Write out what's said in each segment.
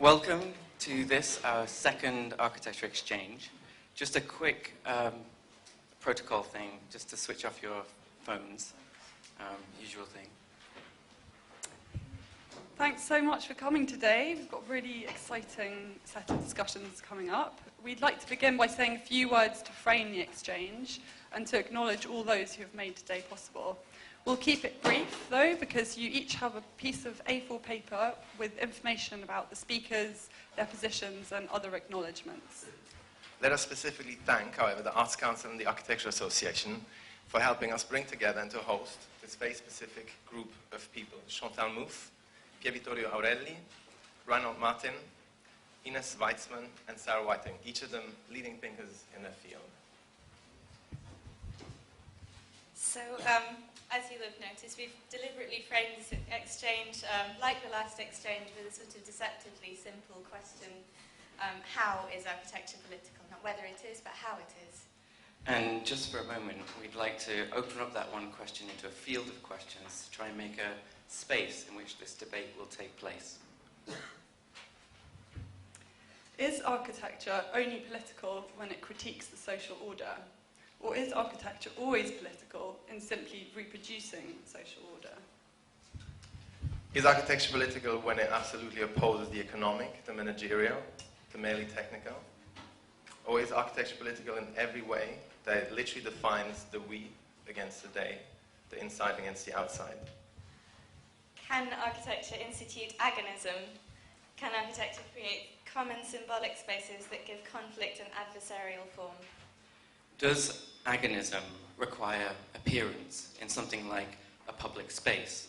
Welcome to this, our second architecture exchange. Just a quick protocol thing, just to switch off your phones, usual thing. Thanks so much for coming today. We've got a really exciting set of discussions coming up. We'd like to begin by saying a few words to frame the exchange and to acknowledge all those who have made today possible. We'll keep it brief, though, because you each have a piece of A4 paper with information about the speakers, their positions, and other acknowledgements. Let us specifically thank, however, the Arts Council and the Architecture Association for helping us bring together and to host this very specific group of people. Chantal Mouffe, Pier Vittorio Aureli, Reinhold Martin, Ines Weizman, and Sarah Whiting, each of them leading thinkers in their field. So, as you'll have noticed, we've deliberately framed this exchange, like the last exchange, with a sort of deceptively simple question. How is architecture political? Not whether it is, but how it is. And just for a moment, we'd like to open up that one question into a field of questions to try and make a space in which this debate will take place. Is architecture only political when it critiques the social order? Or is architecture always political in simply reproducing social order? Is architecture political when it absolutely opposes the economic, the managerial, the merely technical? Or is architecture political in every way that it literally defines the we against the they, the inside against the outside? Can architecture institute agonism? Can architecture create common symbolic spaces that give conflict an adversarial form? Does agonism require appearance in something like a public space?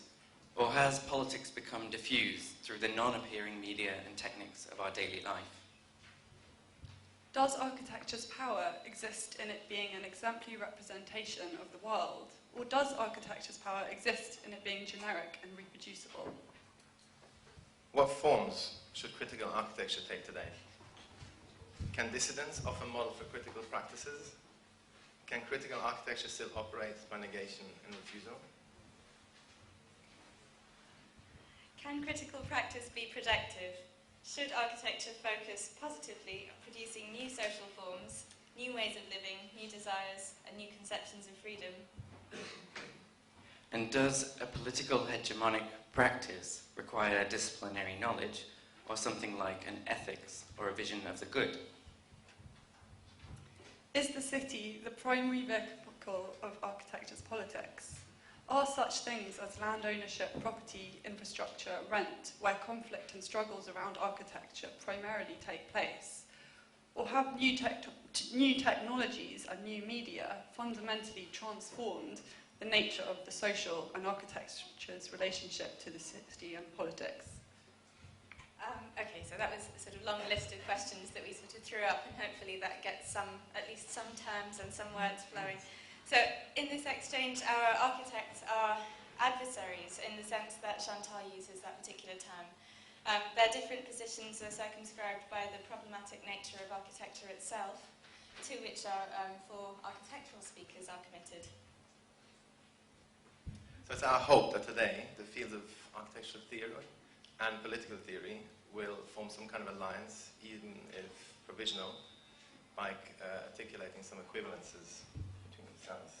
Or has politics become diffused through the non-appearing media and techniques of our daily life? Does architecture's power exist in it being an exemplary representation of the world? Or does architecture's power exist in it being generic and reproducible? What forms should critical architecture take today? Can dissidents offer model for critical practices? Can critical architecture still operate by negation and refusal? Can critical practice be productive? Should architecture focus positively on producing new social forms, new ways of living, new desires, and new conceptions of freedom? And does a political hegemonic practice require disciplinary knowledge, or something like an ethics or a vision of the good? Is the city the primary vehicle of architecture's politics? Are such things as land ownership, property, infrastructure, rent, where conflict and struggles around architecture primarily take place? Or have new technologies and new media fundamentally transformed the nature of the social and architecture's relationship to the city and politics? Okay, so that was a sort of long list of questions that we sort of threw up, and hopefully that gets at least some terms and some words flowing. So in this exchange, our architects are adversaries in the sense that Chantal uses that particular term. Their different positions are circumscribed by the problematic nature of architecture itself, to which our four architectural speakers are committed. So it's our hope that today the fields of architectural theory and political theory will form some kind of alliance, even if provisional, by articulating some equivalences between themselves.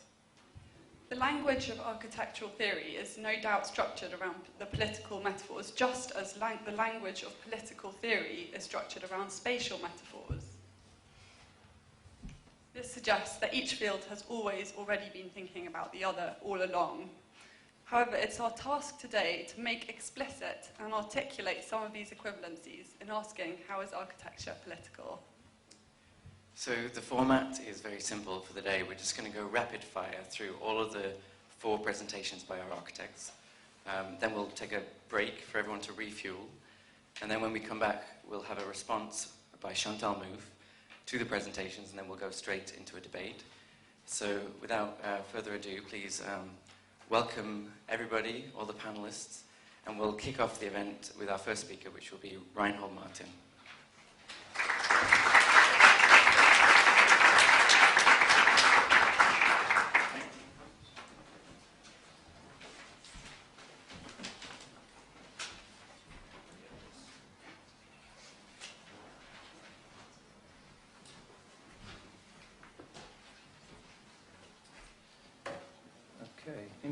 The language of architectural theory is no doubt structured around the political metaphors, just as the language of political theory is structured around spatial metaphors. This suggests that each field has always already been thinking about the other all along. However, it's our task today to make explicit and articulate some of these equivalencies in asking, how is architecture political? So the format is very simple for the day. We're just going to go rapid fire through all of the four presentations by our architects. Then we'll take a break for everyone to refuel. And then when we come back, we'll have a response by Chantal Mouffe to the presentations, and then we'll go straight into a debate. So without further ado, please welcome everybody, all the panelists, and we'll kick off the event with our first speaker, which will be Reinhold Martin.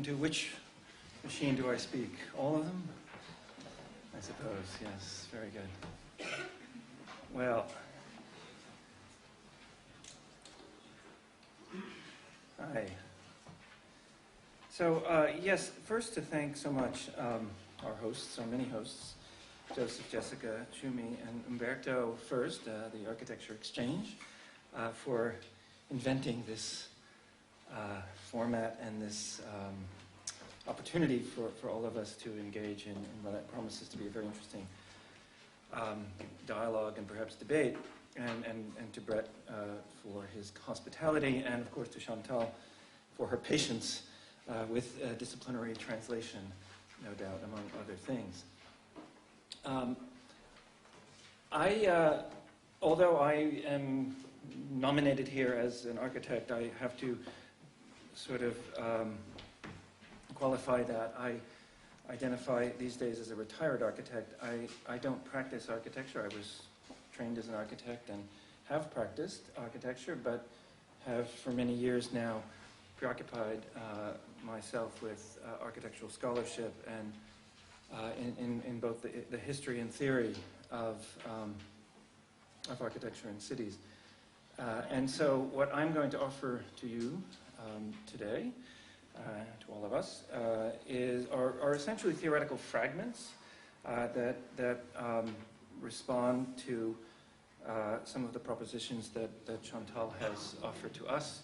into which machine do I speak? All of them? I suppose, yes. Very good. Well, hi. So, yes, first to thank so much our hosts, our many hosts, Joseph, Jessica, Chumi, and Umberto first, the Architecture Exchange, for inventing this format and this opportunity for all of us to engage in what promises to be a very interesting dialogue and perhaps debate, and to Brett for his hospitality, and of course to Chantal for her patience with disciplinary translation, no doubt, among other things. Although I am nominated here as an architect, I have to sort of qualify that. I identify these days as a retired architect. I don't practice architecture. I was trained as an architect and have practiced architecture, but have for many years now preoccupied myself with architectural scholarship and in both the history and theory of architecture in cities. And so what I'm going to offer to you today, to all of us, are essentially theoretical fragments that respond to some of the propositions that Chantal has offered to us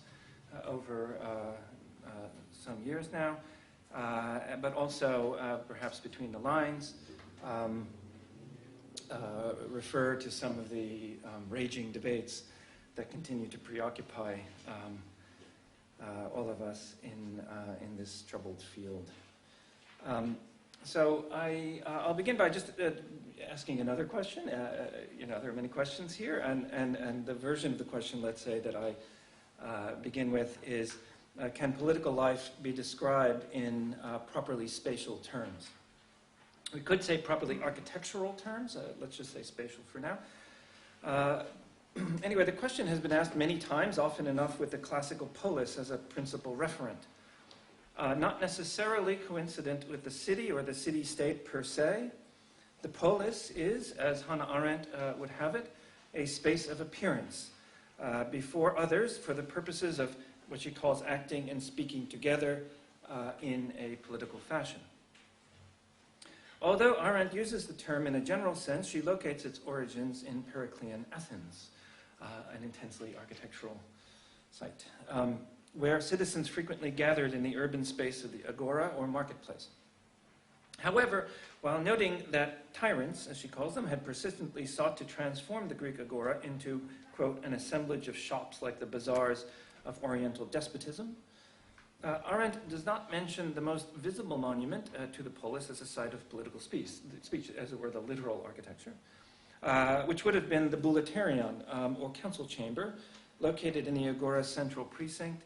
over some years now, but also perhaps between the lines, refer to some of the raging debates that continue to preoccupy all of us in this troubled field. So I'll begin by just asking another question. There are many questions here, and the version of the question, let's say, that I begin with is, can political life be described in properly spatial terms? We could say properly architectural terms. Let's just say spatial for now. Anyway, the question has been asked many times, often enough with the classical polis as a principal referent. Not necessarily coincident with the city or the city-state per se. The polis is, as Hannah Arendt would have it, a space of appearance before others for the purposes of what she calls acting and speaking together in a political fashion. Although Arendt uses the term in a general sense, she locates its origins in Periclean Athens, an intensely architectural site, where citizens frequently gathered in the urban space of the agora or marketplace. However, while noting that tyrants, as she calls them, had persistently sought to transform the Greek agora into, quote, an assemblage of shops like the bazaars of Oriental despotism, Arendt does not mention the most visible monument to the polis as a site of political speech, as it were, the literal architecture, which would have been the Bouleuterion, or council chamber, located in the agora's central precinct,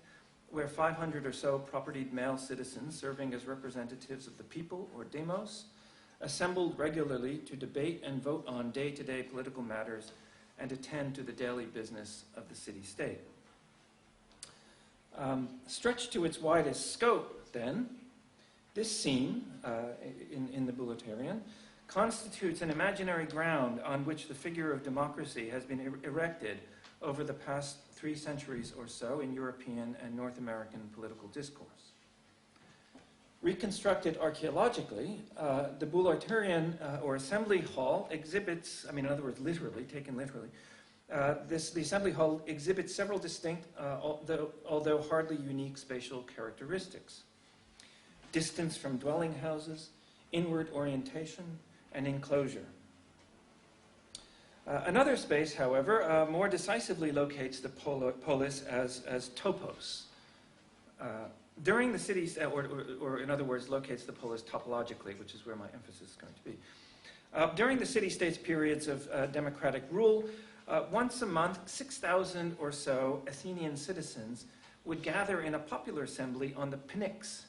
where 500 or so propertied male citizens serving as representatives of the people, or demos, assembled regularly to debate and vote on day-to-day political matters and attend to the daily business of the city-state. Stretched to its widest scope, then, this scene in the Bouleuterion constitutes an imaginary ground on which the figure of democracy has been erected over the past 3 centuries or so in European and North American political discourse. Reconstructed archaeologically, the Bouleuterion, or Assembly Hall, exhibits, in other words, literally, taken literally, the Assembly Hall exhibits several distinct, although hardly unique, spatial characteristics. Distance from dwelling houses, inward orientation, and enclosure. Another space, however, more decisively locates the polis as topos. During the city's, or in other words, locates the polis topologically, which is where my emphasis is going to be. During the city-state's periods of democratic rule, once a month, 6,000 or so Athenian citizens would gather in a popular assembly on the Pnyx.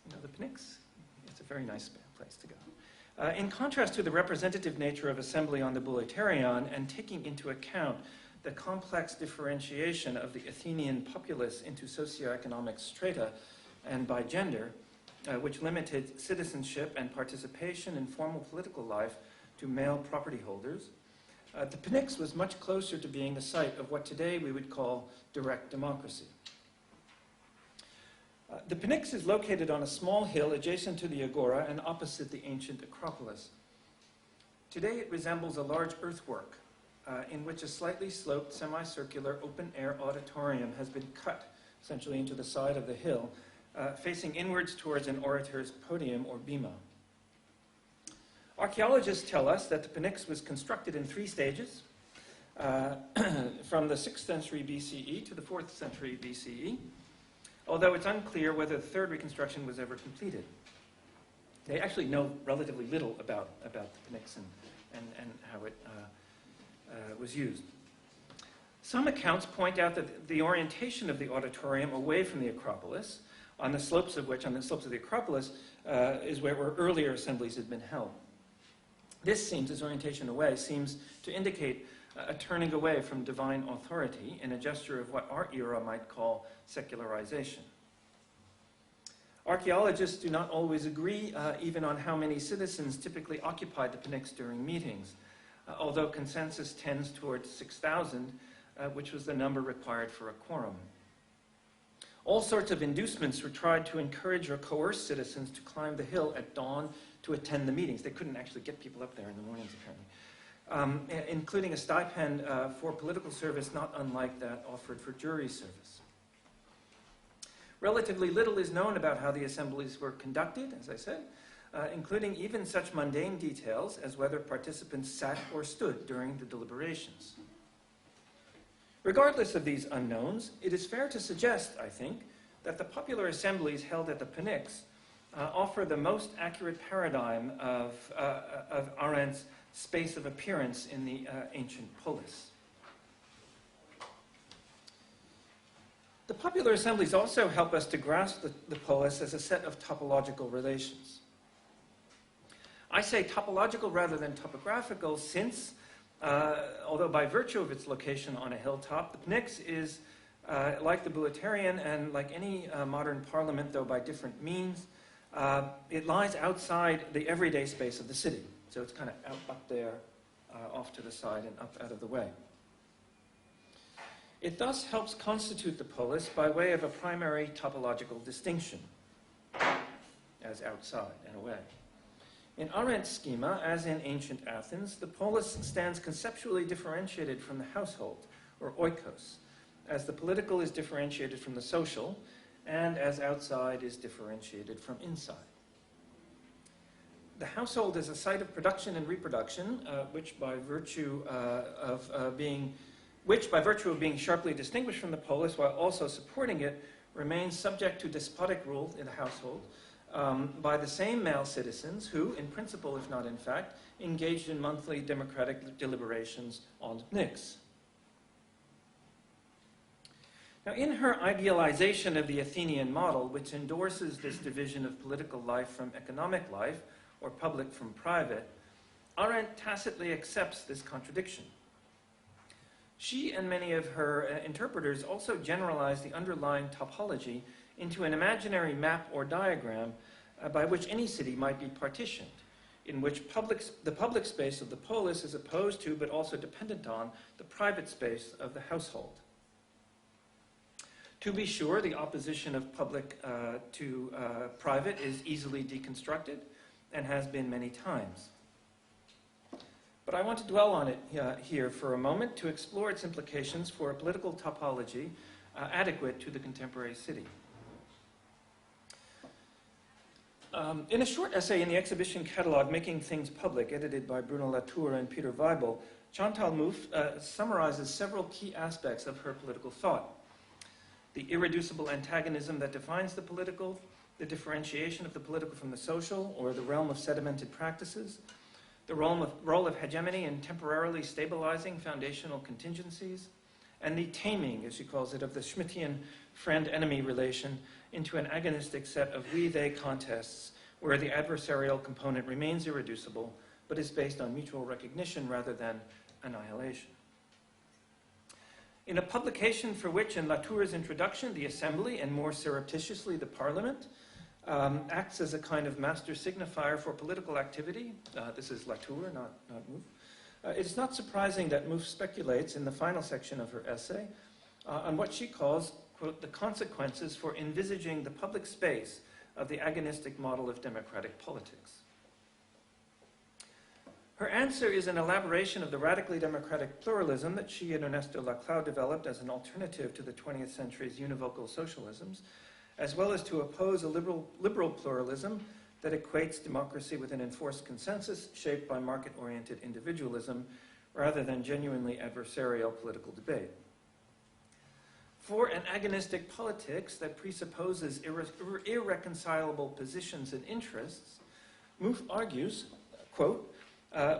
You know the Pnyx? It's a very nice place to go. In contrast to the representative nature of assembly on the Bouleuterion, and taking into account the complex differentiation of the Athenian populace into socioeconomic strata, and by gender, which limited citizenship and participation in formal political life to male property holders, the Pnyx was much closer to being the site of what today we would call direct democracy. The Pnyx is located on a small hill adjacent to the Agora and opposite the ancient Acropolis. Today it resembles a large earthwork in which a slightly sloped, semicircular, open-air auditorium has been cut essentially into the side of the hill, facing inwards towards an orator's podium or bema. Archaeologists tell us that the Pnyx was constructed in 3 stages, from the 6th century BCE to the 4th century BCE, although it's unclear whether the 3rd reconstruction was ever completed. They actually know relatively little about the Pnyx and how it was used. Some accounts point out that the orientation of the auditorium away from the Acropolis, on the slopes of the Acropolis, is where earlier assemblies had been held. This orientation away seems to indicate a turning away from divine authority in a gesture of what our era might call secularization. Archaeologists do not always agree even on how many citizens typically occupied the Pnyx during meetings, although consensus tends towards 6,000, which was the number required for a quorum. All sorts of inducements were tried to encourage or coerce citizens to climb the hill at dawn to attend the meetings. They couldn't actually get people up there in the mornings, apparently, including a stipend for political service not unlike that offered for jury service. Relatively little is known about how the assemblies were conducted, as I said, including even such mundane details as whether participants sat or stood during the deliberations. Regardless of these unknowns, it is fair to suggest, I think, that the popular assemblies held at the Pnyx offer the most accurate paradigm of Arendt's space of appearance in the ancient polis. The popular assemblies also help us to grasp the polis as a set of topological relations. I say topological rather than topographical since, although by virtue of its location on a hilltop, the Pnyx is like the Bouleuterion and like any modern parliament, though by different means, it lies outside the everyday space of the city. So it's kind of up there, off to the side and up out of the way. It thus helps constitute the polis by way of a primary topological distinction, as outside and away. In Arendt's schema, as in ancient Athens, the polis stands conceptually differentiated from the household, or oikos, as the political is differentiated from the social, and as outside is differentiated from inside. The household is a site of production and reproduction, which by virtue of being sharply distinguished from the polis while also supporting it, remains subject to despotic rule in the household by the same male citizens who, in principle if not in fact, engaged in monthly democratic deliberations on the Pnyx. Now, in her idealization of the Athenian model, which endorses this division of political life from economic life, or public from private, Arendt tacitly accepts this contradiction. She and many of her interpreters also generalize the underlying topology into an imaginary map or diagram by which any city might be partitioned, in which the public space of the polis is opposed to, but also dependent on, the private space of the household. To be sure, the opposition of public to private is easily deconstructed and has been many times. But I want to dwell on it here for a moment to explore its implications for a political topology adequate to the contemporary city. In a short essay in the exhibition catalog, Making Things Public, edited by Bruno Latour and Peter Weibel, Chantal Mouffe summarizes several key aspects of her political thought. The irreducible antagonism that defines the political, the differentiation of the political from the social, or the realm of sedimented practices, the role of hegemony in temporarily stabilizing foundational contingencies, and the taming, as she calls it, of the Schmittian friend-enemy relation into an agonistic set of we-they contests where the adversarial component remains irreducible, but is based on mutual recognition rather than annihilation. In a publication for which, in Latour's introduction, the Assembly, and more surreptitiously the Parliament, acts as a kind of master signifier for political activity, this is Latour, not Mouffe, it's not surprising that Mouffe speculates in the final section of her essay on what she calls, quote, the consequences for envisaging the public space of the agonistic model of democratic politics. Her answer is an elaboration of the radically democratic pluralism that she and Ernesto Laclau developed as an alternative to the 20th century's univocal socialisms, as well as to oppose a liberal pluralism that equates democracy with an enforced consensus shaped by market-oriented individualism rather than genuinely adversarial political debate. For an agonistic politics that presupposes irreconcilable positions and interests, Mouffe argues, quote,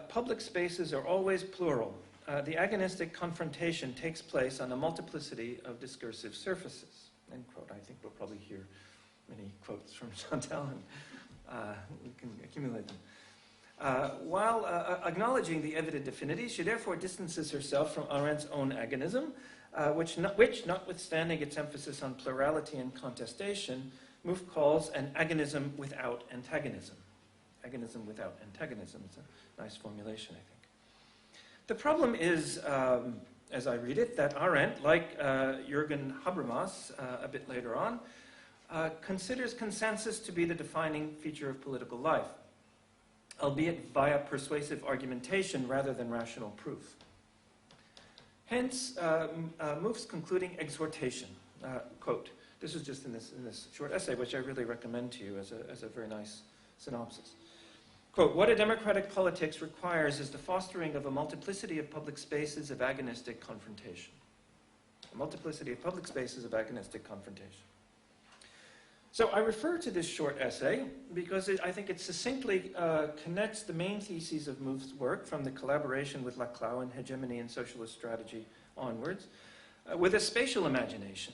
public spaces are always plural. The agonistic confrontation takes place on a multiplicity of discursive surfaces. End quote. I think we'll probably hear many quotes from Chantal, and we can accumulate them. While acknowledging the evident affinities, she therefore distances herself from Arendt's own agonism, which, notwithstanding its emphasis on plurality and contestation, Mouffe calls an agonism without antagonism. Agonism without antagonism. It's a nice formulation, I think. The problem is, as I read it, that Arendt, like Jürgen Habermas a bit later on, considers consensus to be the defining feature of political life, albeit via persuasive argumentation rather than rational proof. Hence, Mouffe's concluding exhortation, quote, this is just in this short essay, which I really recommend to you as a very nice synopsis. Quote, what a democratic politics requires is the fostering of a multiplicity of public spaces of agonistic confrontation. A multiplicity of public spaces of agonistic confrontation. So I refer to this short essay because I think it succinctly connects the main theses of Mouffe's work from the collaboration with Laclau and Hegemony and Socialist Strategy onwards with a spatial imagination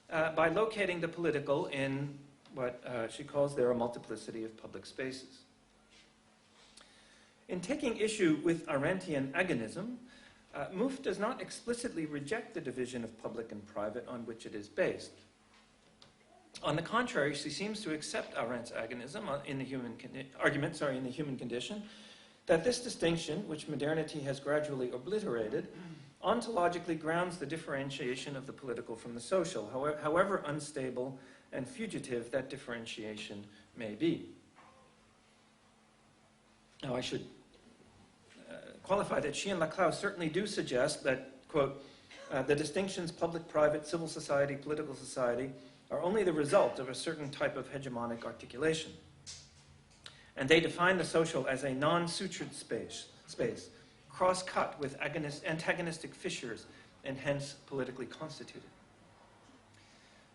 by locating the political in what she calls there a multiplicity of public spaces. In taking issue with Arendtian agonism, Mouffe does not explicitly reject the division of public and private on which it is based. On the contrary, she seems to accept Arendt's agonism in the human condition, that this distinction, which modernity has gradually obliterated, ontologically grounds the differentiation of the political from the social, however unstable and fugitive that differentiation may be. Now, I should qualify that she and Laclau certainly do suggest that, quote, the distinctions public-private, civil society, political society are only the result of a certain type of hegemonic articulation. And they define the social as a non-sutured space cross-cut with antagonistic fissures, and hence politically constituted.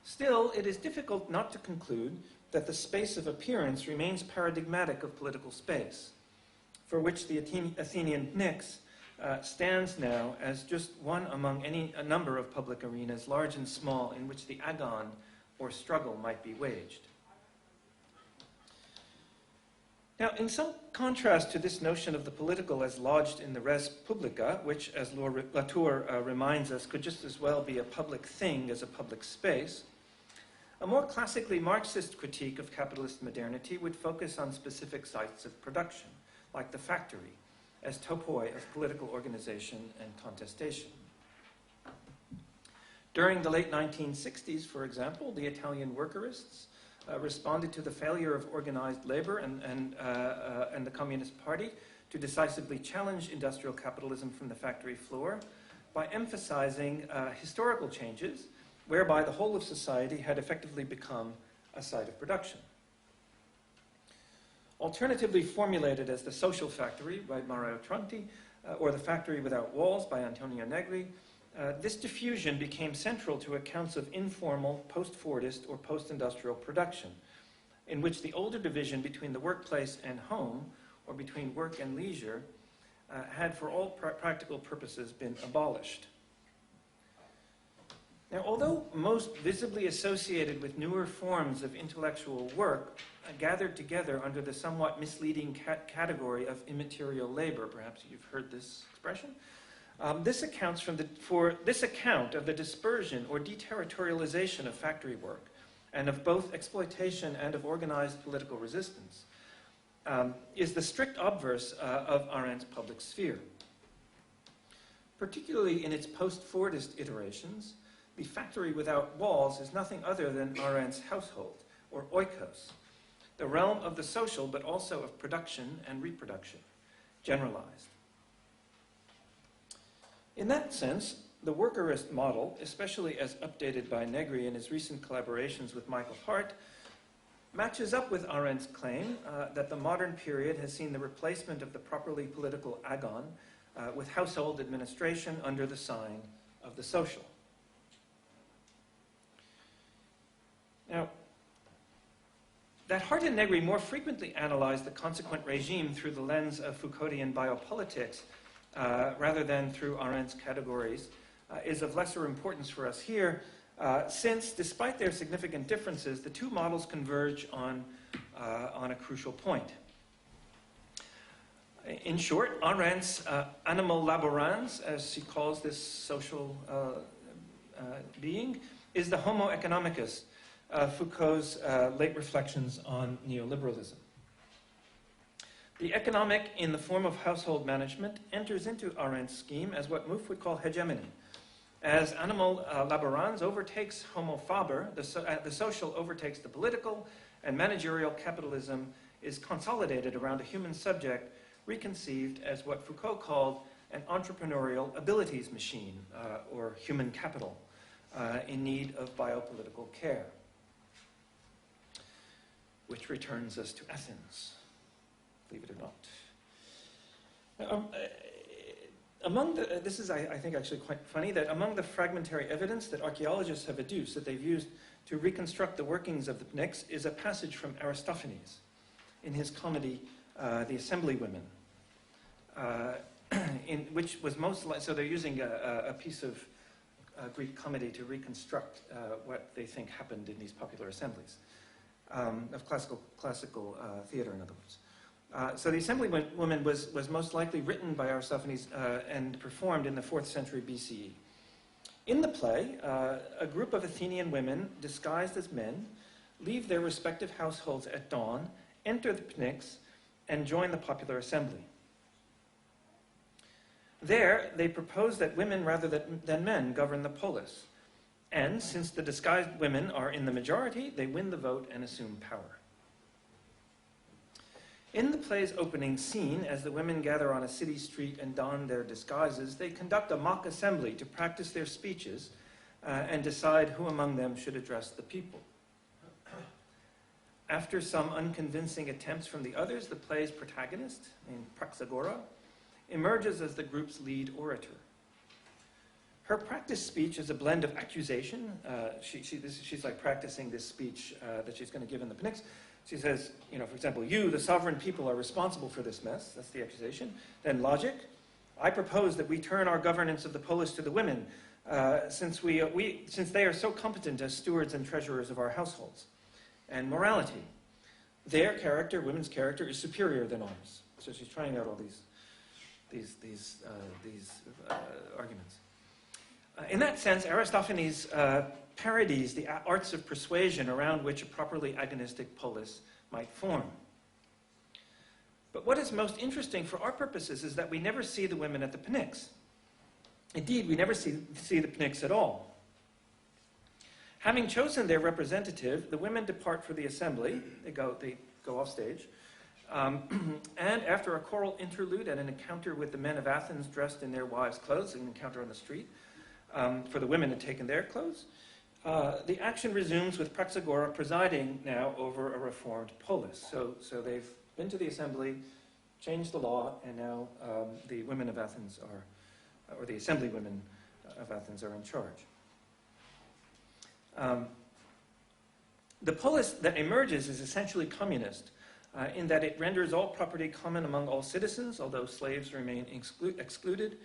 Still, it is difficult not to conclude that the space of appearance remains paradigmatic of political space, for which the Athenian Nix stands now as just one among a number of public arenas, large and small, in which the agon or struggle might be waged. Now, in some contrast to this notion of the political as lodged in the res publica, which, as Latour reminds us, could just as well be a public thing as a public space, a more classically Marxist critique of capitalist modernity would focus on specific sites of production, like the factory, as topoi of political organization and contestation. During the late 1960s, for example, the Italian workerists responded to the failure of organized labor and the Communist Party to decisively challenge industrial capitalism from the factory floor by emphasizing historical changes whereby the whole of society had effectively become a site of production. Alternatively formulated as the social factory by Mario Tronti, or the factory without walls by Antonio Negri, this diffusion became central to accounts of informal post-Fordist or post-industrial production, in which the older division between the workplace and home, or between work and leisure, had for all practical purposes been abolished. Now, although most visibly associated with newer forms of intellectual work, gathered together under the somewhat misleading category of immaterial labor, perhaps you've heard this expression, This accounts for this account of the dispersion or deterritorialization of factory work, and of both exploitation and of organized political resistance, is the strict obverse of Arendt's public sphere. Particularly in its post-Fordist iterations, the factory without walls is nothing other than Arendt's household, or oikos, the realm of the social but also of production and reproduction, generalized. In that sense, the workerist model, especially as updated by Negri in his recent collaborations with Michael Hart, matches up with Arendt's claim that the modern period has seen the replacement of the properly political agon with household administration under the sign of the social. Now, that Hart and Negri more frequently analyze the consequent regime through the lens of Foucauldian biopolitics rather than through Arendt's categories is of lesser importance for us here, since, despite their significant differences, the two models converge on a crucial point. In short, Arendt's animal laborans, as she calls this social being, is the homo economicus, Foucault's late reflections on neoliberalism. The economic, in the form of household management, enters into Arendt's scheme as what Mouffe would call hegemony. As animal laborans overtakes homo faber, the social overtakes the political, and managerial capitalism is consolidated around a human subject reconceived as what Foucault called an entrepreneurial abilities machine, or human capital, in need of biopolitical care. Which returns us to Athens, believe it or not. This is, I think, actually quite funny, that among the fragmentary evidence that archaeologists have adduced that they've used to reconstruct the workings of the Pnyx is a passage from Aristophanes in his comedy, The Assemblywomen, in which was most so they're using a piece of Greek comedy to reconstruct what they think happened in these popular assemblies. Of classical theater, in other words. So the Assemblywoman was most likely written by Aristophanes and performed in the 4th century BCE. In the play, a group of Athenian women, disguised as men, leave their respective households at dawn, enter the Pnyx, and join the popular assembly. There, they propose that women rather than men govern the polis. And since the disguised women are in the majority, they win the vote and assume power. In the play's opening scene, as the women gather on a city street and don their disguises, they conduct a mock assembly to practice their speeches and decide who among them should address the people. After some unconvincing attempts from the others, the play's protagonist, named Praxagora, emerges as the group's lead orator. Her practice speech is a blend of accusation. She's like practicing this speech that she's going to give in the Pnyx. She says, for example, you, the sovereign people, are responsible for this mess. That's the accusation. Then logic. I propose that we turn our governance of the polis to the women, since they are so competent as stewards and treasurers of our households. And morality. Their character, women's character, is superior than ours. So she's trying out all these arguments. In that sense, Aristophanes parodies the arts of persuasion around which a properly agonistic polis might form. But what is most interesting for our purposes is that we never see the women at the Pnyx. Indeed, we never see the Pnyx at all. Having chosen their representative, the women depart for the assembly. They go off stage. And after a choral interlude and an encounter with the men of Athens dressed in their wives' clothes, an encounter on the street, for the women had taken their clothes, the action resumes with Praxagora presiding now over a reformed polis. So they've been to the assembly, changed the law, and now the women of Athens or the assembly women of Athens are in charge. The polis that emerges is essentially communist in that it renders all property common among all citizens, although slaves remain excluded,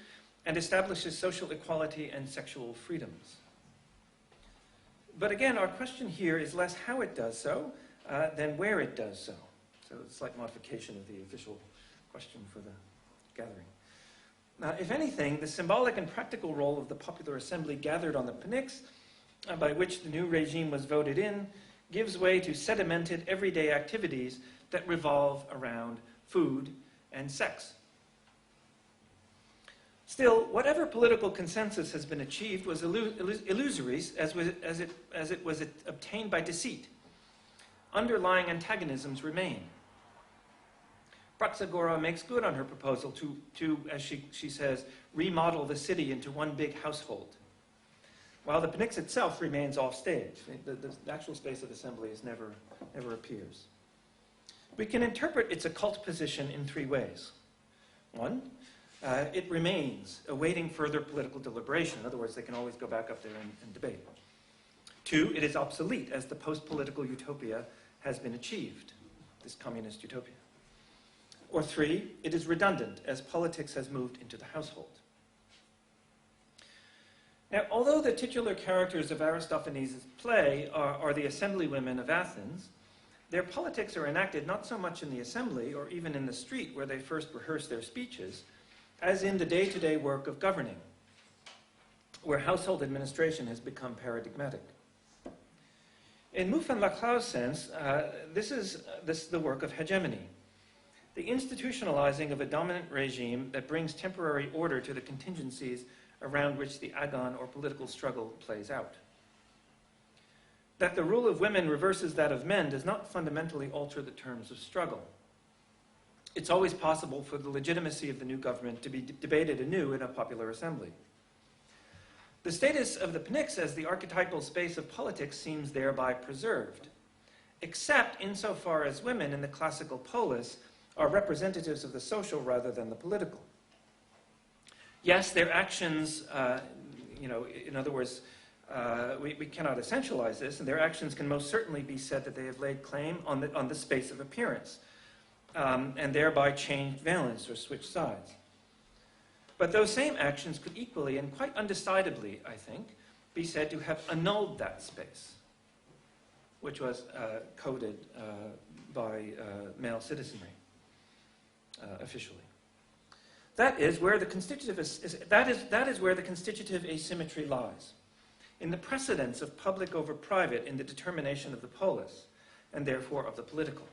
and establishes social equality and sexual freedoms. But again, our question here is less how it does so than where it does so. So it's a slight modification of the official question for the gathering. If anything, the symbolic and practical role of the popular assembly gathered on the Pnyx, by which the new regime was voted in, gives way to sedimented everyday activities that revolve around food and sex. Still, whatever political consensus has been achieved was illusory as it was obtained by deceit. Underlying antagonisms remain. Praxagora makes good on her proposal to as she says, remodel the city into one big household, while the Pnyx itself remains off stage. The actual space of assembly never appears. We can interpret its occult position in three ways. One, it remains awaiting further political deliberation. In other words, they can always go back up there and debate. Two, it is obsolete as the post-political utopia has been achieved, this communist utopia. Or three, it is redundant as politics has moved into the household. Now, although the titular characters of Aristophanes' play are the assemblywomen of Athens, their politics are enacted not so much in the assembly or even in the street where they first rehearse their speeches, as in the day-to-day work of governing, where household administration has become paradigmatic. In Mouffe and Laclau's sense, this is the work of hegemony, the institutionalizing of a dominant regime that brings temporary order to the contingencies around which the agon or political struggle plays out. That the rule of women reverses that of men does not fundamentally alter the terms of struggle. It's always possible for the legitimacy of the new government to be debated anew in a popular assembly. The status of the Pnyx as the archetypal space of politics seems thereby preserved, except insofar as women in the classical polis are representatives of the social rather than the political. Yes, their actions, in other words, we cannot essentialize this, and their actions can most certainly be said that they have laid claim on the space of appearance, and thereby changed valence or switched sides. But those same actions could equally and quite undecidedly, I think, be said to have annulled that space, which was coded by male citizenry officially. That is where the constitutive asymmetry lies, in the precedence of public over private in the determination of the polis, and therefore of the political.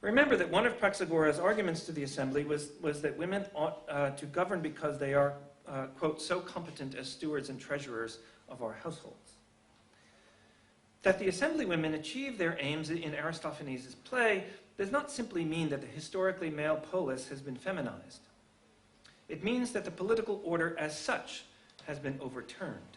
Remember that one of Praxagora's arguments to the assembly was that women ought to govern because they are, quote, so competent as stewards and treasurers of our households. That the assemblywomen achieve their aims in Aristophanes' play does not simply mean that the historically male polis has been feminized. It means that the political order as such has been overturned.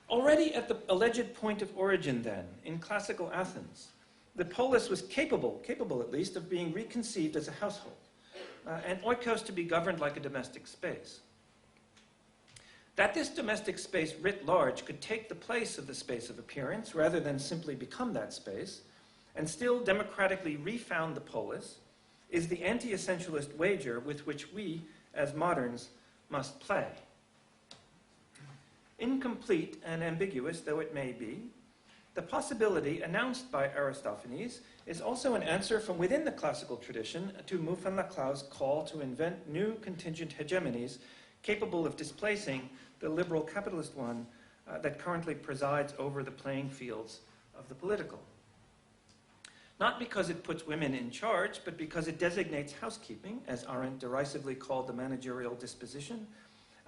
Already at the alleged point of origin, then, in classical Athens, the polis was capable at least, of being reconceived as a household, and oikos to be governed like a domestic space. That this domestic space writ large could take the place of the space of appearance rather than simply become that space, and still democratically refound the polis, is the anti-essentialist wager with which we, as moderns, must play. Incomplete and ambiguous though it may be, the possibility announced by Aristophanes is also an answer from within the classical tradition to Mouffe and Laclau's call to invent new contingent hegemonies capable of displacing the liberal capitalist one that currently presides over the playing fields of the political. Not because it puts women in charge, but because it designates housekeeping, as Arendt derisively called the managerial disposition,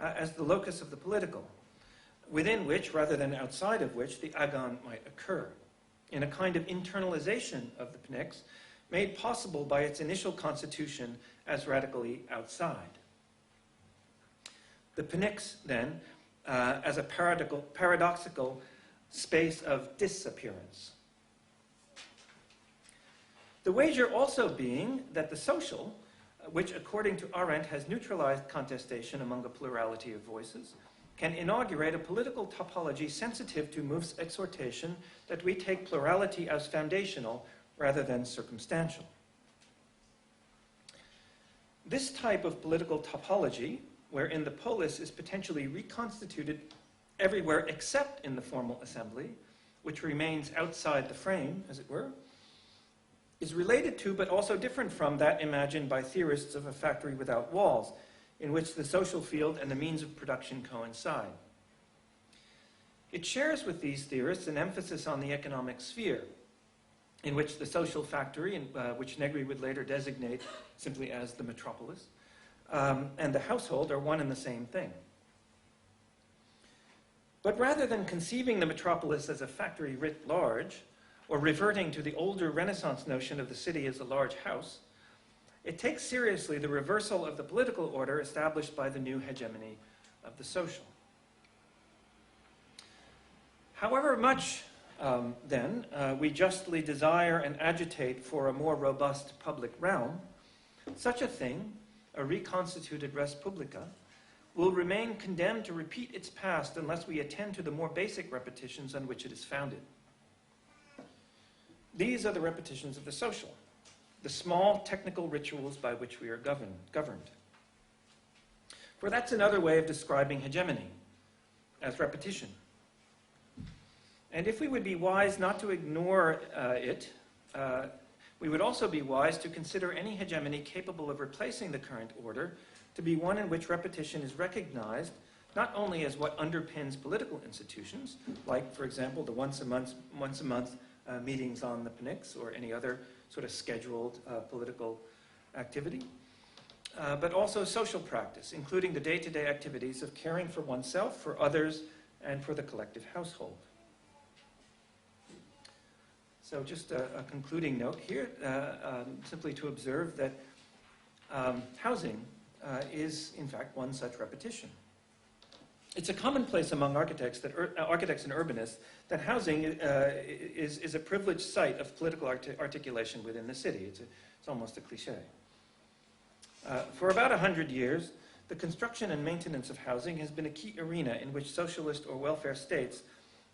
as the locus of the political, within which, rather than outside of which, the agon might occur, in a kind of internalization of the Pnyx, made possible by its initial constitution as radically outside. The Pnyx, then, as a paradoxical space of disappearance. The wager also being that the social, which according to Arendt has neutralized contestation among a plurality of voices, can inaugurate a political topology sensitive to Mouffe's exhortation that we take plurality as foundational rather than circumstantial. This type of political topology, wherein the polis is potentially reconstituted everywhere except in the formal assembly, which remains outside the frame, as it were, is related to, but also different from, that imagined by theorists of a factory without walls, in which the social field and the means of production coincide. It shares with these theorists an emphasis on the economic sphere, in which the social factory, which Negri would later designate simply as the metropolis, and the household are one and the same thing. But rather than conceiving the metropolis as a factory writ large, or reverting to the older Renaissance notion of the city as a large house, it takes seriously the reversal of the political order established by the new hegemony of the social. However much, then, we justly desire and agitate for a more robust public realm, such a thing, a reconstituted res publica, will remain condemned to repeat its past unless we attend to the more basic repetitions on which it is founded. These are the repetitions of the social, the small technical rituals by which we are governed. For that's another way of describing hegemony, as repetition. And if we would be wise not to ignore it, we would also be wise to consider any hegemony capable of replacing the current order to be one in which repetition is recognized not only as what underpins political institutions, like, for example, the once a month meetings on the Pnyx or any other sort of scheduled political activity, but also social practice, including the day-to-day activities of caring for oneself, for others, and for the collective household. So just a concluding note here, simply to observe that housing is, in fact, one such repetition. It's a commonplace among architects and urbanists that housing is a privileged site of political articulation within the city. It's almost a cliche. For about 100 years, the construction and maintenance of housing has been a key arena in which socialist or welfare states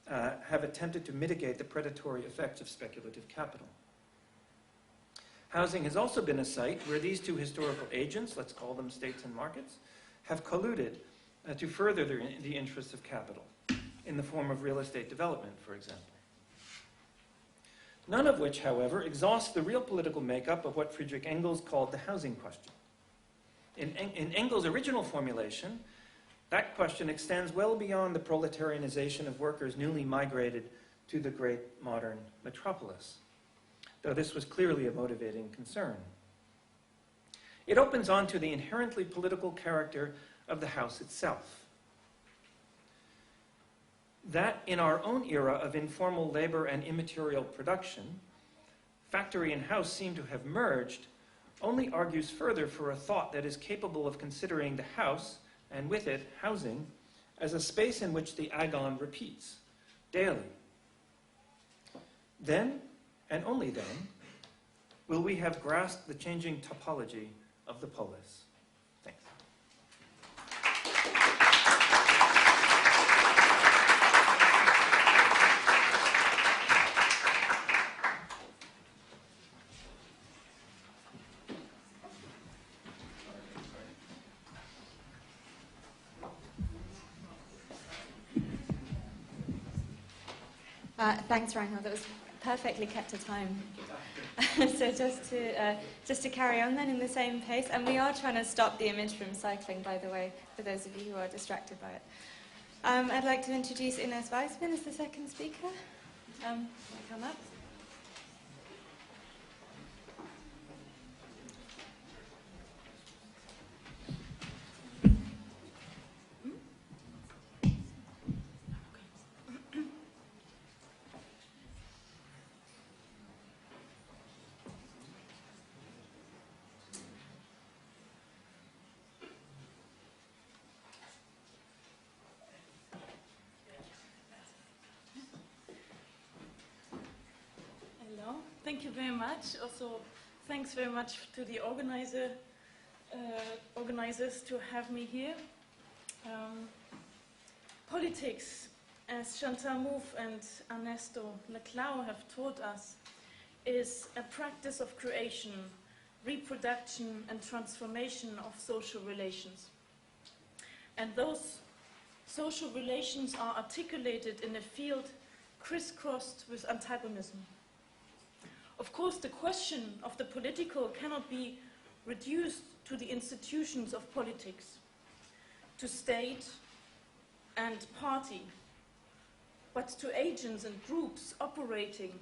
have attempted to mitigate the predatory effects of speculative capital. Housing has also been a site where these two historical agents, let's call them states and markets, have colluded to further the interests of capital, in the form of real estate development, for example. None of which, however, exhausts the real political makeup of what Friedrich Engels called the housing question. In Engels' original formulation, that question extends well beyond the proletarianization of workers newly migrated to the great modern metropolis, though this was clearly a motivating concern. It opens on to the inherently political character of the house itself. That in our own era of informal labor and immaterial production, factory and house seem to have merged, only argues further for a thought that is capable of considering the house, and with it, housing, as a space in which the agon repeats, daily. Then, and only then, will we have grasped the changing topology of the polis. Thanks. Thanks, Reinhold. That was perfectly kept to time. So just to carry on then in the same pace, and we are trying to stop the image from cycling, by the way, for those of you who are distracted by it. I'd like to introduce Ines Weizman as the second speaker. Come up. Thank you very much. Also, thanks very much to the organizers to have me here. Politics, as Chantal Mouffe and Ernesto Leclau have taught us, is a practice of creation, reproduction, and transformation of social relations. And those social relations are articulated in a field crisscrossed with antagonism. Of course, the question of the political cannot be reduced to the institutions of politics, to state and party, but to agents and groups operating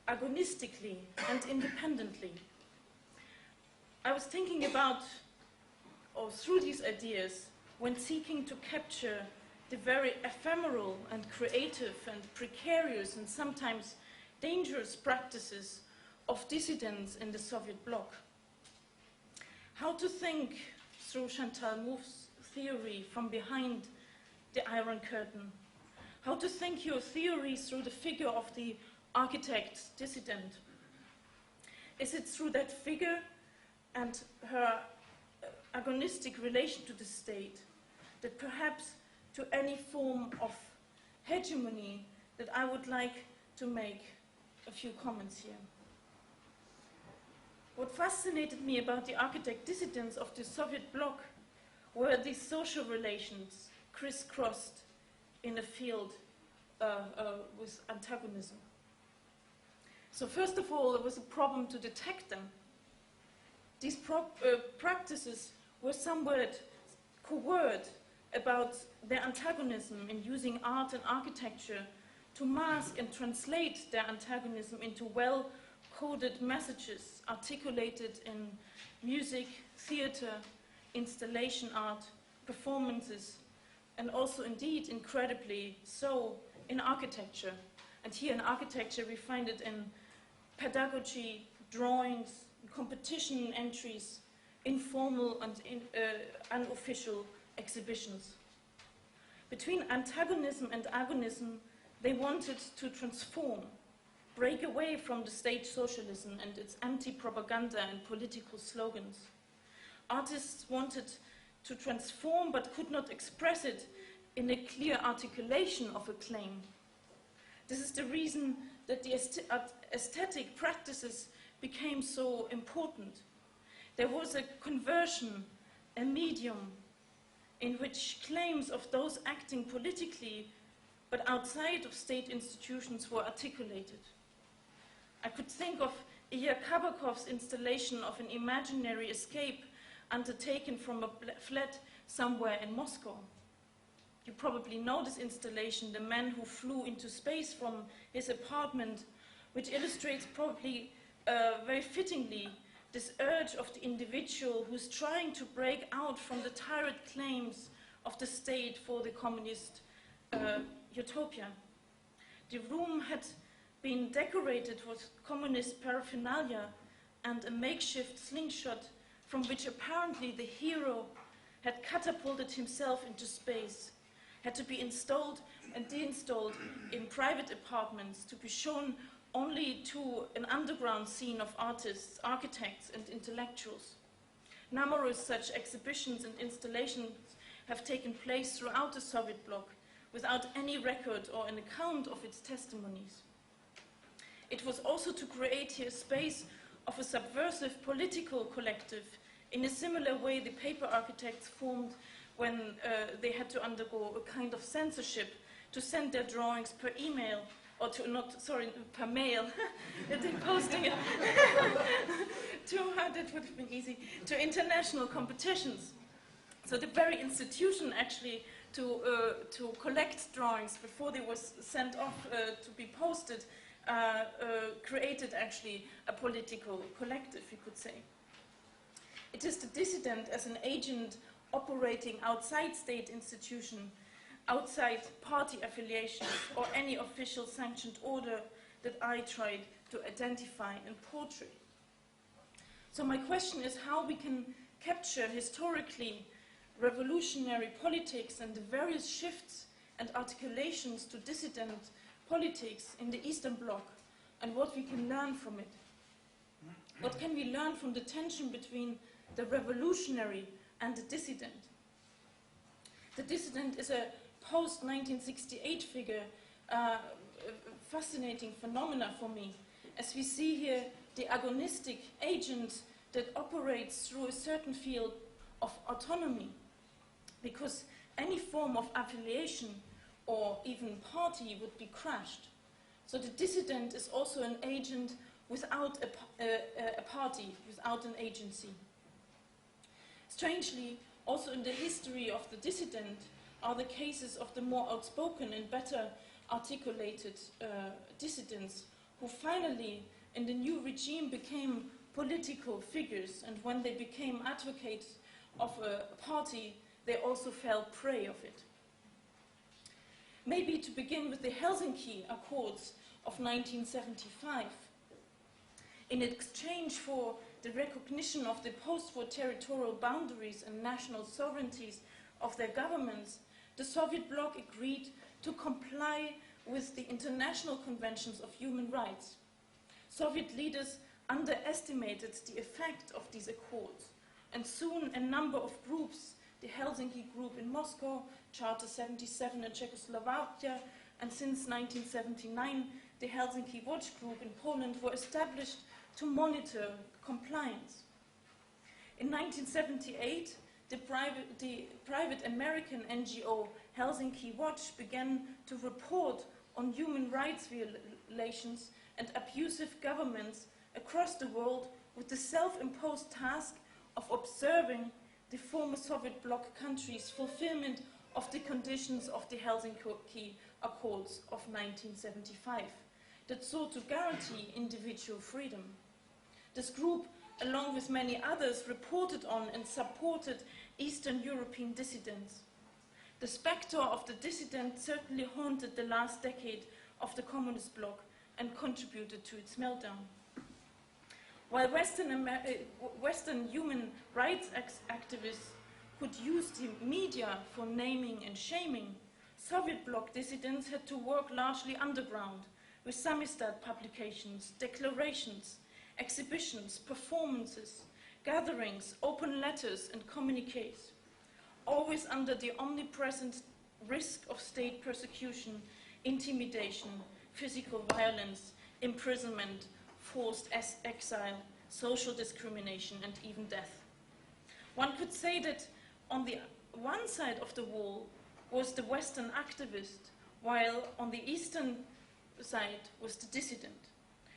agonistically and independently. I was thinking about, or through these ideas, when seeking to capture the very ephemeral and creative and precarious and sometimes dangerous practices of dissidents in the Soviet bloc. How to think through Chantal Mouffe's theory from behind the Iron Curtain. How to think your theory through the figure of the architect dissident. Is it through that figure and her agonistic relation to the state that perhaps to any form of hegemony that I would like to make a few comments here. What fascinated me about the architect dissidents of the Soviet bloc were these social relations crisscrossed in a field with antagonism. So first of all, it was a problem to detect them. These practices were somewhat covert about their antagonism in using art and architecture to mask and translate their antagonism into well-coded messages articulated in music, theater, installation art, performances, and also indeed, incredibly so, in architecture. And here in architecture we find it in pedagogy, drawings, competition entries, informal and unofficial exhibitions. Between antagonism and agonism, they wanted to transform, break away from the state socialism and its empty propaganda and political slogans. Artists wanted to transform but could not express it in a clear articulation of a claim. This is the reason that the aesthetic practices became so important. There was a conversion, a medium, in which claims of those acting politically but outside of state institutions were articulated. I could think of Ilya Kabakov's installation of an imaginary escape undertaken from a flat somewhere in Moscow. You probably know this installation, The Man Who Flew into Space from His Apartment, which illustrates probably very fittingly this urge of the individual who's trying to break out from the tyrant claims of the state for the communist utopia. The room had been decorated with communist paraphernalia and a makeshift slingshot from which apparently the hero had catapulted himself into space, had to be installed and deinstalled in private apartments to be shown only to an underground scene of artists, architects, and intellectuals. Numerous such exhibitions and installations have taken place throughout the Soviet bloc without any record or an account of its testimonies. It was also to create here a space of a subversive political collective in a similar way the paper architects formed when they had to undergo a kind of censorship to send their drawings per email, or per mail, they're posting it that would have been easy, to international competitions. So the very institution actually to collect drawings before they were sent off to be posted created actually a political collective, you could say. It is the dissident as an agent operating outside state institution, outside party affiliations or any official sanctioned order that I tried to identify and portray. So my question is how we can capture historically revolutionary politics and the various shifts and articulations to dissident politics in the Eastern Bloc and what we can learn from it. What can we learn from the tension between the revolutionary and the dissident? The dissident is a post-1968 figure, a fascinating phenomena for me, as we see here the agonistic agent that operates through a certain field of autonomy, because any form of affiliation or even party would be crushed. So the dissident is also an agent without a party, without an agency. Strangely, also in the history of the dissident are the cases of the more outspoken and better articulated dissidents who finally in the new regime became political figures, and when they became advocates of a party, they also fell prey of it. Maybe to begin with the Helsinki Accords of 1975. In exchange for the recognition of the post-war territorial boundaries and national sovereignties of their governments, the Soviet bloc agreed to comply with the International Conventions of Human Rights. Soviet leaders underestimated the effect of these accords, and soon a number of groups, the Helsinki Group in Moscow, Charter 77 in Czechoslovakia, and since 1979, the Helsinki Watch Group in Poland were established to monitor compliance. In 1978, the private American NGO Helsinki Watch began to report on human rights violations and abusive governments across the world with the self-imposed task of observing the former Soviet bloc countries' fulfillment of the conditions of the Helsinki Accords of 1975 that sought to guarantee individual freedom. This group, along with many others, reported on and supported Eastern European dissidents. The spectre of the dissident certainly haunted the last decade of the communist bloc and contributed to its meltdown. While Western human rights activists could use the media for naming and shaming, Soviet bloc dissidents had to work largely underground, with samizdat publications, declarations, exhibitions, performances, gatherings, open letters and communiques, always under the omnipresent risk of state persecution, intimidation, physical violence, imprisonment, forced exile, social discrimination, and even death. One could say that on the one side of the wall was the Western activist, while on the eastern side was the dissident.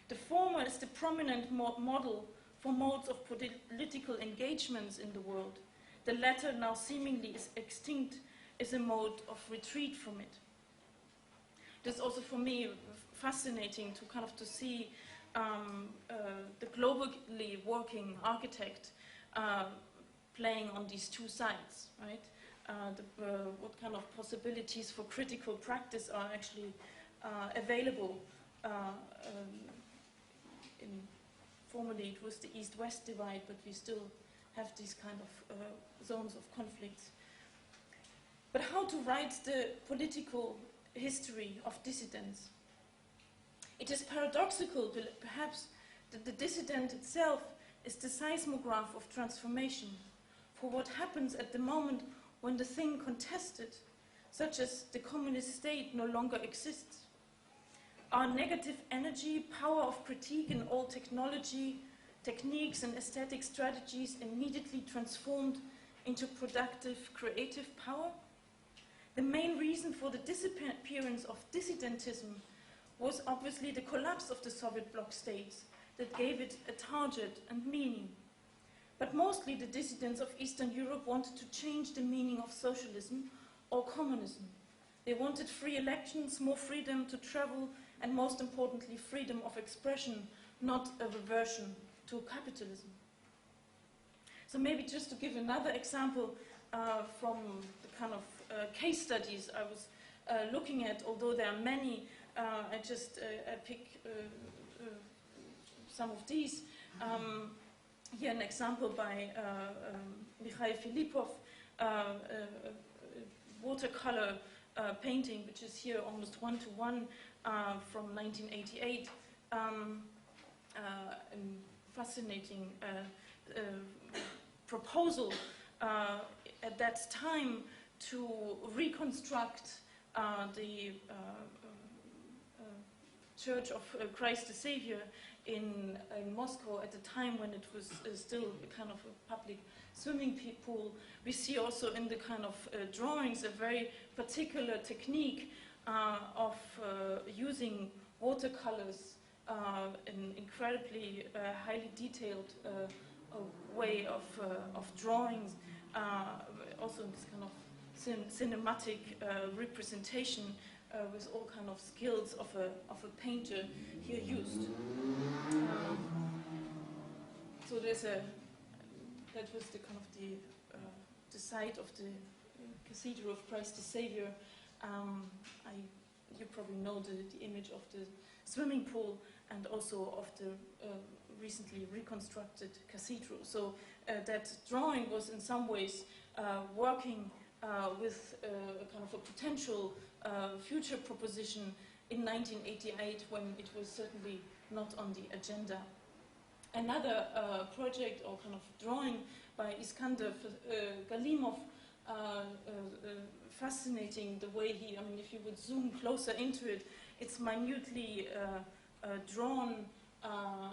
The former is the prominent model for modes of political engagements in the world. The latter, now seemingly is extinct, is a mode of retreat from it. This is also for me fascinating to see the globally working architect playing on these two sides, right? What kind of possibilities for critical practice are actually available. Formerly it was the East-West divide, but we still have these kind of zones of conflicts. But how to write the political history of dissidents? It is paradoxical, perhaps, that the dissident itself is the seismograph of transformation for what happens at the moment when the thing contested, such as the communist state, no longer exists. Our negative energy, power of critique in all technology, techniques and aesthetic strategies immediately transformed into productive, creative power? The main reason for the disappearance of dissidentism was obviously the collapse of the Soviet bloc states that gave it a target and meaning. But mostly the dissidents of Eastern Europe wanted to change the meaning of socialism or communism. They wanted free elections, more freedom to travel, and most importantly, freedom of expression, not a reversion to capitalism. So maybe just to give another example from the kind of case studies I was looking at, although there are many, I pick some of these. Here an example by Mikhail Filipov, watercolor painting, which is here almost one-to-one from 1988. Fascinating proposal at that time to reconstruct the Church of Christ the Savior in Moscow at the time when it was still a kind of a public swimming pool. We see also in the kind of drawings a very particular technique of using watercolors an incredibly highly detailed way of drawings, also in this kind of cinematic representation with all kind of skills of a painter here used. So that was the kind of the site of the Cathedral of Christ the Savior. You probably know the image of the swimming pool and also of the recently reconstructed cathedral. So that drawing was in some ways working with a kind of a potential future proposition in 1988 when it was certainly not on the agenda. Another project or kind of drawing by Iskander Galimov, fascinating the way he, I mean, if you would zoom closer into it, it's minutely drawn,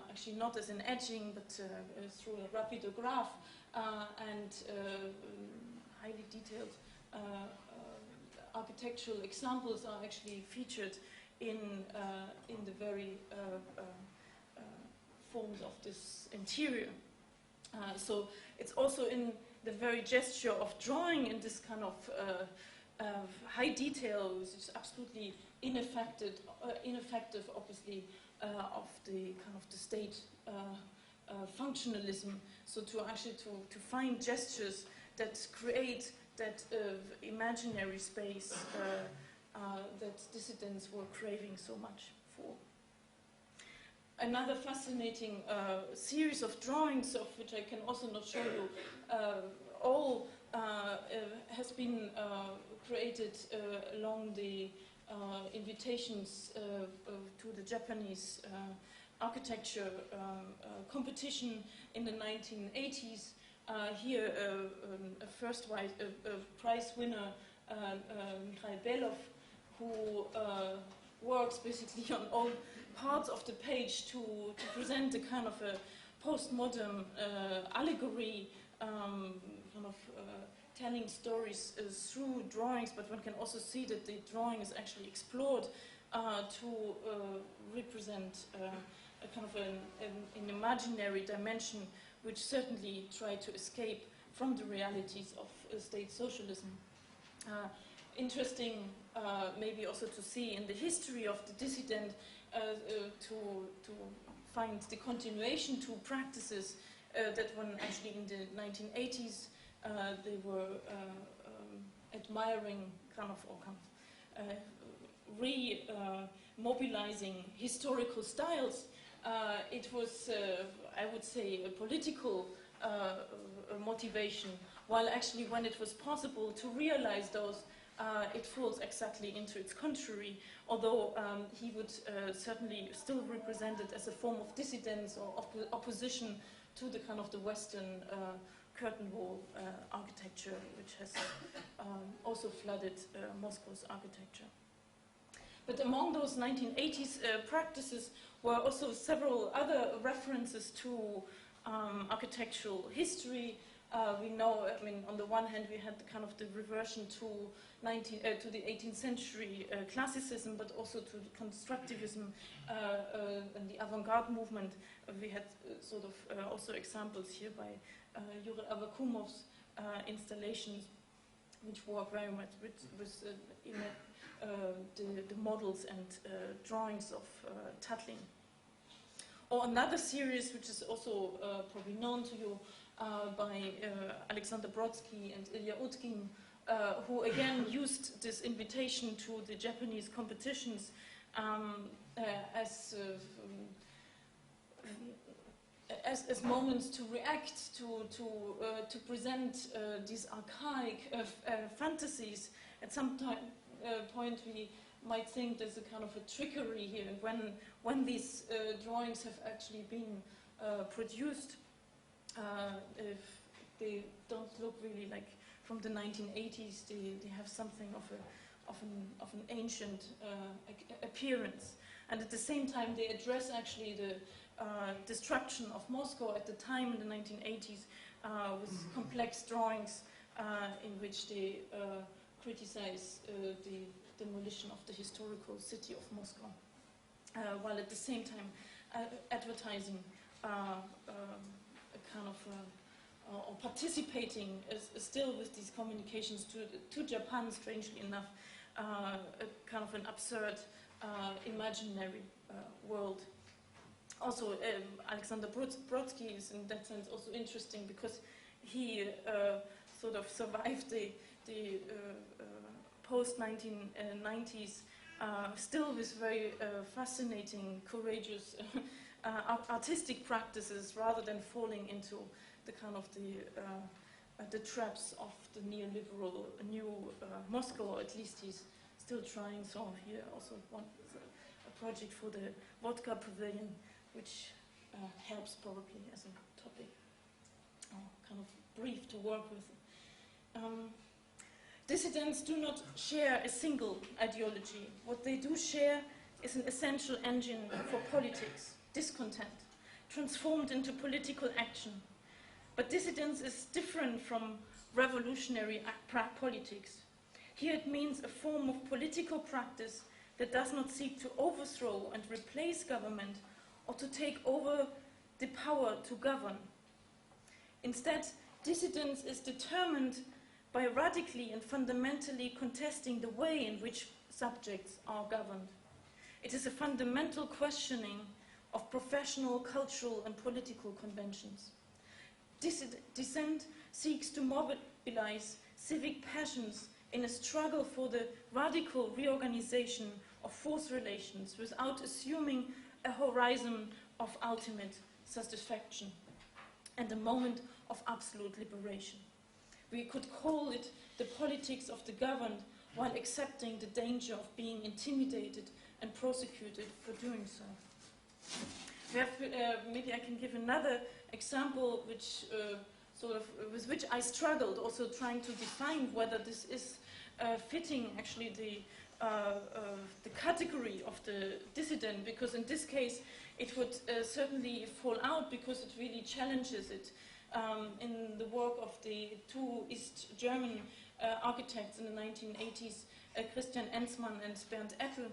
actually not as an etching, but through a rapidograph, and highly detailed architectural examples are actually featured in the very forms of this interior. So it's also in the very gesture of drawing in this kind of high detail, which is absolutely ineffective, obviously, of the kind of the state functionalism. So to actually to find gestures that create that imaginary space that dissidents were craving so much for. Another fascinating series of drawings, of which I can also not show you all, has been created along the invitations to the Japanese architecture competition in the 1980s. Here, a first prize winner, Mikhail Belov, who works basically on all parts of the page to present a kind of a postmodern allegory, kind of telling stories through drawings, but one can also see that the drawing is actually explored to represent a kind of an imaginary dimension which certainly tried to escape from the realities of state socialism. Interesting maybe also to see in the history of the dissident to find the continuation to practices that when actually in the 1980s they were admiring kind of re-mobilizing historical styles. It was, I would say, a political motivation, while actually when it was possible to realize those, it falls exactly into its contrary, although he would certainly still represent it as a form of dissidence or opposition to the kind of the Western curtain wall architecture, which has also flooded Moscow's architecture. But among those 1980s practices were also several other references to architectural history. We know, I mean, on the one hand, we had the kind of the reversion to the 18th century classicism, but also to the constructivism and the avant-garde movement. We had sort of also examples here by Jurij Avakumov's installations, which work very much with the models and drawings of Tatlin. Or another series, which is also probably known to you, by Alexander Brodsky and Ilya Utkin, who again used this invitation to the Japanese competitions as moments to react to present these archaic fantasies. At some point, we might think there's a kind of a trickery here when these drawings have actually been produced. If they don't look really like from the 1980s, they have something of an ancient appearance, and at the same time they address actually the destruction of Moscow at the time in the 1980s with complex drawings in which they criticize the demolition of the historical city of Moscow. while at the same time advertising a kind of or participating still with these communications to Japan, strangely enough, a kind of an absurd imaginary world. Also, Alexander Brodsky is in that sense also interesting because he sort of survived the post-1990s still with very fascinating, courageous artistic practices rather than falling into the kind of the traps of the neoliberal new Moscow, or at least he's still trying. So here also a project for the vodka pavilion, which helps probably as a topic, kind of brief to work with. Dissidents do not share a single ideology. What they do share is an essential engine for politics, discontent, transformed into political action. But dissidence is different from revolutionary politics. Here it means a form of political practice that does not seek to overthrow and replace government or to take over the power to govern. Instead, dissidence is determined by radically and fundamentally contesting the way in which subjects are governed. It is a fundamental questioning of professional, cultural, and political conventions. Dissent seeks to mobilize civic passions in a struggle for the radical reorganization of force relations without assuming a horizon of ultimate satisfaction and a moment of absolute liberation. We could call it the politics of the governed while accepting the danger of being intimidated and prosecuted for doing so. We have, maybe I can give another example which with which I struggled, also trying to define whether this is fitting actually the category of the dissident, because in this case it would certainly fall out because it really challenges it. In the work of the two East German architects in the 1980s, Christian Enzmann and Bernd Ettel,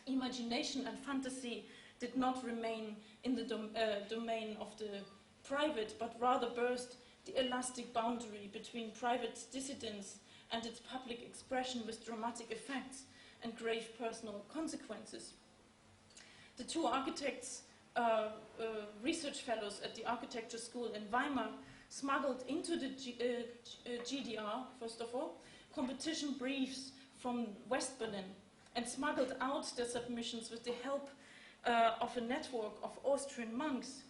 imagination and fantasy did not remain in the domain of the private, but rather burst the elastic boundary between private dissidence and its public expression with dramatic effects and grave personal consequences. The two architects, research fellows at the architecture school in Weimar, smuggled into the GDR, first of all, competition briefs from West Berlin, and smuggled out their submissions with the help of a network of Austrian monks.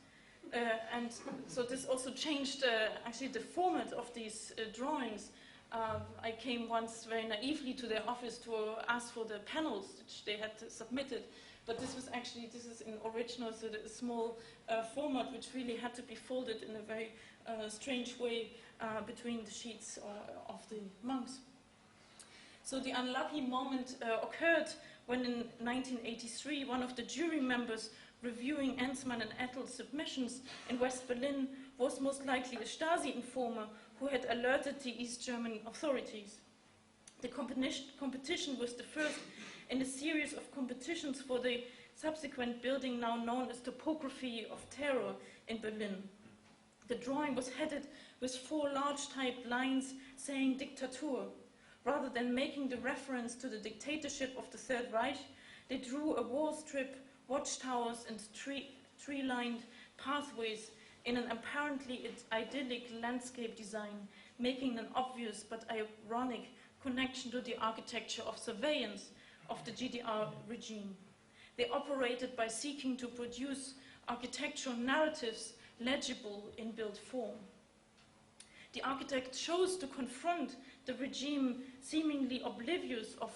And so this also changed actually the format of these drawings. I came once very naively to their office to ask for the panels which they had submitted, but this was actually, this is in original, so a small format which really had to be folded in a very strange way between the sheets of the monks. So the unlucky moment occurred when in 1983 one of the jury members reviewing Enzmann and Ettel's submissions in West Berlin was most likely a Stasi informer who had alerted the East German authorities. The competition was the first in a series of competitions for the subsequent building now known as Topography of Terror in Berlin. The drawing was headed with 4 large typed lines saying Diktatur. Rather than making the reference to the dictatorship of the Third Reich, they drew a wall strip, watchtowers and tree-lined pathways in an apparently idyllic landscape design, making an obvious but ironic connection to the architecture of surveillance of the GDR regime. They operated by seeking to produce architectural narratives legible in built form. The architect chose to confront the regime seemingly oblivious of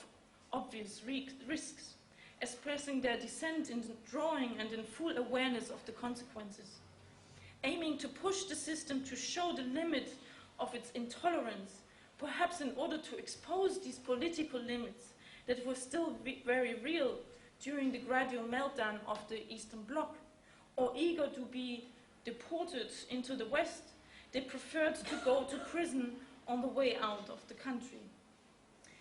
obvious risks, expressing their dissent in drawing and in full awareness of the consequences, aiming to push the system to show the limit of its intolerance, perhaps in order to expose these political limits that were still very real during the gradual meltdown of the Eastern Bloc, or eager to be deported into the West, they preferred to go to prison on the way out of the country.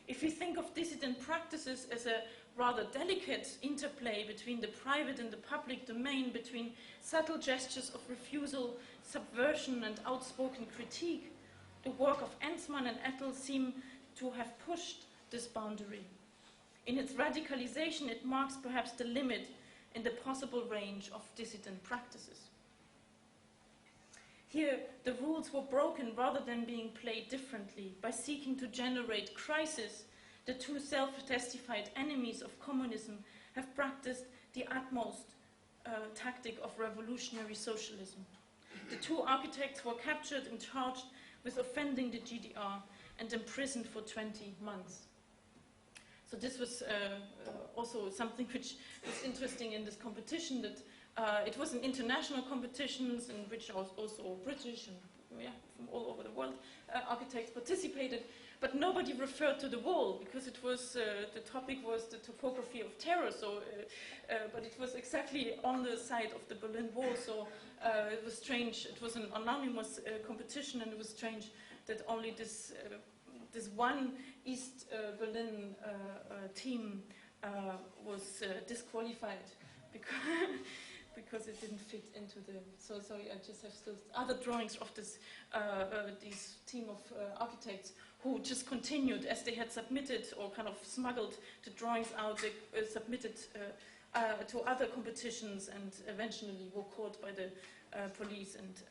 If we think of dissident practices as a rather delicate interplay between the private and the public domain, between subtle gestures of refusal, subversion, and outspoken critique, the work of Ensman and Ettel seem to have pushed this boundary. In its radicalization, it marks perhaps the limit in the possible range of dissident practices. Here, the rules were broken rather than being played differently. By seeking to generate crisis, the two self-testified enemies of communism have practiced the utmost tactic of revolutionary socialism. The two architects were captured and charged with offending the GDR and imprisoned for 20 months. So this was also something which was interesting in this competition, that it was an international competition in which also British and from all over the world architects participated, but nobody referred to the wall because it was the topic was the topography of terror. So, but it was exactly on the side of the Berlin Wall. So it was strange. It was an anonymous competition, and it was strange that only this one East Berlin team was disqualified because it didn't fit into the. So I just have still other drawings of this team of architects who just continued as they had submitted or kind of smuggled the drawings out. They submitted to other competitions and eventually were caught by the police and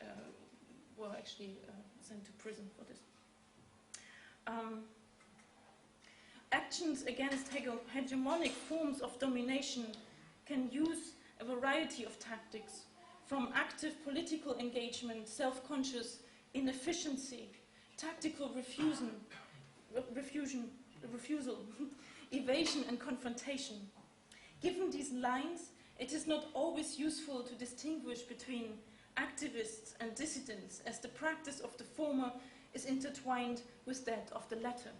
were actually sent to prison for this. Actions against hegemonic forms of domination can use a variety of tactics, from active political engagement, self-conscious inefficiency, tactical refusal, evasion and confrontation. Given these lines, it is not always useful to distinguish between activists and dissidents, as the practice of the former is intertwined with that of the latter.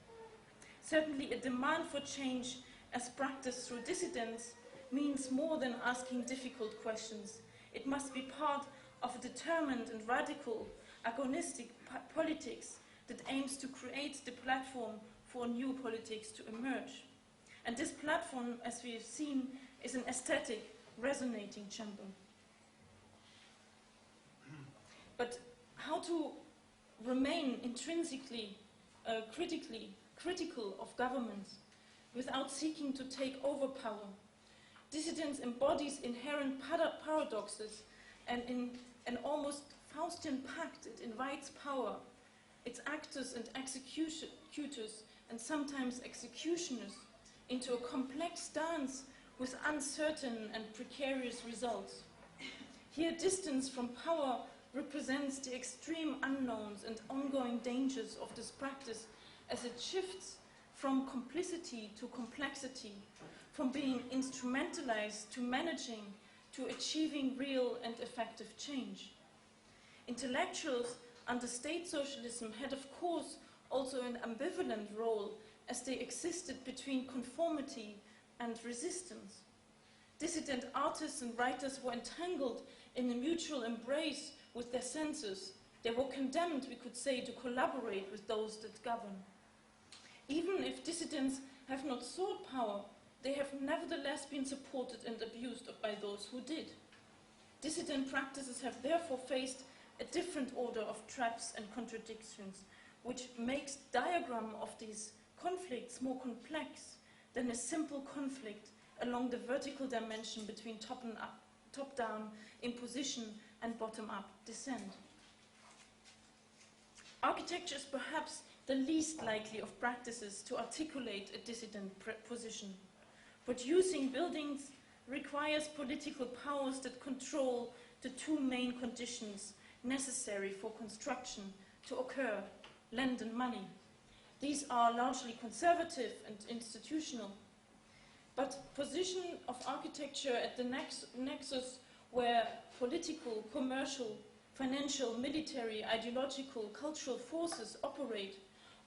Certainly, a demand for change as practiced through dissidents means more than asking difficult questions. It must be part of a determined and radical agonistic politics that aims to create the platform for new politics to emerge. And this platform, as we have seen, is an aesthetic, resonating chamber. But how to remain intrinsically critical of governments without seeking to take over power? Dissidence embodies inherent paradoxes, and in an almost Faustian pact, it invites power, its actors and executors, and sometimes executioners, into a complex dance with uncertain and precarious results. Here, distance from power represents the extreme unknowns and ongoing dangers of this practice as it shifts from complicity to complexity, from being instrumentalized to managing, to achieving real and effective change. Intellectuals under state socialism had, of course, also an ambivalent role as they existed between conformity and resistance. Dissident artists and writers were entangled in a mutual embrace with their senses. They were condemned, we could say, to collaborate with those that govern. Even if dissidents have not sought power, they have nevertheless been supported and abused by those who did. Dissident practices have therefore faced a different order of traps and contradictions, which makes diagram of these conflicts more complex than a simple conflict along the vertical dimension between top-down imposition and bottom-up dissent. Architecture is perhaps the least likely of practices to articulate a dissident position. Producing buildings requires political powers that control the two main conditions necessary for construction to occur: land and money. These are largely conservative and institutional, but position of architecture at the nexus where political, commercial, financial, military, ideological, cultural forces operate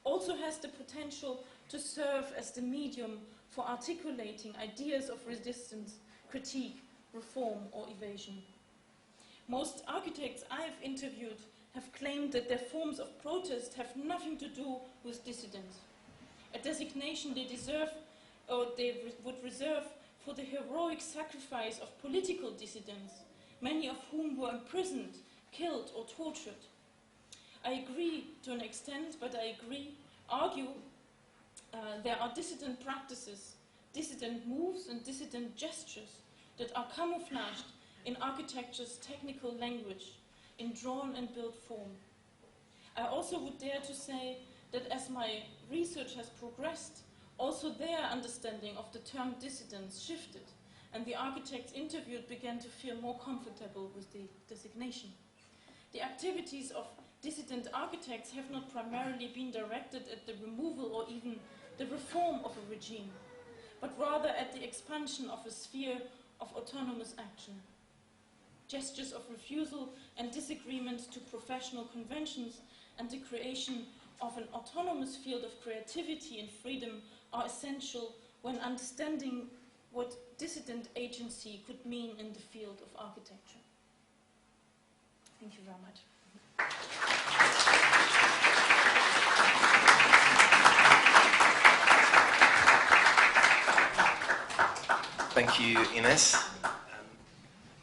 also has the potential to serve as the medium for articulating ideas of resistance, critique, reform, or evasion. Most architects I've interviewed have claimed that their forms of protest have nothing to do with dissidence. a designation they deserve or they would reserve for the heroic sacrifice of political dissidents, many of whom were imprisoned, killed or tortured. I agree to an extent, but argue there are dissident practices, dissident moves and dissident gestures that are camouflaged in architecture's technical language, in drawn and built form. I also would dare to say that as my research has progressed, also their understanding of the term dissidents shifted, and the architects interviewed began to feel more comfortable with the designation. The activities of dissident architects have not primarily been directed at the removal or even the reform of a regime, but rather at the expansion of a sphere of autonomous action. Gestures of refusal and disagreement to professional conventions and the creation of an autonomous field of creativity and freedom are essential when understanding what dissident agency could mean in the field of architecture. Thank you very much. Thank you, Ines.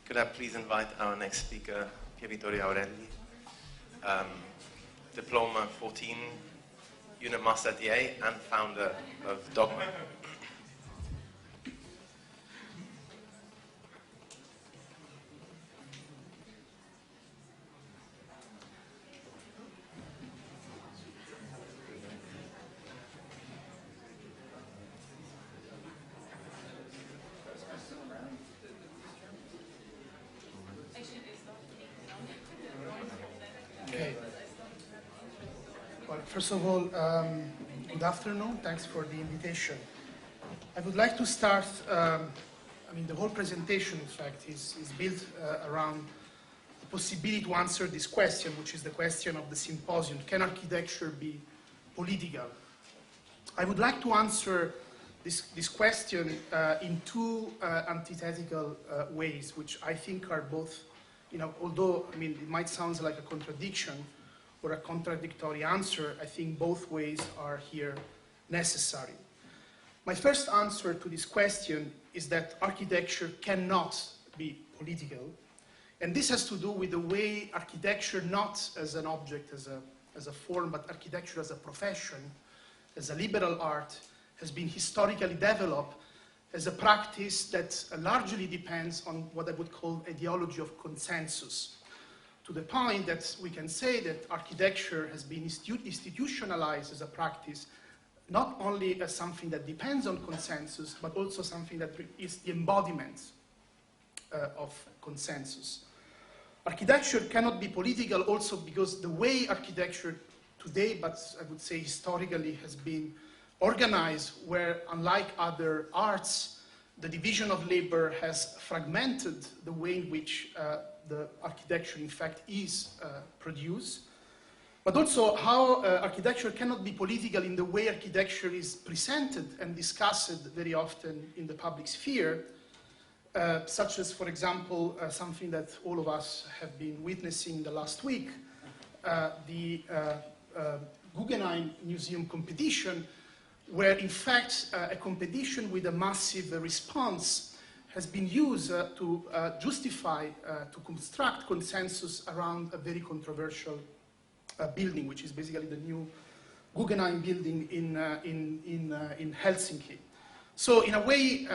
Could I please invite our next speaker, Pier Vittorio Aureli, Diploma 14, Unit Master at the A, and founder of Dogma. Okay. Well, first of all, good afternoon. Thanks for the invitation. I would like to start, the whole presentation, in fact, is built around the possibility to answer this question, which is the question of the symposium. Can architecture be political? I would like to answer this question in two antithetical ways, which I think are both, although it might sound like a contradiction or a contradictory answer, I think both ways are here necessary. My first answer to this question is that architecture cannot be political, and this has to do with the way architecture, not as an object, as a form, but architecture as a profession, as a liberal art, has been historically developed as a practice that largely depends on what I would call ideology of consensus, to the point that we can say that architecture has been institutionalized as a practice, not only as something that depends on consensus, but also something that is the embodiment of consensus. Architecture cannot be political also because the way architecture today, but I would say historically, has been organized, where unlike other arts, the division of labor has fragmented the way in which the architecture in fact is produced, but also how architecture cannot be political in the way architecture is presented and discussed very often in the public sphere, such as, for example, something that all of us have been witnessing the last week, the Guggenheim Museum competition, where in fact a competition with a massive response has been used to justify, to construct consensus around a very controversial building, which is basically the new Guggenheim building in Helsinki. So in a way,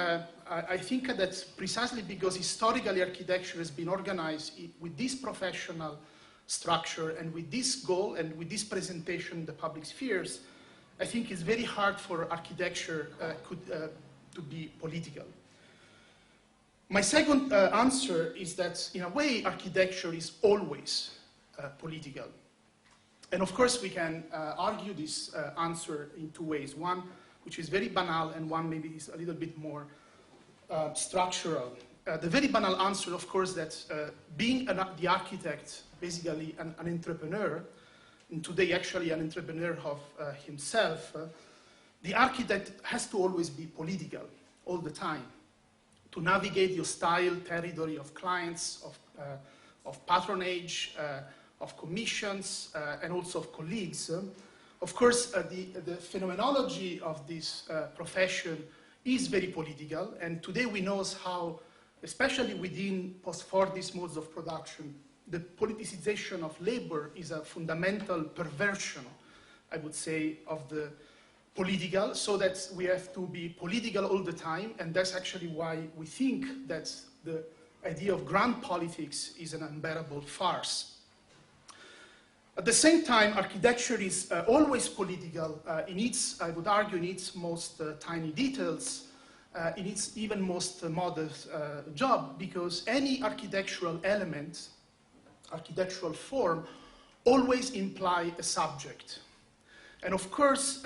I think that precisely because historically architecture has been organized with this professional structure and with this goal and with this presentation in the public spheres, I think it's very hard for architecture to be political. My second answer is that, in a way, architecture is always political. And of course, we can argue this answer in two ways. One, which is very banal, and one maybe is a little bit more structural. The very banal answer, of course, that being the architect, basically an entrepreneur, and today actually an entrepreneur of himself, the architect has to always be political all the time to navigate the hostile territory of clients, of patronage, of commissions, and also of colleagues. Of course, the phenomenology of this profession is very political, and today we know how, especially within post-Fordist modes of production, the politicization of labor is a fundamental perversion, I would say, of the political, so that we have to be political all the time, and that's actually why we think that the idea of grand politics is an unbearable farce. At the same time, architecture is always political in its, I would argue, in its most tiny details, in its even most modest job, because any architectural element, architectural form, always imply a subject. And of course,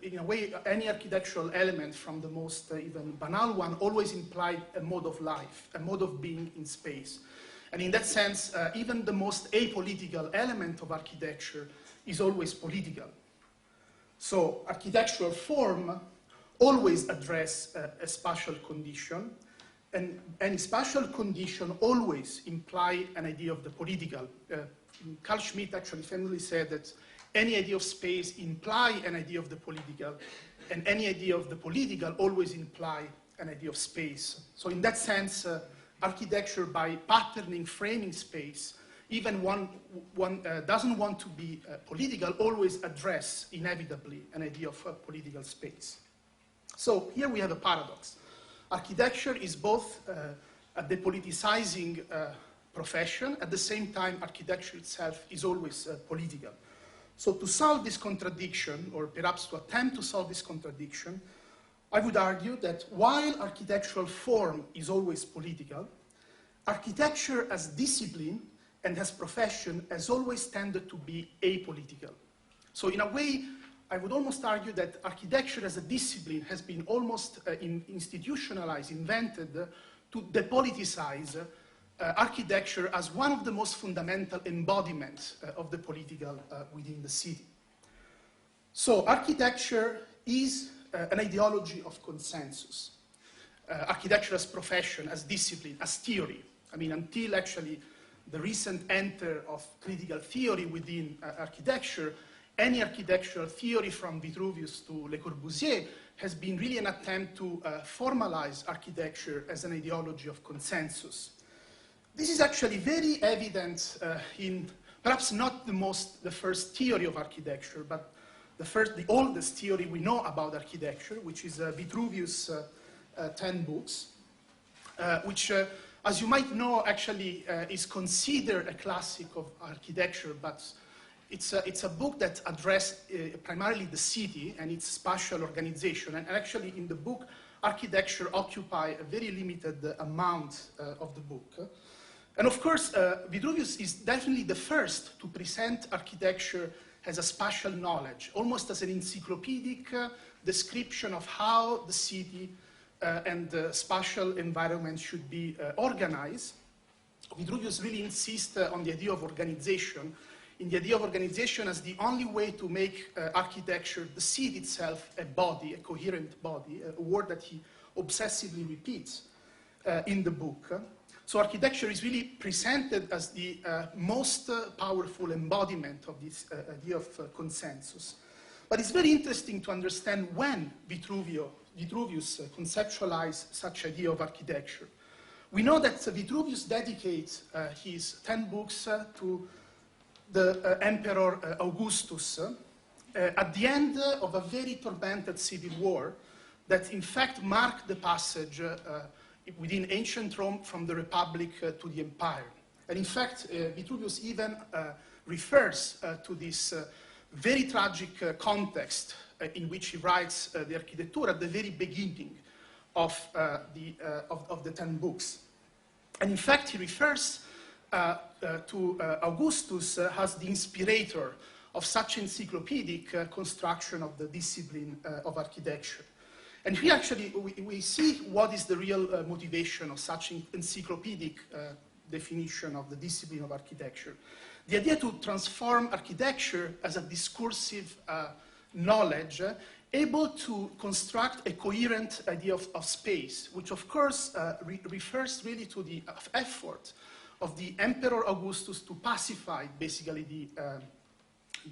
in a way, any architectural element, from the most even banal one, always implied a mode of life, a mode of being in space. And in that sense, even the most apolitical element of architecture is always political. So architectural form always address a spatial condition, and any spatial condition always imply an idea of the political. Carl Schmitt actually famously said that any idea of space imply an idea of the political, and any idea of the political always imply an idea of space. So in that sense, architecture, by patterning, framing space, even one doesn't want to be political, always address inevitably an idea of political space. So here we have a paradox. Architecture is both a depoliticizing profession. At the same time, architecture itself is always political. So to solve this contradiction, or perhaps to attempt to solve this contradiction, I would argue that while architectural form is always political, architecture as discipline and as profession has always tended to be apolitical. So in a way, I would almost argue that architecture as a discipline has been almost institutionalized, invented to depoliticize architecture as one of the most fundamental embodiments of the political within the city. So architecture is an ideology of consensus. Architecture as profession, as discipline, as theory. I mean, until actually the recent enter of critical theory within architecture, any architectural theory from Vitruvius to Le Corbusier has been really an attempt to formalize architecture as an ideology of consensus. This is actually very evident in perhaps not the first theory of architecture, but the oldest theory we know about architecture, which is Vitruvius' 10 books, which, as you might know, actually is considered a classic of architecture, but it's a book that addressed primarily the city and its spatial organization. And actually, in the book, architecture occupies a very limited amount of the book. And of course, Vitruvius is definitely the first to present architecture as a spatial knowledge, almost as an encyclopedic description of how the city and the spatial environment should be organized. Vitruvius really insists on the idea of organization, in the idea of organization as the only way to make architecture, the city itself, a body, a coherent body, a word that he obsessively repeats in the book. So architecture is really presented as the most powerful embodiment of this idea of consensus. But it's very interesting to understand when Vitruvius conceptualized such idea of architecture. We know that Vitruvius dedicates his 10 books to the Emperor Augustus at the end of a very tormented civil war that in fact marked the passage within ancient Rome from the Republic to the Empire. And in fact, Vitruvius even refers to this very tragic context in which he writes the architecture at the very beginning of the 10 books. And in fact, he refers to Augustus as the inspirator of such encyclopedic construction of the discipline of architecture. And here actually we see what is the real motivation of such encyclopedic definition of the discipline of architecture. The idea to transform architecture as a discursive knowledge, able to construct a coherent idea of space, which of course refers really to the effort of the Emperor Augustus to pacify basically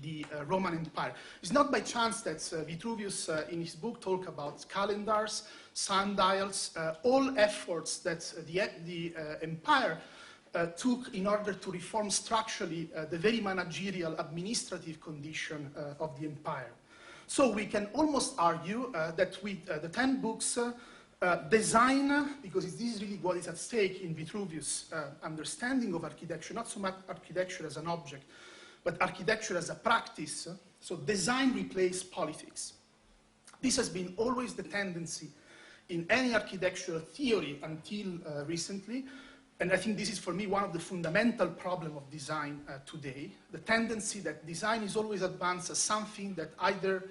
the Roman Empire. It's not by chance that Vitruvius, in his book, talks about calendars, sundials, all efforts that the empire took in order to reform structurally the very managerial, administrative condition of the empire. So we can almost argue that with the 10 books, design, because this is really what is at stake in Vitruvius' understanding of architecture, not so much architecture as an object, but architecture as a practice. So design replaced politics. This has been always the tendency in any architectural theory until recently, and I think this is for me one of the fundamental problems of design today, the tendency that design is always advanced as something that either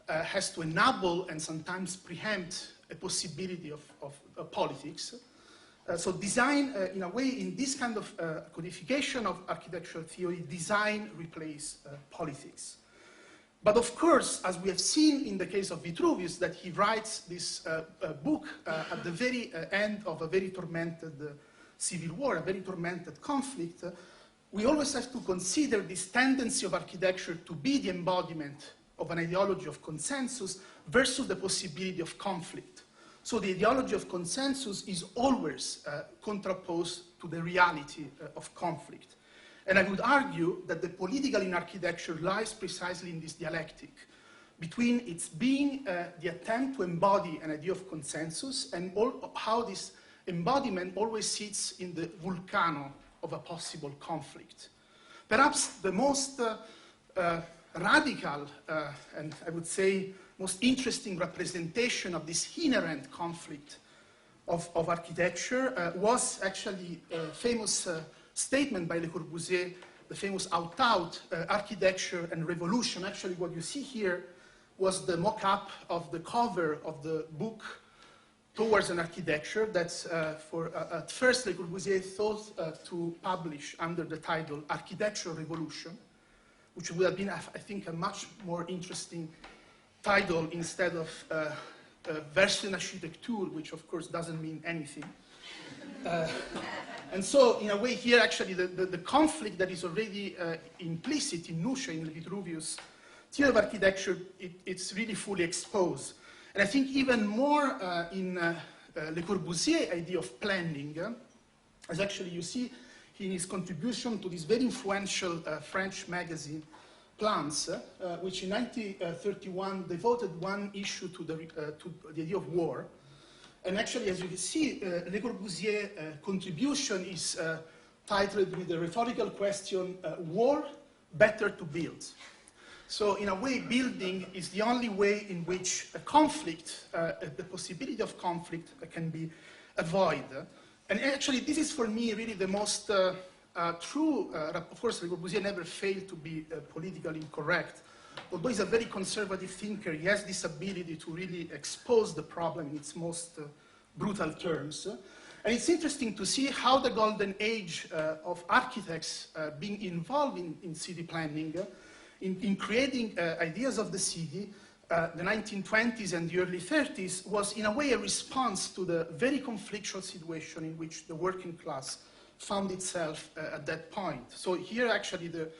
has to enable and sometimes preempt a possibility of politics. So design, in a way, in this kind of codification of architectural theory, design replaces politics. But of course, as we have seen in the case of Vitruvius, that he writes this book at the very end of a very tormented civil war, a very tormented conflict, we always have to consider this tendency of architecture to be the embodiment of an ideology of consensus versus the possibility of conflict. So the ideology of consensus is always contraposed to the reality of conflict. And I would argue that the political in architecture lies precisely in this dialectic between its being the attempt to embody an idea of consensus and how this embodiment always sits in the volcano of a possible conflict. Perhaps the most radical and I would say most interesting representation of this inherent conflict of architecture was actually a famous statement by Le Corbusier, the famous out-out architecture and revolution. Actually, what you see here was the mock-up of the cover of the book Towards an Architecture that at first Le Corbusier thought to publish under the title Architectural Revolution, which would have been, I think, a much more interesting title instead of Version Architecture, which of course doesn't mean anything. And so, in a way, here actually the conflict that is already implicit in Nuce, in Vitruvius' theory of architecture, it's really fully exposed. And I think even more in Le Corbusier's idea of planning, as actually you see in his contribution to this very influential French magazine, Plans, which in 1931 devoted one issue to the idea of war. And actually, as you can see, Le Corbusier's contribution is titled with the rhetorical question, war, better to build. So in a way, building is the only way in which a conflict, the possibility of conflict can be avoided. And actually, this is for me really the most true, of course, Le Corbusier never failed to be politically incorrect. Although he's a very conservative thinker, he has this ability to really expose the problem in its most brutal terms. And it's interesting to see how the golden age of architects being involved in city planning, in creating ideas of the city, the 1920s and the early 30s, was in a way a response to the very conflictual situation in which the working class found itself at that point. So here actually the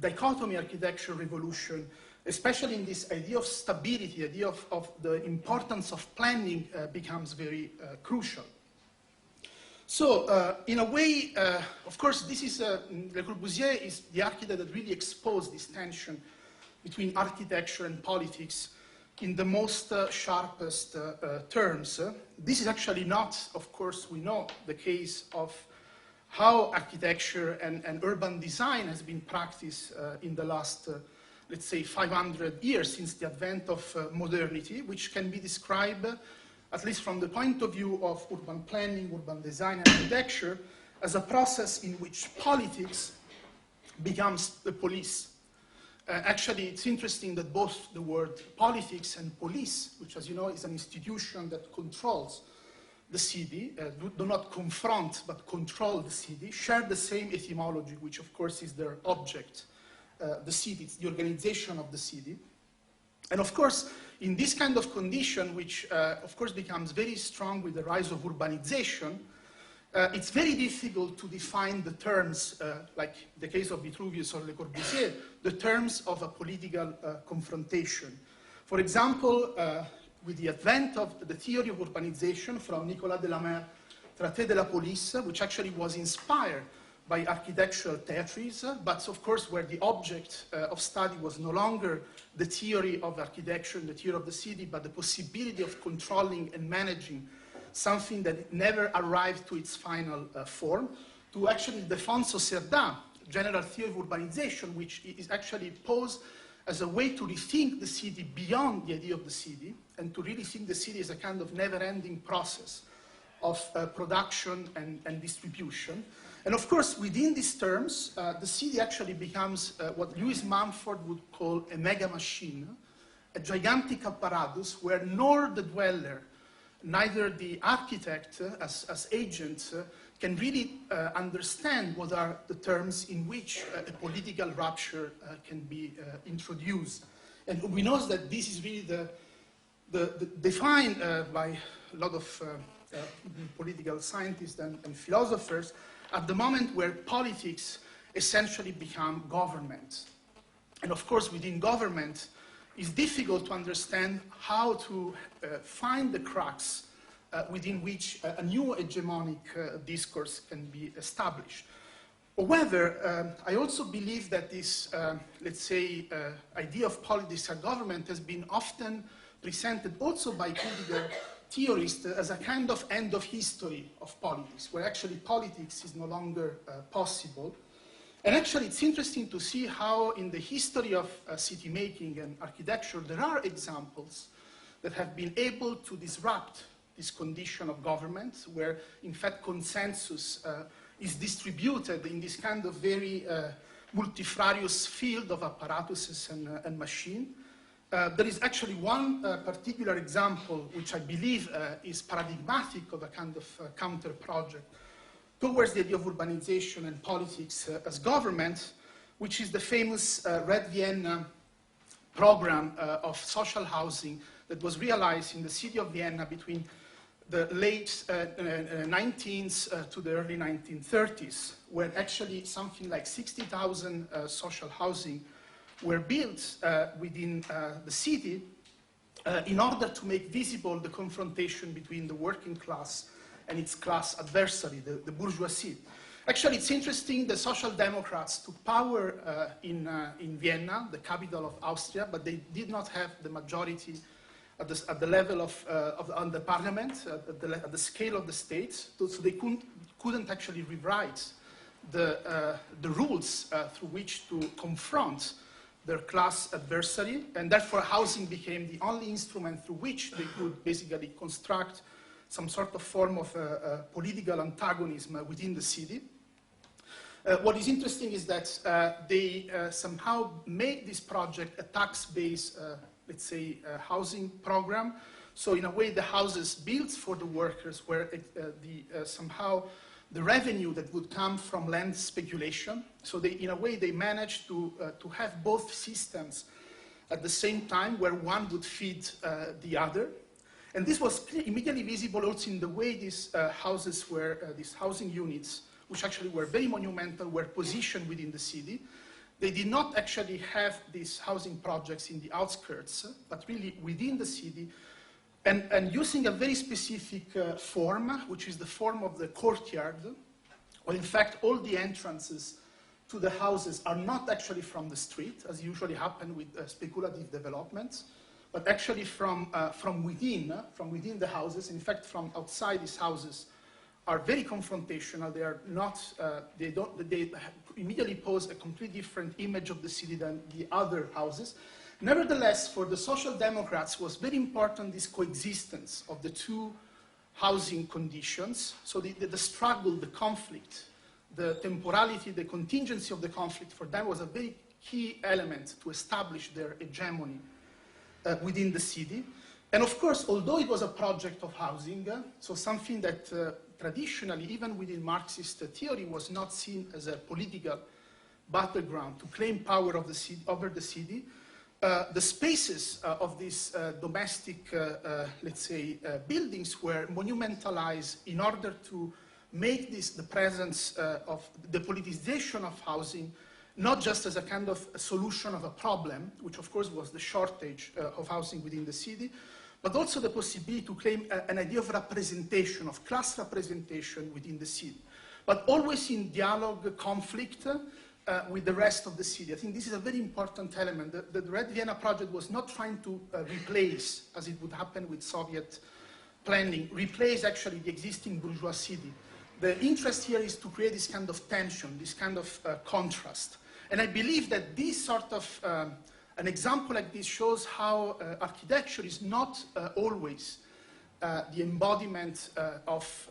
dichotomy architecture revolution, especially in this idea of stability, idea of the importance of planning becomes very crucial. So in a way, of course, this is, Le Corbusier is the architect that really exposed this tension between architecture and politics in the most sharpest terms. This is actually not, of course, we know the case of how architecture and urban design has been practiced in the last, let's say, 500 years since the advent of modernity, which can be described, at least from the point of view of urban planning, urban design, and architecture, as a process in which politics becomes the police. Actually, it's interesting that both the word politics and police, which, as you know, is an institution that controls the city, do not confront but control the city, share the same etymology, which of course is their object, the city, it's the organization of the city. And of course, in this kind of condition, which of course becomes very strong with the rise of urbanization, it's very difficult to define the terms, like the case of Vitruvius or Le Corbusier, the terms of a political confrontation. For example, with the advent of the theory of urbanization from Nicolas Delamere, Traité de la Police, which actually was inspired by architectural theories, but of course where the object of study was no longer the theory of architecture and the theory of the city, but the possibility of controlling and managing something that never arrived to its final form, to actually Defonso Cerdà, general theory of urbanization, which is actually posed as a way to rethink the city beyond the idea of the city, and to really think the city as a kind of never-ending process of production and distribution. And of course, within these terms, the city actually becomes what Lewis Mumford would call a mega machine, a gigantic apparatus where nor the dweller, neither the architect as agent can really understand what are the terms in which a political rupture can be introduced. And we know that this is really defined by a lot of political scientists and philosophers at the moment where politics essentially become government. And of course, within government, it's difficult to understand how to find the cracks within which a new hegemonic discourse can be established. However, I also believe that this, let's say, idea of politics and government has been often presented also by critical theorists as a kind of end of history of politics, where actually politics is no longer possible. And actually, it's interesting to see how in the history of city making and architecture, there are examples that have been able to disrupt this condition of government, where in fact consensus is distributed in this kind of very multifarious field of apparatuses and machine. There is actually one particular example which I believe is paradigmatic of a kind of counter-project towards the idea of urbanization and politics as government, which is the famous Red Vienna program of social housing that was realized in the city of Vienna between the late 19th to the early 1930s, where actually something like 60,000 social housing were built within the city in order to make visible the confrontation between the working class and its class adversary, the bourgeoisie. Actually, it's interesting, the Social Democrats took power in Vienna, the capital of Austria, but they did not have the majority at the level of the parliament, at the scale of the state, so they couldn't actually rewrite the rules through which to confront their class adversary, and therefore housing became the only instrument through which they could basically construct some sort of form of political antagonism within the city. What is interesting is that they somehow made this project a tax-based, let's say, housing program. So in a way, the houses built for the workers were somehow the revenue that would come from land speculation. So they, in a way, they managed to have both systems at the same time, where one would feed the other. And this was immediately visible also in the way these houses were, these housing units, which actually were very monumental, were positioned within the city. They did not actually have these housing projects in the outskirts, but really within the city, and using a very specific form, which is the form of the courtyard, where in fact all the entrances to the houses are not actually from the street, as usually happen with speculative developments, but actually from within the houses. In fact, from outside these houses are very confrontational. They are not, they immediately pose a completely different image of the city than the other houses. Nevertheless, for the Social Democrats, was very important this coexistence of the two housing conditions. So the struggle, the conflict, the temporality, the contingency of the conflict for them was a very key element to establish their hegemony within the city. And of course, although it was a project of housing, so something that traditionally, even within Marxist theory, was not seen as a political battleground to claim power of the city, over the city, the spaces of these domestic, let's say, buildings were monumentalized in order to make this the presence of the politicization of housing not just as a kind of a solution of a problem, which of course was the shortage of housing within the city, but also the possibility to claim an idea of representation, of class representation within the city, but always in dialogue, conflict with the rest of the city. I think this is a very important element. The Red Vienna project was not trying to replace, as it would happen with Soviet planning, replace actually the existing bourgeois city. The interest here is to create this kind of tension, this kind of contrast. And I believe that this sort of, an example like this shows how architecture is not always the embodiment of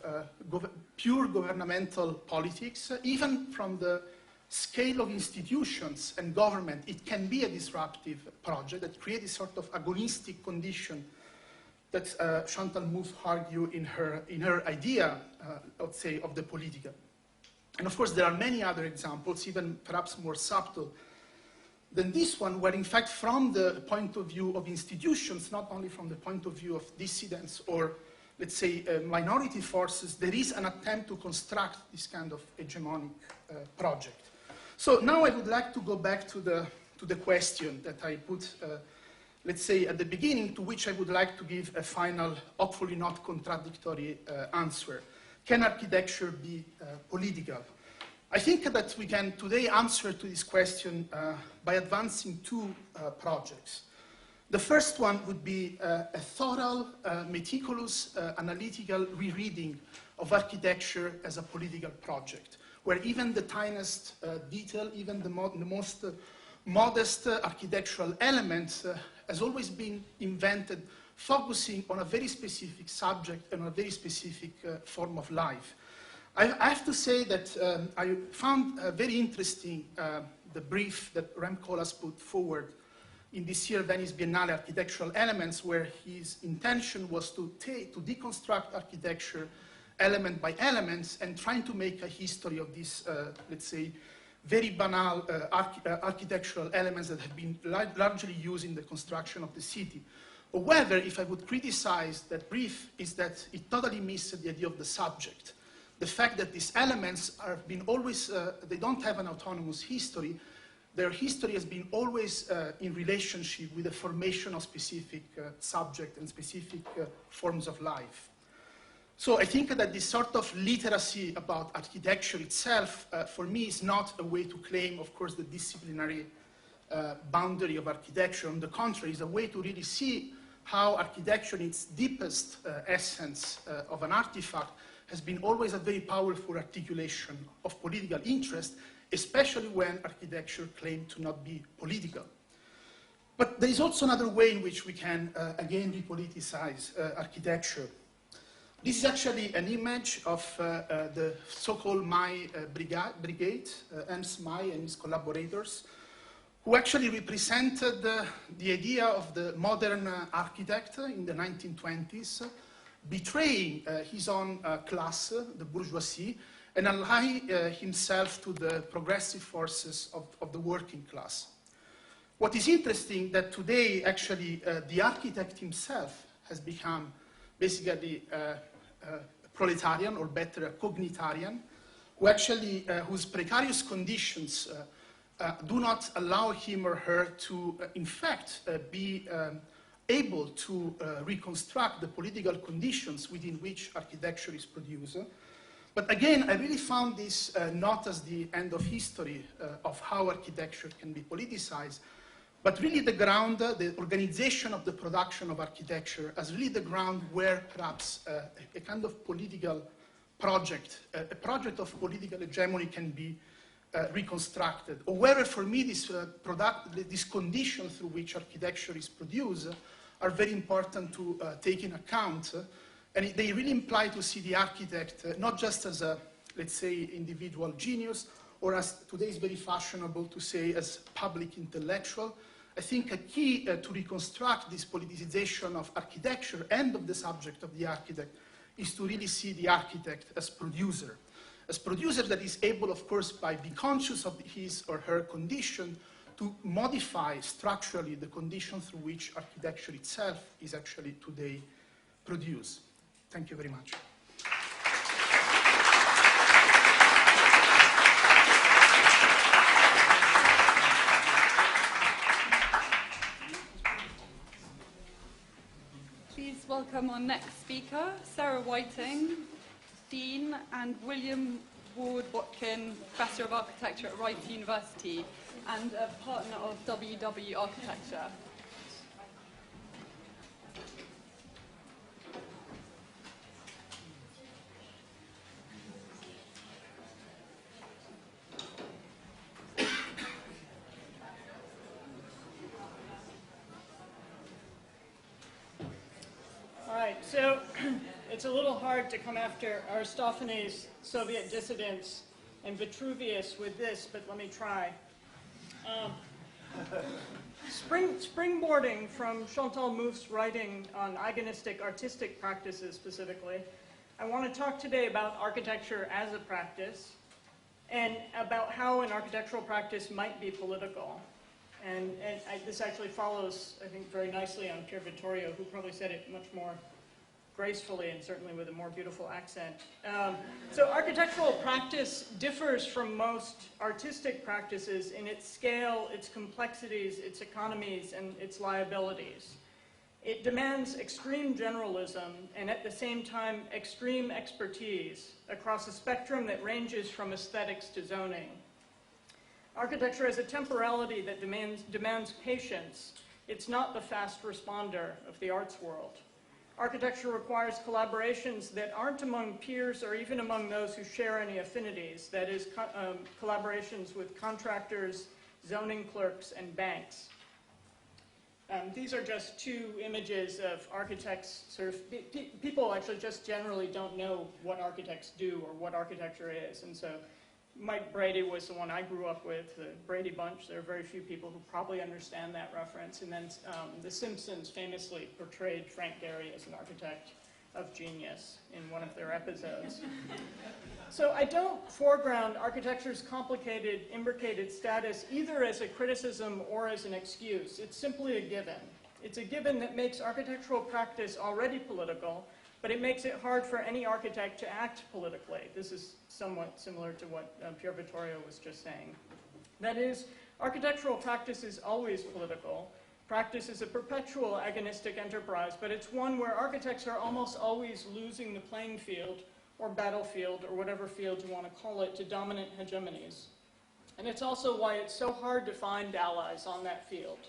pure governmental politics. Even from the scale of institutions and government, it can be a disruptive project that creates a sort of agonistic condition that Chantal Mouffe argued in her idea, let's say, of the political. And of course, there are many other examples, even perhaps more subtle than this one, where in fact, from the point of view of institutions, not only from the point of view of dissidents or, let's say, minority forces, there is an attempt to construct this kind of hegemonic project. So now I would like to go back to the question that I put, let's say, at the beginning, to which I would like to give a final, hopefully not contradictory answer. Can architecture be political? I think that we can today answer to this question by advancing two projects. The first one would be a thorough, meticulous, analytical rereading of architecture as a political project, where even the tiniest detail, even the most modest architectural element has always been invented focusing on a very specific subject and a very specific form of life. I have to say that I found very interesting the brief that Rem Koolhaas put forward in this year Venice Biennale, Architectural Elements, where his intention was to deconstruct architecture element by element and trying to make a history of these, let's say, very banal architectural elements that have been largely used in the construction of the city. However, if I would criticize that brief, is that it totally missed the idea of the subject. The fact that these elements have been always, they don't have an autonomous history. Their history has been always in relationship with the formation of specific subject and specific forms of life. So I think that this sort of literacy about architecture itself, for me, is not a way to claim, of course, the disciplinary boundary of architecture. On the contrary, it's a way to really see how architecture, in its deepest essence of an artifact, has been always a very powerful articulation of political interest, especially when architecture claimed to not be political. But there is also another way in which we can, again, repoliticize architecture. This is actually an image of the so-called May Brigade, Ernst May and his collaborators, who actually represented the idea of the modern architect in the 1920s, betraying his own class, the bourgeoisie, and allying himself to the progressive forces of the working class. What is interesting that today, actually, the architect himself has become basically a proletarian, or better, a cognitarian, who actually, whose precarious conditions do not allow him or her to, in fact, be able to reconstruct the political conditions within which architecture is produced. But again, I really found this not as the end of history of how architecture can be politicized, but really the ground, the organization of the production of architecture as really the ground where perhaps a kind of political project, a project of political hegemony can be reconstructed. However, for me, this condition through which architecture is produced are very important to take in account. And they really imply to see the architect not just as a, let's say, individual genius, or as today is very fashionable to say, as public intellectual. I think a key to reconstruct this politicization of architecture and of the subject of the architect is to really see the architect as producer that is able, of course, by being conscious of his or her condition, to modify structurally the condition through which architecture itself is actually today produced. Thank you very much. welcome our next speaker, Sarah Whiting, Dean, and William Ward-Watkin, Professor of Architecture at Rice University and a partner of WW Architecture. So it's a little hard to come after Aristophanes, Soviet dissidents, and Vitruvius with this, but let me try. Springboarding from Chantal Mouffe's writing on agonistic artistic practices specifically, I want to talk today about architecture as a practice and about how an architectural practice might be political. And this actually follows, I think, very nicely on Pier Vittorio, who probably said it much more gracefully and certainly with a more beautiful accent. So architectural practice differs from most artistic practices in its scale, its complexities, its economies, and its liabilities. It demands extreme generalism and at the same time extreme expertise across a spectrum that ranges from aesthetics to zoning. Architecture has a temporality that demands patience. It's not the fast responder of the arts world. Architecture requires collaborations that aren't among peers or even among those who share any affinities, that is, collaborations with contractors, zoning clerks, and banks. These are just two images of architects. Sort of people actually just generally don't know what architects do or what architecture is, and so Mike Brady was the one I grew up with, the Brady Bunch. There are very few people who probably understand that reference. And then The Simpsons famously portrayed Frank Gehry as an architect of genius in one of their episodes. So I don't foreground architecture's complicated, imbricated status either as a criticism or as an excuse. It's simply a given. It's a given that makes architectural practice already political, but it makes it hard for any architect to act politically. This is somewhat similar to what Pier Vittorio was just saying. That is, architectural practice is always political. Practice is a perpetual agonistic enterprise, but it's one where architects are almost always losing the playing field or battlefield or whatever field you want to call it to dominant hegemonies. And it's also why it's so hard to find allies on that field.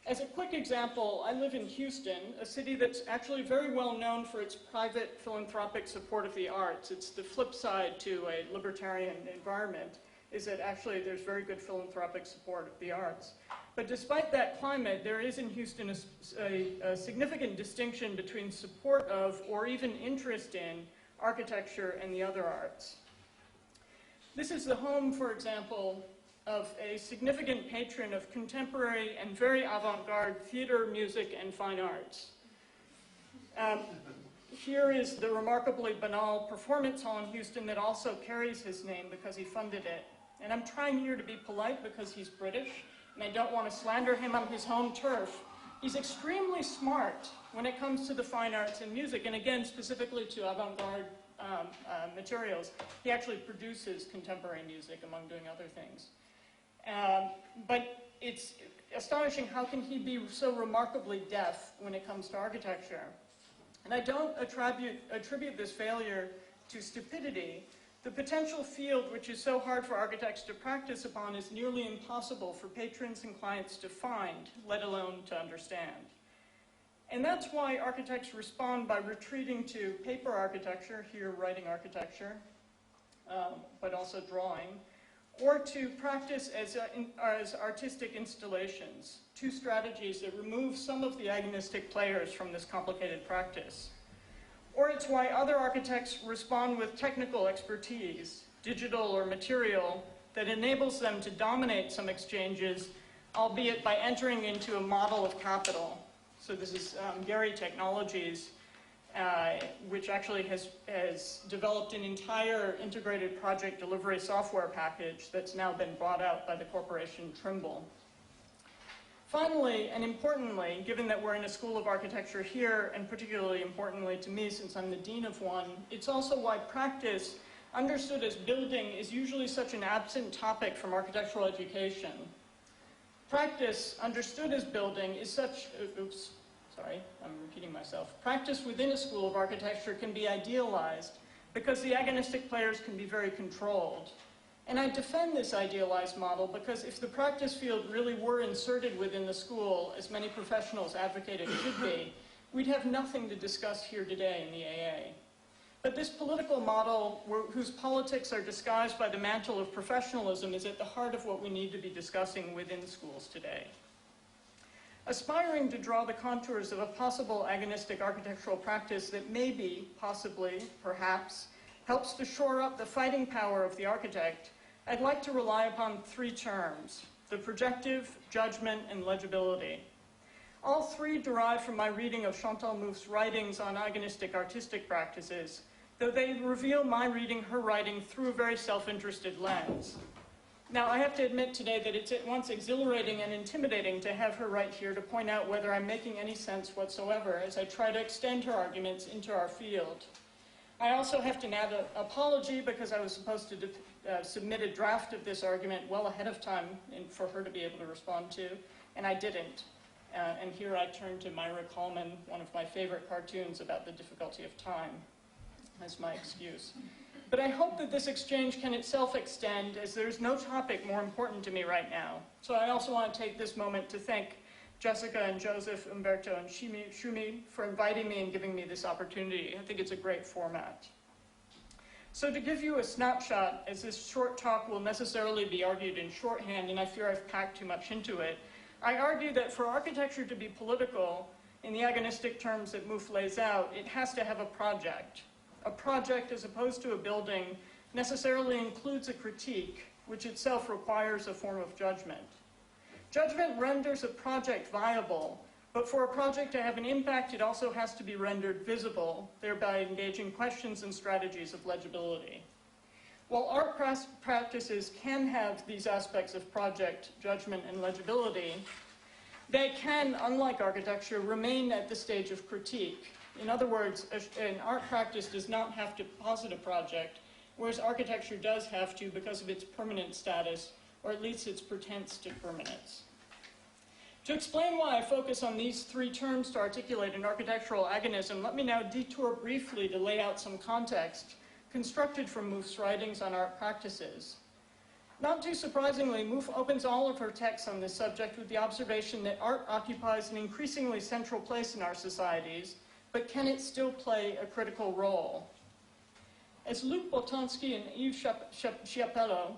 As a quick example, I live in Houston, a city that's actually very well known for its private philanthropic support of the arts. It's the flip side to a libertarian environment, is that actually there's very good philanthropic support of the arts. But despite that climate, there is in Houston a significant distinction between support of or even interest in architecture and the other arts. This is the home, for example, of a significant patron of contemporary and very avant-garde theater, music, and fine arts. Here is the remarkably banal performance hall in Houston that also carries his name because he funded it. And I'm trying here to be polite because he's British, and I don't want to slander him on his home turf. He's extremely smart when it comes to the fine arts and music, and again, specifically to avant-garde materials. He actually produces contemporary music, among doing other things. But it's astonishing how can he be so remarkably deaf when it comes to architecture. And I don't attribute this failure to stupidity. The potential field, which is so hard for architects to practice upon, is nearly impossible for patrons and clients to find, let alone to understand. And that's why architects respond by retreating to paper architecture, here writing architecture, but also drawing, or to practice as artistic installations, two strategies that remove some of the agonistic players from this complicated practice. Or it's why other architects respond with technical expertise, digital or material, that enables them to dominate some exchanges, albeit by entering into a model of capital. So this is Gehry Technologies, which actually has developed an entire integrated project delivery software package that's now been bought out by the corporation Trimble. Finally, and importantly, given that we're in a school of architecture here, and particularly importantly to me since I'm the dean of one, it's also why practice, understood as building, is usually such an absent topic from architectural education. Practice, understood as building, is such, sorry, I'm repeating myself. Practice within a school of architecture can be idealized because the agonistic players can be very controlled. And I defend this idealized model because if the practice field really were inserted within the school, as many professionals advocate it should be, we'd have nothing to discuss here today in the AA. But this political model, whose politics are disguised by the mantle of professionalism, is at the heart of what we need to be discussing within schools today. Aspiring to draw the contours of a possible agonistic architectural practice that maybe, possibly, perhaps, helps to shore up the fighting power of the architect, I'd like to rely upon three terms: the projective, judgment, and legibility. All three derive from my reading of Chantal Mouffe's writings on agonistic artistic practices, though they reveal my reading her writing through a very self-interested lens. Now, I have to admit today that it's at once exhilarating and intimidating to have her right here to point out whether I'm making any sense whatsoever as I try to extend her arguments into our field. I also have to add an apology because I was supposed to submit a draft of this argument well ahead of time for her to be able to respond to, and I didn't. And here I turn to Myra Coleman, one of my favorite cartoons about the difficulty of time, as my excuse. But I hope that this exchange can itself extend, as there's no topic more important to me right now. So I also want to take this moment to thank Jessica and Joseph, Umberto and Shumi for inviting me and giving me this opportunity. I think it's a great format. So to give you a snapshot, as this short talk will necessarily be argued in shorthand, and I fear I've packed too much into it, I argue that for architecture to be political, in the agonistic terms that Mouffe lays out, it has to have a project. A project, as opposed to a building, necessarily includes a critique, which itself requires a form of judgment. Judgment renders a project viable, but for a project to have an impact, it also has to be rendered visible, thereby engaging questions and strategies of legibility. While art practices can have these aspects of project, judgment, and legibility, they can, unlike architecture, remain at the stage of critique. In other words, an art practice does not have to posit a project, whereas architecture does have to because of its permanent status, or at least its pretense to permanence. To explain why I focus on these three terms to articulate an architectural agonism, let me now detour briefly to lay out some context constructed from Mouffe's writings on art practices. Not too surprisingly, Mouffe opens all of her texts on this subject with the observation that art occupies an increasingly central place in our societies, but can it still play a critical role? As Luc Boltanski and Yves Schiapello,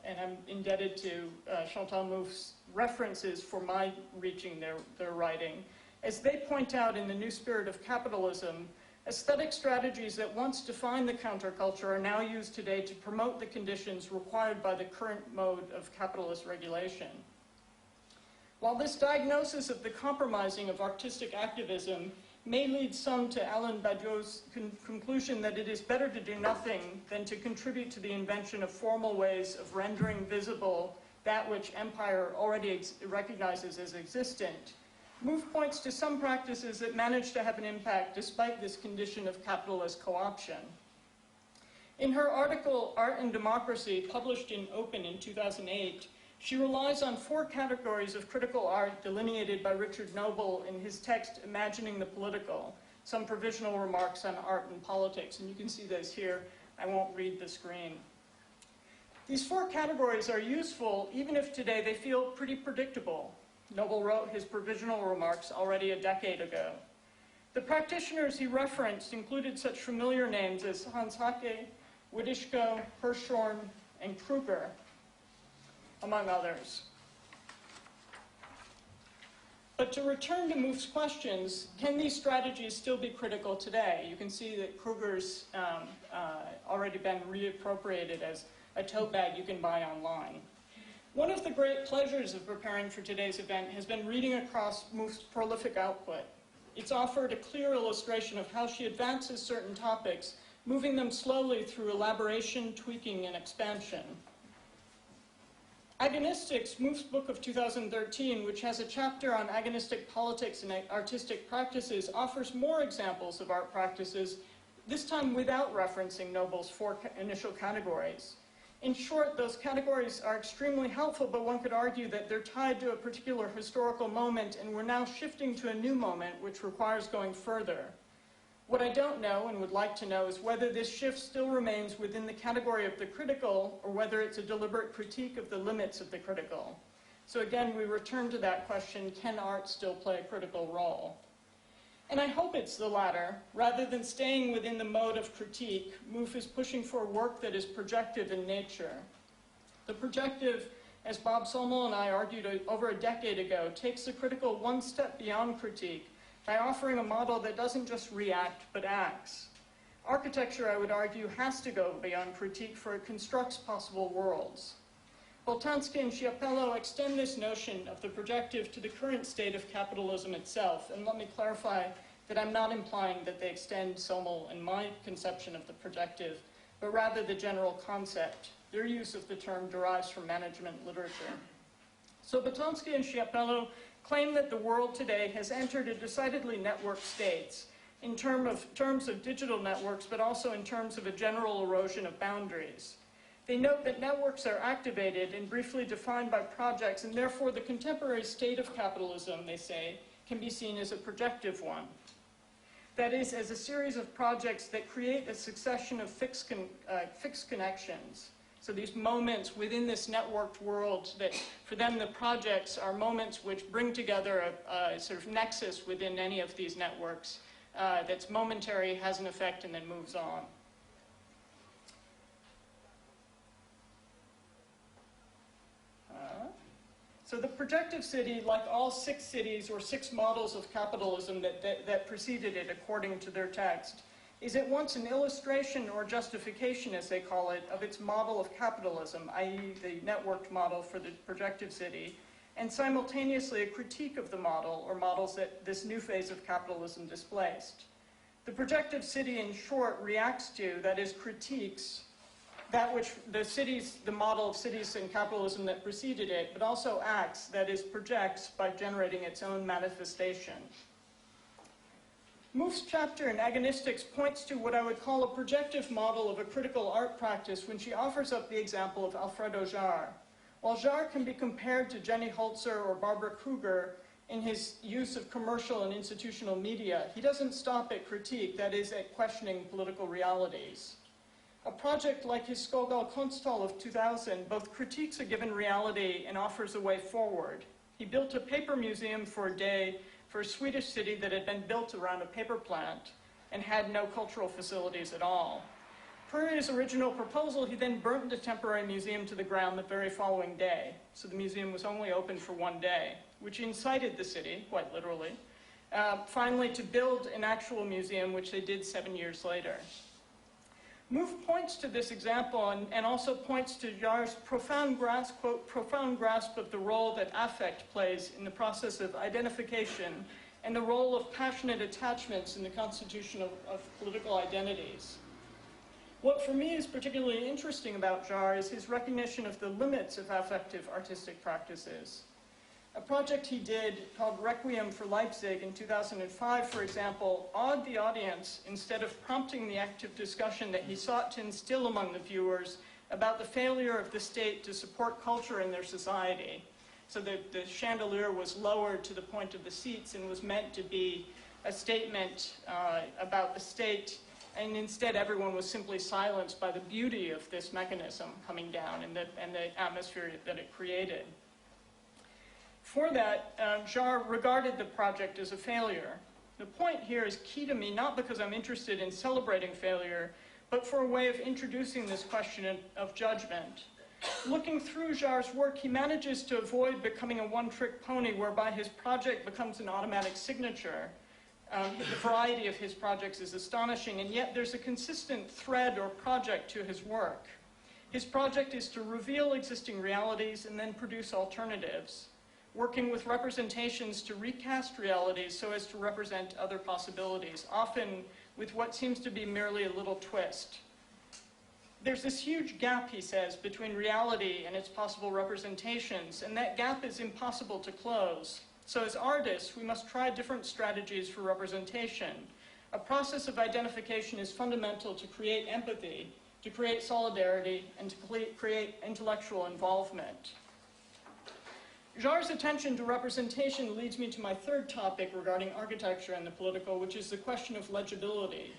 and I'm indebted to Chantal Mouffe's references for my reaching their writing, as they point out in The New Spirit of Capitalism, aesthetic strategies that once defined the counterculture are now used today to promote the conditions required by the current mode of capitalist regulation. While this diagnosis of the compromising of artistic activism may lead some to Alain Badiou's conclusion that it is better to do nothing than to contribute to the invention of formal ways of rendering visible that which empire already recognizes as existent, Mouffe points to some practices that manage to have an impact despite this condition of capitalist co-option. In her article, Art and Democracy, published in Open in 2008, she relies on 4 categories of critical art delineated by Richard Noble in his text, Imagining the Political, some provisional remarks on art and politics, and you can see those here. I won't read the screen. These 4 categories are useful even if today they feel pretty predictable. Noble wrote his provisional remarks already a decade ago. The practitioners he referenced included such familiar names as Hans Hacke, Widischko, Hirschhorn, and Kruger, among others. But to return to Mouffe's questions, can these strategies still be critical today? You can see that Kruger's already been reappropriated as a tote bag you can buy online. One of the great pleasures of preparing for today's event has been reading across Mouffe's prolific output. It's offered a clear illustration of how she advances certain topics, moving them slowly through elaboration, tweaking, and expansion. Agonistics, Mouffe's book of 2013, which has a chapter on agonistic politics and artistic practices, offers more examples of art practices, this time without referencing Noble's 4 initial categories. In short, those categories are extremely helpful, but one could argue that they're tied to a particular historical moment, and we're now shifting to a new moment, which requires going further. What I don't know and would like to know is whether this shift still remains within the category of the critical, or whether it's a deliberate critique of the limits of the critical. So again, we return to that question, can art still play a critical role? And I hope it's the latter. Rather than staying within the mode of critique, Mouffe is pushing for work that is projective in nature. The projective, as Bob Somel and I argued over a decade ago, takes the critical one step beyond critique by offering a model that doesn't just react, but acts. Architecture, I would argue, has to go beyond critique, for it constructs possible worlds. Boltanski and Schiapello extend this notion of the projective to the current state of capitalism itself, and let me clarify that I'm not implying that they extend Somel and my conception of the projective, but rather the general concept. Their use of the term derives from management literature. So Boltanski and Schiapello claim that the world today has entered a decidedly networked state in terms of digital networks, but also in terms of a general erosion of boundaries. They note that networks are activated and briefly defined by projects, and therefore the contemporary state of capitalism, they say, can be seen as a projective one. That is, as a series of projects that create a succession of fixed connections. So these moments within this networked world, that for them the projects are moments which bring together a sort of nexus within any of these networks that's momentary, has an effect, and then moves on. So the projective city, like all 6 cities or 6 models of capitalism that preceded it according to their text, is at once an illustration or justification, as they call it, of its model of capitalism, i.e. the networked model for the projective city, and simultaneously a critique of the model or models that this new phase of capitalism displaced. The projective city, in short, reacts to, that is, critiques, that which the model of cities and capitalism that preceded it, but also acts, that is, projects by generating its own manifestation. Mouffe's chapter in Agonistics points to what I would call a projective model of a critical art practice when she offers up the example of Alfredo Jarre. While Jarre can be compared to Jenny Holzer or Barbara Kruger in his use of commercial and institutional media, he doesn't stop at critique, that is, at questioning political realities. A project like his Skogal Konsthall of 2000 both critiques a given reality and offers a way forward. He built a paper museum for a day for a Swedish city that had been built around a paper plant and had no cultural facilities at all. Per his original proposal, he then burnt the temporary museum to the ground the very following day. So the museum was only open for one day, which incited the city, quite literally, finally to build an actual museum, which they did 7 years later. Mouffe points to this example and also points to Jarre's profound grasp, quote, profound grasp of the role that affect plays in the process of identification and the role of passionate attachments in the constitution of political identities. What for me is particularly interesting about Jarre is his recognition of the limits of affective artistic practices. A project he did called Requiem for Leipzig in 2005, for example, awed the audience instead of prompting the active discussion that he sought to instill among the viewers about the failure of the state to support culture in their society. So the chandelier was lowered to the point of the seats and was meant to be a statement about the state, and instead everyone was simply silenced by the beauty of this mechanism coming down and the atmosphere that it created. For that, Jarre regarded the project as a failure. The point here is key to me, not because I'm interested in celebrating failure, but for a way of introducing this question of judgment. Looking through Jarre's work, he manages to avoid becoming a one-trick pony whereby his project becomes an automatic signature. The variety of his projects is astonishing, and yet there's a consistent thread or project to his work. His project is to reveal existing realities and then produce alternatives, working with representations to recast realities so as to represent other possibilities, often with what seems to be merely a little twist. There's this huge gap, he says, between reality and its possible representations, and that gap is impossible to close. So as artists, we must try different strategies for representation. A process of identification is fundamental to create empathy, to create solidarity, and to create intellectual involvement. Jarre's attention to representation leads me to my third topic regarding architecture and the political, which is the question of legibility.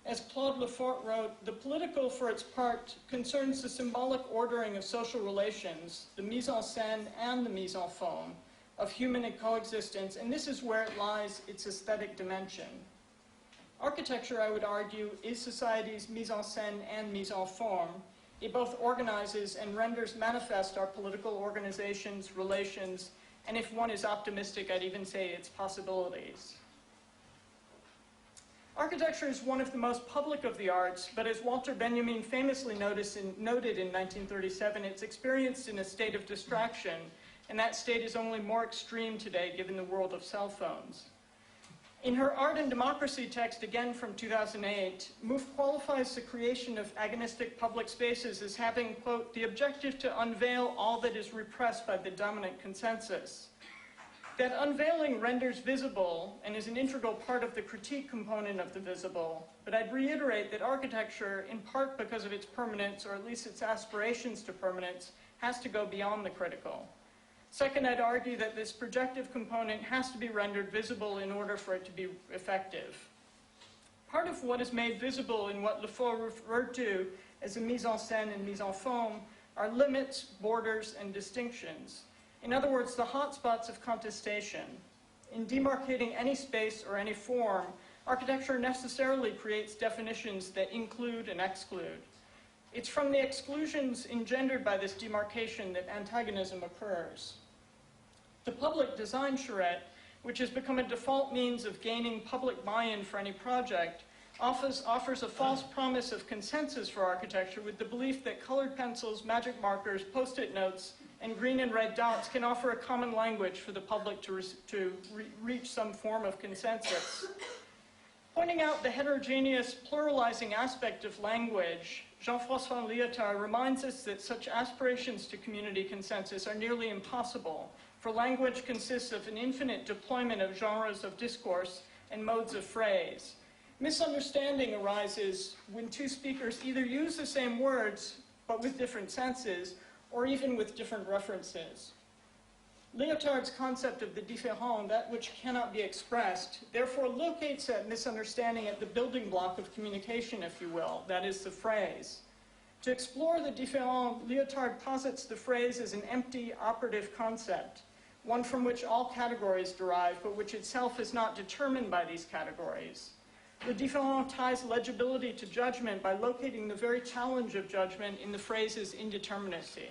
As Claude Lefort wrote, the political, for its part, concerns the symbolic ordering of social relations, the mise en scène and the mise en forme, of human coexistence, and this is where it lies its aesthetic dimension. Architecture, I would argue, is society's mise en scène and mise en forme. It both organizes and renders manifest our political organizations, relations, and if one is optimistic, I'd even say its possibilities. Architecture is one of the most public of the arts, but as Walter Benjamin famously noted in 1937, it's experienced in a state of distraction, and that state is only more extreme today given the world of cell phones. In her Art and Democracy text, again from 2008, Mouffe qualifies the creation of agonistic public spaces as having, quote, the objective to unveil all that is repressed by the dominant consensus. That unveiling renders visible and is an integral part of the critique component of the visible, but I'd reiterate that architecture, in part because of its permanence, or at least its aspirations to permanence, has to go beyond the critical. Second, I'd argue that this projective component has to be rendered visible in order for it to be effective. Part of what is made visible in what Lefort referred to as the mise en scène and mise en forme are limits, borders, and distinctions. In other words, the hotspots of contestation. In demarcating any space or any form, architecture necessarily creates definitions that include and exclude. It's from the exclusions engendered by this demarcation that antagonism occurs. The public design charrette, which has become a default means of gaining public buy-in for any project, offers a false promise of consensus for architecture with the belief that colored pencils, magic markers, post-it notes, and green and red dots can offer a common language for the public to reach some form of consensus. Pointing out the heterogeneous, pluralizing aspect of language, Jean-François Lyotard reminds us that such aspirations to community consensus are nearly impossible, for language consists of an infinite deployment of genres of discourse and modes of phrase. Misunderstanding arises when two speakers either use the same words, but with different senses, or even with different references. Lyotard's concept of the différent, that which cannot be expressed, therefore locates that misunderstanding at the building block of communication, if you will, that is the phrase. To explore the différent, Lyotard posits the phrase as an empty operative concept, one from which all categories derive, but which itself is not determined by these categories. The différent ties legibility to judgment by locating the very challenge of judgment in the phrase's indeterminacy.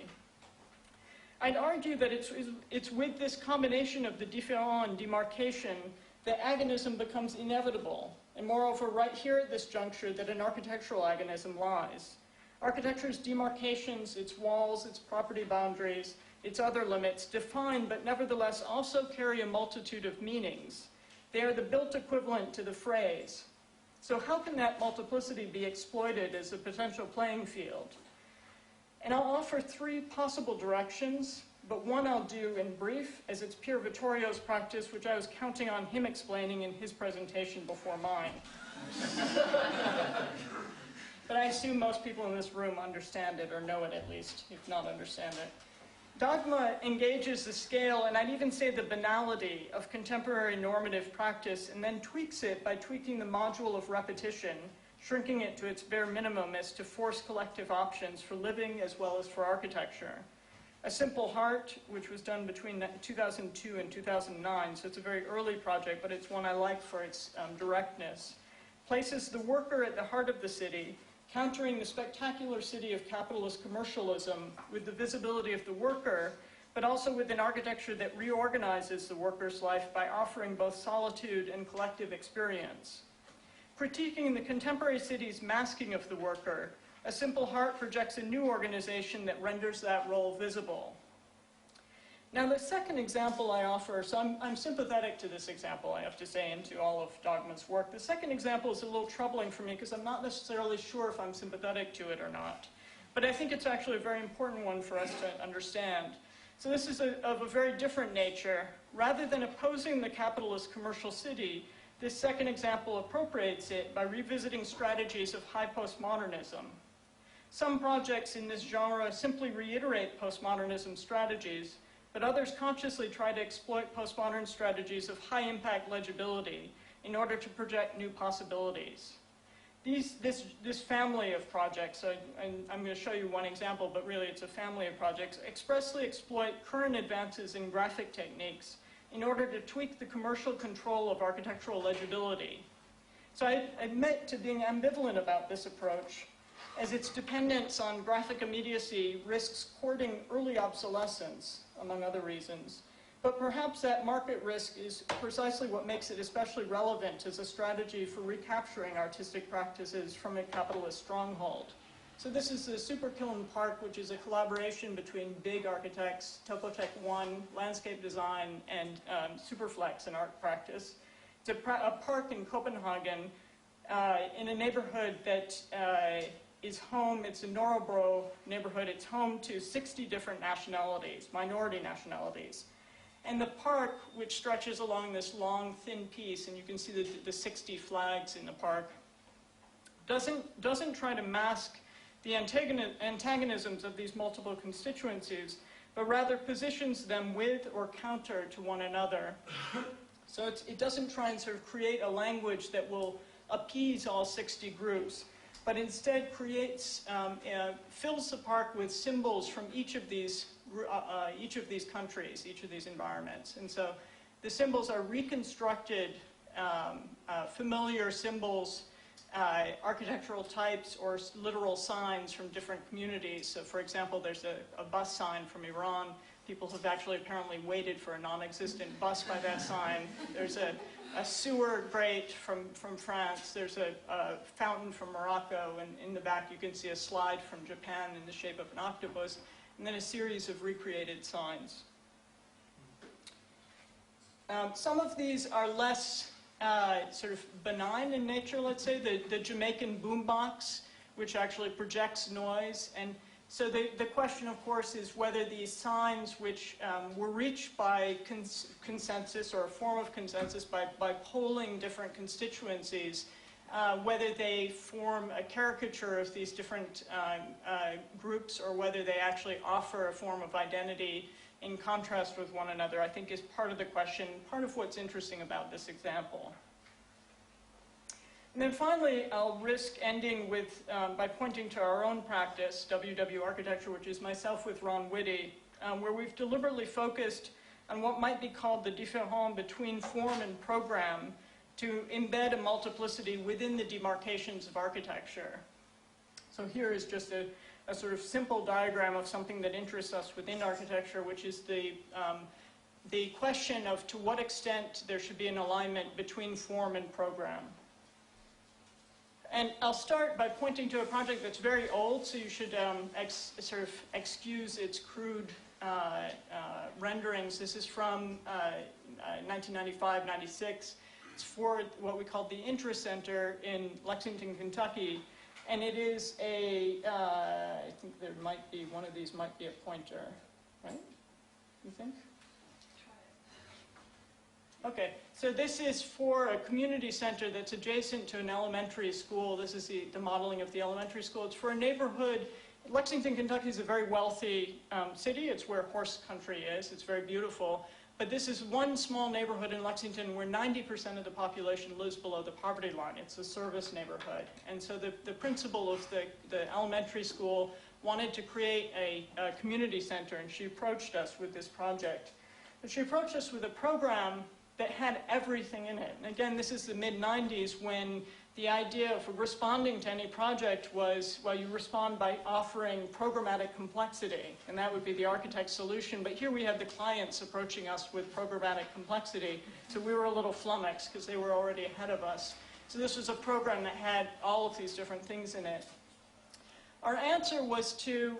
I'd argue that it's with this combination of the différent and demarcation that agonism becomes inevitable, and moreover, right here at this juncture, that an architectural agonism lies. Architecture's demarcations, its walls, its property boundaries, its other limits, define but nevertheless also carry a multitude of meanings. They are the built equivalent to the phrase. So how can that multiplicity be exploited as a potential playing field? And I'll offer three possible directions, but one I'll do in brief, as it's Pier Vittorio's practice, which I was counting on him explaining in his presentation before mine. But I assume most people in this room understand it, or know it at least, if not understand it. Dogma engages the scale, and I'd even say the banality, of contemporary normative practice, and then tweaks it by tweaking the module of repetition, shrinking it to its bare minimum as to force collective options for living as well as for architecture. A Simple Heart, which was done between 2002 and 2009, so it's a very early project, but it's one I like for its directness, places the worker at the heart of the city, countering the spectacular city of capitalist commercialism with the visibility of the worker, but also with an architecture that reorganizes the worker's life by offering both solitude and collective experience. Critiquing the contemporary city's masking of the worker, A Simple Heart projects a new organization that renders that role visible. Now, the second example I offer, so I'm sympathetic to this example, I have to say, and to all of Dogma's work. The second example is a little troubling for me because I'm not necessarily sure if I'm sympathetic to it or not. But I think it's actually a very important one for us to understand. So this is of a very different nature. Rather than opposing the capitalist commercial city, this second example appropriates it by revisiting strategies of high postmodernism. Some projects in this genre simply reiterate postmodernism strategies, but others consciously try to exploit postmodern strategies of high-impact legibility in order to project new possibilities. This family of projects, and I'm going to show you one example, but really it's a family of projects, expressly exploit current advances in graphic techniques in order to tweak the commercial control of architectural legibility. So I admit to being ambivalent about this approach, as its dependence on graphic immediacy risks courting early obsolescence, among other reasons. But perhaps that market risk is precisely what makes it especially relevant as a strategy for recapturing artistic practices from a capitalist stronghold. So this is the Super Kiln Park, which is a collaboration between big architects, Topotech One, landscape design, and Superflex in art practice. It's a park in Copenhagen in a neighborhood that is home, it's a Nørrebro neighborhood, it's home to 60 different nationalities, minority nationalities. And the park, which stretches along this long, thin piece, and you can see the 60 flags in the park, doesn't try to mask the antagonisms of these multiple constituencies, but rather positions them with or counter to one another. So it doesn't try and sort of create a language that will appease all 60 groups, but instead creates, fills the park with symbols from each of these countries, each of these environments. And so the symbols are reconstructed, familiar symbols, architectural types, or literal signs from different communities. So for example, there's a bus sign from Iran. People have actually apparently waited for a non-existent bus by that sign. There's a sewer grate from France. There's a fountain from Morocco. And in the back, you can see a slide from Japan in the shape of an octopus. And then a series of recreated signs. Some of these are less sort of benign in nature, let's say. The Jamaican boombox, which actually projects noise. And so the question, of course, is whether these signs, which were reached by consensus or a form of consensus by polling different constituencies, whether they form a caricature of these different groups or whether they actually offer a form of identity in contrast with one another, I think is part of the question, part of what's interesting about this example. And then finally, I'll risk ending with, by pointing to our own practice, WW Architecture, which is myself with Ron Whitty, where we've deliberately focused on what might be called the différent between form and program to embed a multiplicity within the demarcations of architecture. So here is just a sort of simple diagram of something that interests us within architecture, which is the question of to what extent there should be an alignment between form and program. And I'll start by pointing to a project that's very old, so you should sort of excuse its crude renderings. This is from 1995-96. It's for what we call the Intra-Center in Lexington, Kentucky. And it is a, I think there might be, one of these might be a pointer, right? You think? Okay, so this is for a community center that's adjacent to an elementary school. This is the modeling of the elementary school. It's for a neighborhood. Lexington, Kentucky is a very wealthy city. It's where horse country is. It's very beautiful. But this is one small neighborhood in Lexington where 90% of the population lives below the poverty line. It's a service neighborhood. And so the principal of the elementary school wanted to create a community center, and she approached us with this project. But she approached us with a program that had everything in it. And again, this is the mid-90s when the idea of responding to any project was, well, you respond by offering programmatic complexity, and that would be the architect's solution. But here we had the clients approaching us with programmatic complexity, so we were a little flummoxed because they were already ahead of us. So this was a program that had all of these different things in it. Our answer was to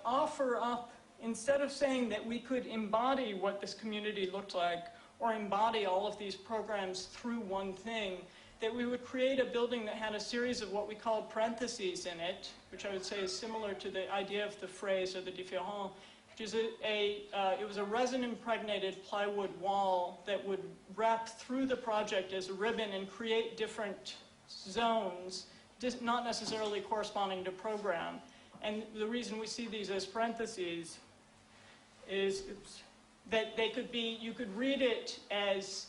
offer up, instead of saying that we could embody what this community looked like, or embody all of these programs through one thing, that we would create a building that had a series of what we call parentheses in it, which I would say is similar to the idea of the phrase or the différent, which is it was a resin-impregnated plywood wall that would wrap through the project as a ribbon and create different zones, not necessarily corresponding to program. And the reason we see these as parentheses is that they could be, you could read it as,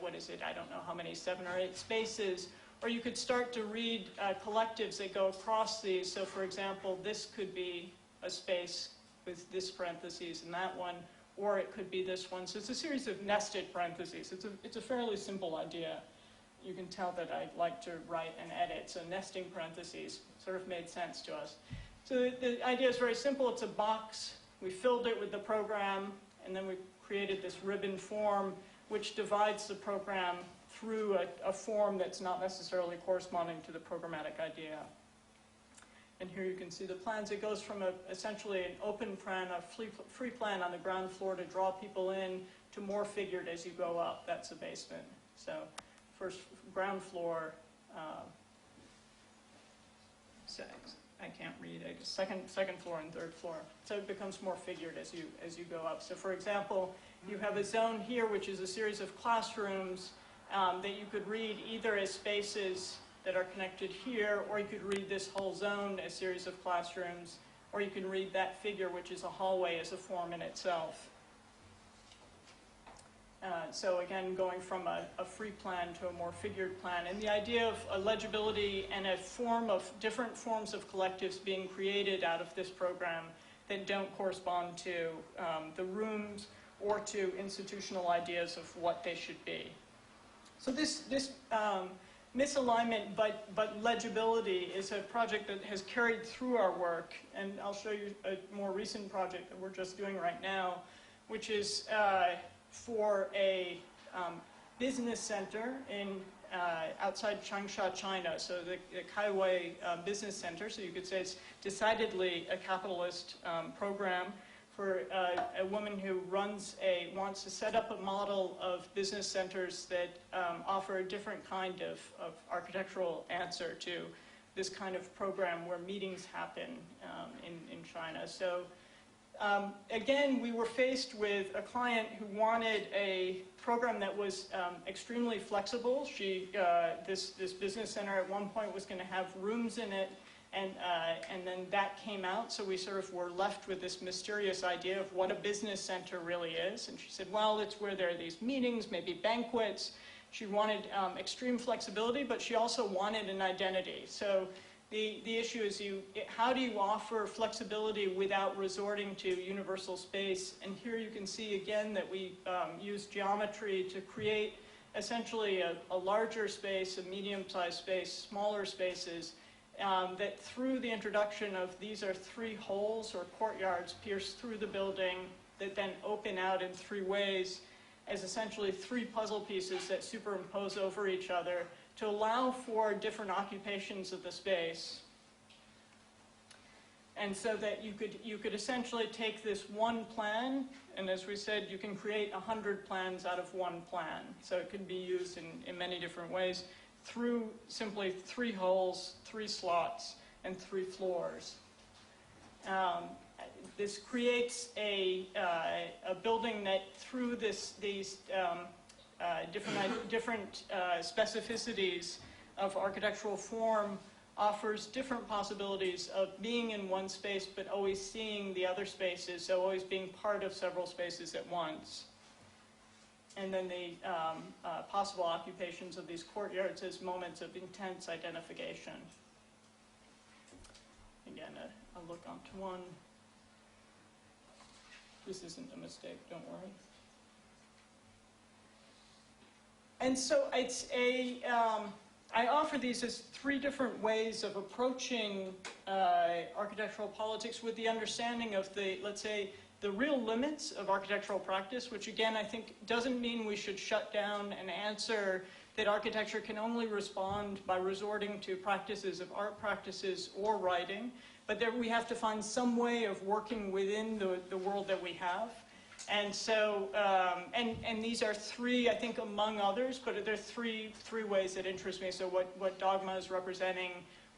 what is it, I don't know how many, 7 or 8 spaces, or you could start to read collectives that go across these. So for example, this could be a space with this parentheses and that one, or it could be this one. So it's a series of nested parentheses. It's a fairly simple idea. You can tell that I like to write and edit, so nesting parentheses sort of made sense to us. So the idea is very simple. It's a box. We filled it with the program, and then we created this ribbon form, which divides the program through a form that's not necessarily corresponding to the programmatic idea. And here you can see the plans. It goes from essentially an open plan, a free plan on the ground floor to draw people in, to more figured as you go up. That's the basement. So first ground floor, I can't read. Second floor and third floor. So it becomes more figured as you go up. So for example, you have a zone here, which is a series of classrooms that you could read either as spaces that are connected here, or you could read this whole zone as a series of classrooms, or you can read that figure, which is a hallway, as a form in itself. So again, going from a free plan to a more figured plan. And the idea of legibility and a form of different forms of collectives being created out of this program that don't correspond to the rooms or to institutional ideas of what they should be. So this misalignment but legibility is a project that has carried through our work, and I'll show you a more recent project that we're just doing right now, which is for a business center in outside Changsha, China, so the Kaiwei Business Center. So you could say it's decidedly a capitalist program for a woman who wants to set up a model of business centers that offer a different kind of architectural answer to this kind of program where meetings happen in China. So again, we were faced with a client who wanted a program that was extremely flexible. This business center at one point was going to have rooms in it, and then that came out, so we sort of were left with this mysterious idea of what a business center really is. And she said, well, it's where there are these meetings, maybe banquets. She wanted extreme flexibility, but she also wanted an identity. So the issue is how do you offer flexibility without resorting to universal space? And here you can see again that we use geometry to create essentially a larger space, a medium-sized space, smaller spaces, that through the introduction of these are 3 holes or courtyards pierced through the building that then open out in 3 ways as essentially 3 puzzle pieces that superimpose over each other to allow for different occupations of the space. And so that you could essentially take this one plan, and as we said, you can create 100 plans out of one plan. So it can be used in many different ways through simply 3 holes, 3 slots, and 3 floors. This creates a building that through these different specificities of architectural form offers different possibilities of being in one space but always seeing the other spaces, so always being part of several spaces at once. And then the possible occupations of these courtyards as moments of intense identification. Again, I'll look onto one. This isn't a mistake, don't worry. And so it's I offer these as 3 different ways of approaching architectural politics with the understanding of let's say, the real limits of architectural practice, which again, I think doesn't mean we should shut down and answer that architecture can only respond by resorting to practices of art practices or writing, but that we have to find some way of working within the world that we have. And so, and these are 3, I think, among others, but there are three ways that interest me. So what Dogma is representing,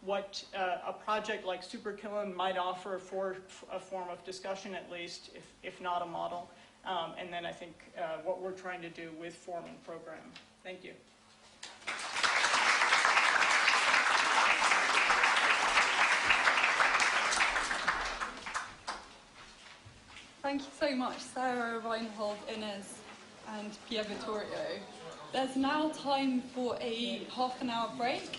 what a project like Superkillen might offer for a form of discussion, at least, if not a model. And then I think what we're trying to do with form and program. Thank you. Thank you so much, Sarah, Reinhold, Ines, and Pier Vittorio. There's now time for a half-an-hour break,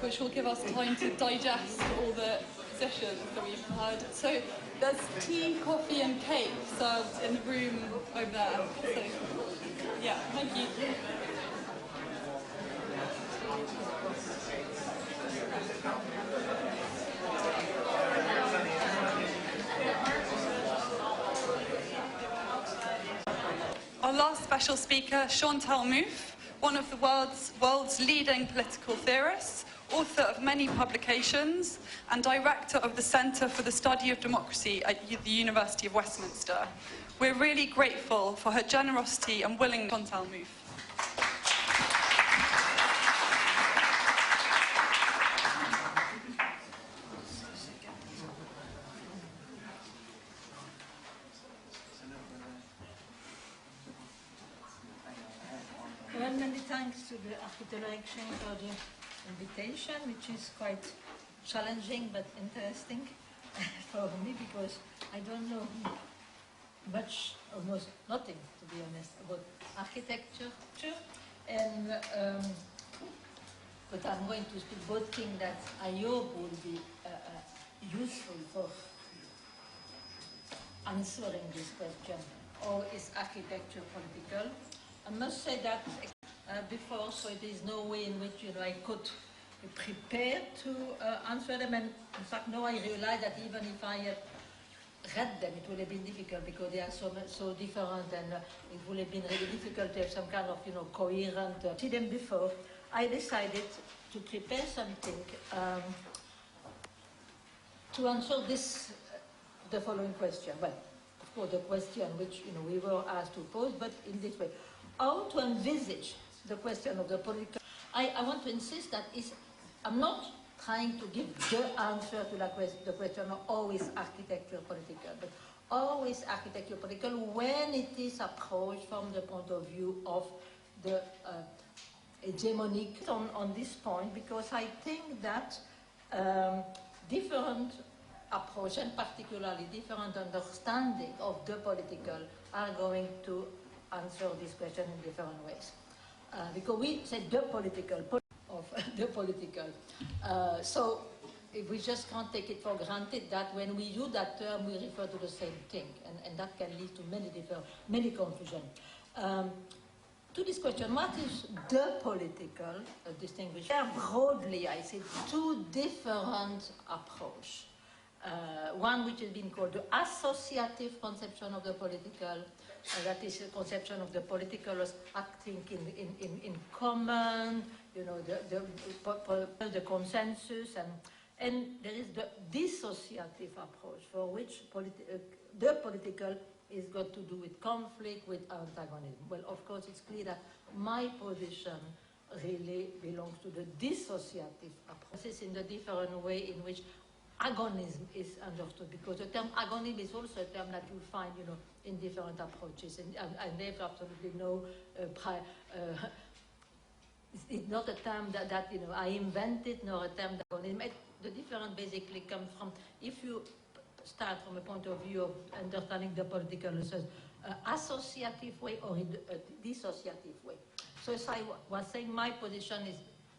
which will give us time to digest all the positions that we've heard. So there's tea, coffee, and cake served in the room over there. So, yeah, thank you. Our last special speaker, Chantal Mouffe, one of the world's leading political theorists, author of many publications, and director of the Centre for the Study of Democracy at the University of Westminster. We're really grateful for her generosity and willingness. Chantal Mouffe. Well, many thanks to the architecture for the invitation, which is quite challenging but interesting for me because I don't know much, almost nothing, to be honest, about architecture. And but I'm going to speak both things that I hope will be useful for answering this question. Or is architecture political? I must say that before, so there is no way in which I could prepare to answer them. And in fact, now I realize that even if I had read them, it would have been difficult because they are so different, and it would have been really difficult to have some kind of coherent. See them before. I decided to prepare something to answer the following question. Well, of course, the question which we were asked to pose, but in this way. How to envisage the question of the political. I want to insist that I'm not trying to give the answer to the question of how is architecture political, but how is architecture political when it is approached from the point of view of the hegemonic on this point, because I think that different approach, and particularly different understanding of the political, are going to answer this question in different ways. Because we said the political, so if we just can't take it for granted that when we use that term, we refer to the same thing, and that can lead to many confusions. To this question, what is the political distinguished? Broadly, I see two different approaches. One which has been called the associative conception of the political, that is a conception of the political as acting in common, the consensus, and there is the dissociative approach for which the political is got to do with conflict, with antagonism. Well, of course, it's clear that my position really belongs to the dissociative approach. This is in the different way in which agonism is understood, because the term agonism is also a term that you find, in different approaches, and there's absolutely no. It's not a term that I invented, nor a term that agonism. The difference basically comes from if you start from a point of view of understanding the political as an associative way or in a dissociative way. So as I was saying, my position is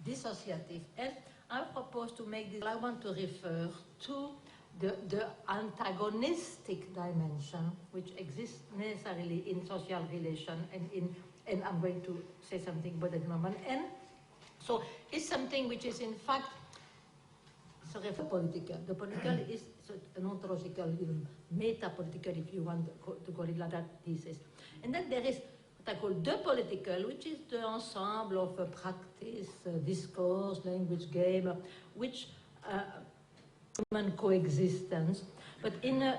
dissociative, and I propose to make this. I want to refer to the antagonistic dimension which exists necessarily in social relation, and I'm going to say something about that in a moment. And so it's something which is in fact political. The political is an ontological, meta-political, if you want to call it like that, thesis. And then there is what I call the political, which is the ensemble of practice, discourse, language game, which human coexistence, but in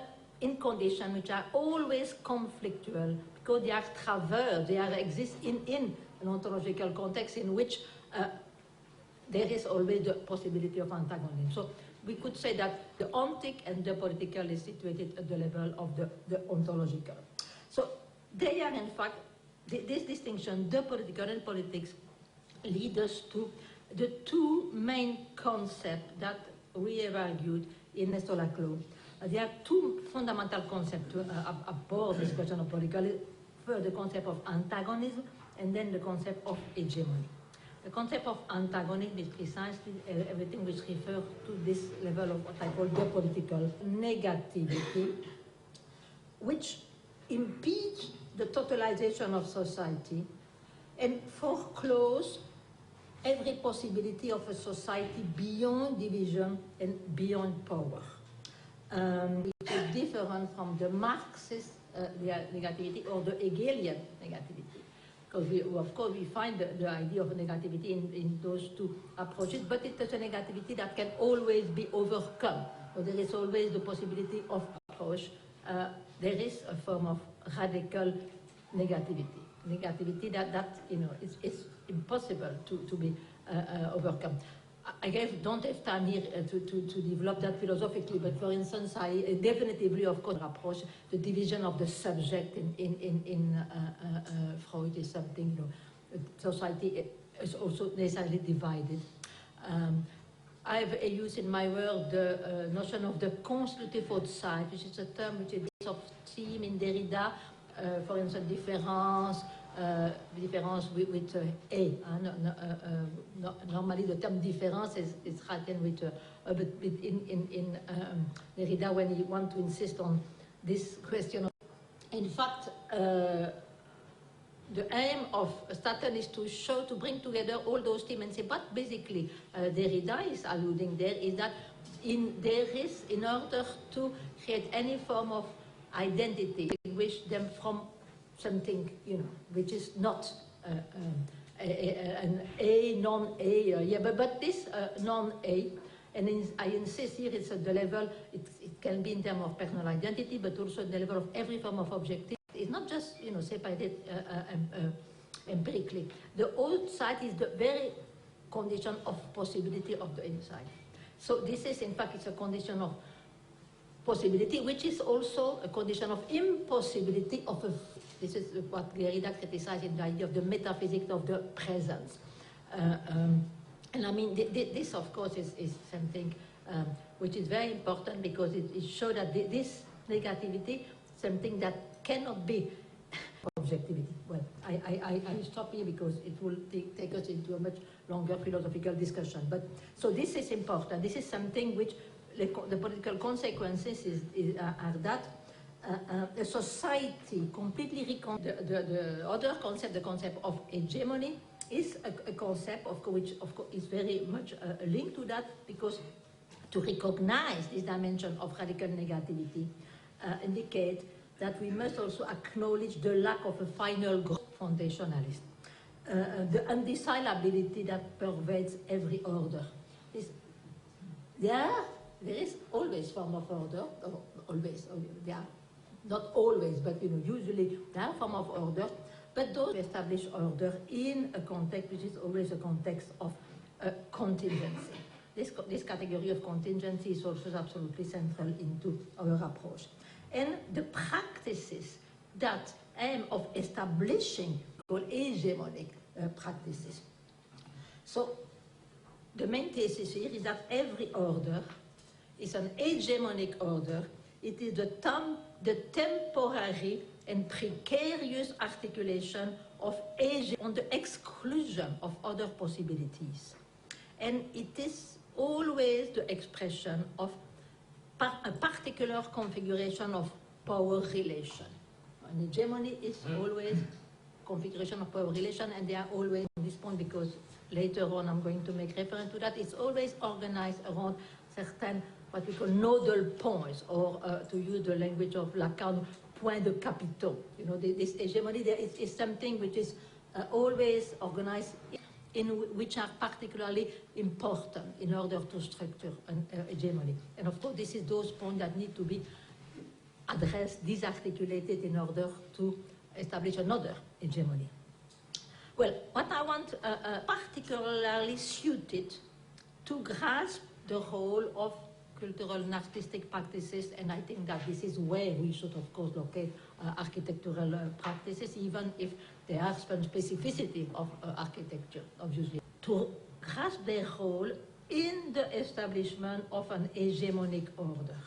conditions which are always conflictual, because they are traversed, they exist in an ontological context in which there is always the possibility of antagonism. So we could say that the ontic and the political is situated at the level of the ontological. So they are in fact, this distinction, the political and politics, lead us to the two main concepts that we have argued in Laclau. there are two fundamental concepts to abord this question of political. First, the concept of antagonism, and then the concept of hegemony. The concept of antagonism is precisely everything which refers to this level of what I call the political negativity, which impedes the totalization of society and foreclose every possibility of a society beyond division and beyond power. Which is different from the Marxist negativity or the Hegelian negativity. Because of course we find the idea of negativity in those two approaches, but it is a negativity that can always be overcome. So there is always the possibility of approach. There is a form of radical negativity. Negativity that you know is impossible to be overcome. I don't have time here to develop that philosophically, but for instance, I definitively, of course, approach the division of the subject in Freud is something, you know, society is also necessarily divided. I've used in my work the notion of the constitutive outside, which is a term which is of theme in Derrida, for instance, difference with A. Normally the term difference is written with but in Derrida, when he wants to insist on this question. In fact, the aim of Staten is to bring together all those themes and say, but basically Derrida is alluding there is that there is, in order to create any form of identity, distinguish them from something, you know, which is not an A, non-A, yeah, but this non-A, and I insist here it's at the level, it can be in terms of personal identity, but also at the level of every form of objective. It's not just, you know, separated empirically. The outside is the very condition of possibility of the inside. So this is, in fact, it's a condition of possibility, which is also a condition of impossibility of a. This is what Derrida criticized in the idea of the metaphysics of the presence. And I mean, this of course is something which is very important, because it shows that this negativity, something that cannot be objectivity. Well, I stop here because it will take us into a much longer philosophical discussion. But so this is important. This is something which the political consequences are that a society completely the other concept, the concept of hegemony, is a concept of which of course is very much linked to that, because to recognize this dimension of radical negativity indicate that we must also acknowledge the lack of a final foundationalist, the undesirability that pervades every order. There is always form of order, or always, there are not always, but you know, usually there are form of order, but those establish order in a context which is always a context of contingency. This category of contingency is also absolutely central into our approach. And the practices that aim of establishing called hegemonic practices. So the main thesis here is that every order is an hegemonic order. It is the temporary and precarious articulation of hegemony on the exclusion of other possibilities. And it is always the expression of a particular configuration of power relation. An hegemony is always configuration of power relation, and they are always on this point, because later on I'm going to make reference to that. It's always organized around certain what we call nodal points, or to use the language of Lacan, point de capitaux. You know, this hegemony there is something which is always organized in which are particularly important in order to structure an hegemony. And of course, this is those points that need to be addressed, disarticulated in order to establish another hegemony. Well, what I want particularly suited to grasp the role of cultural and artistic practices, and I think that this is where we should, of course, locate architectural practices, even if there are some specificity of architecture, obviously, to grasp their role in the establishment of an hegemonic order.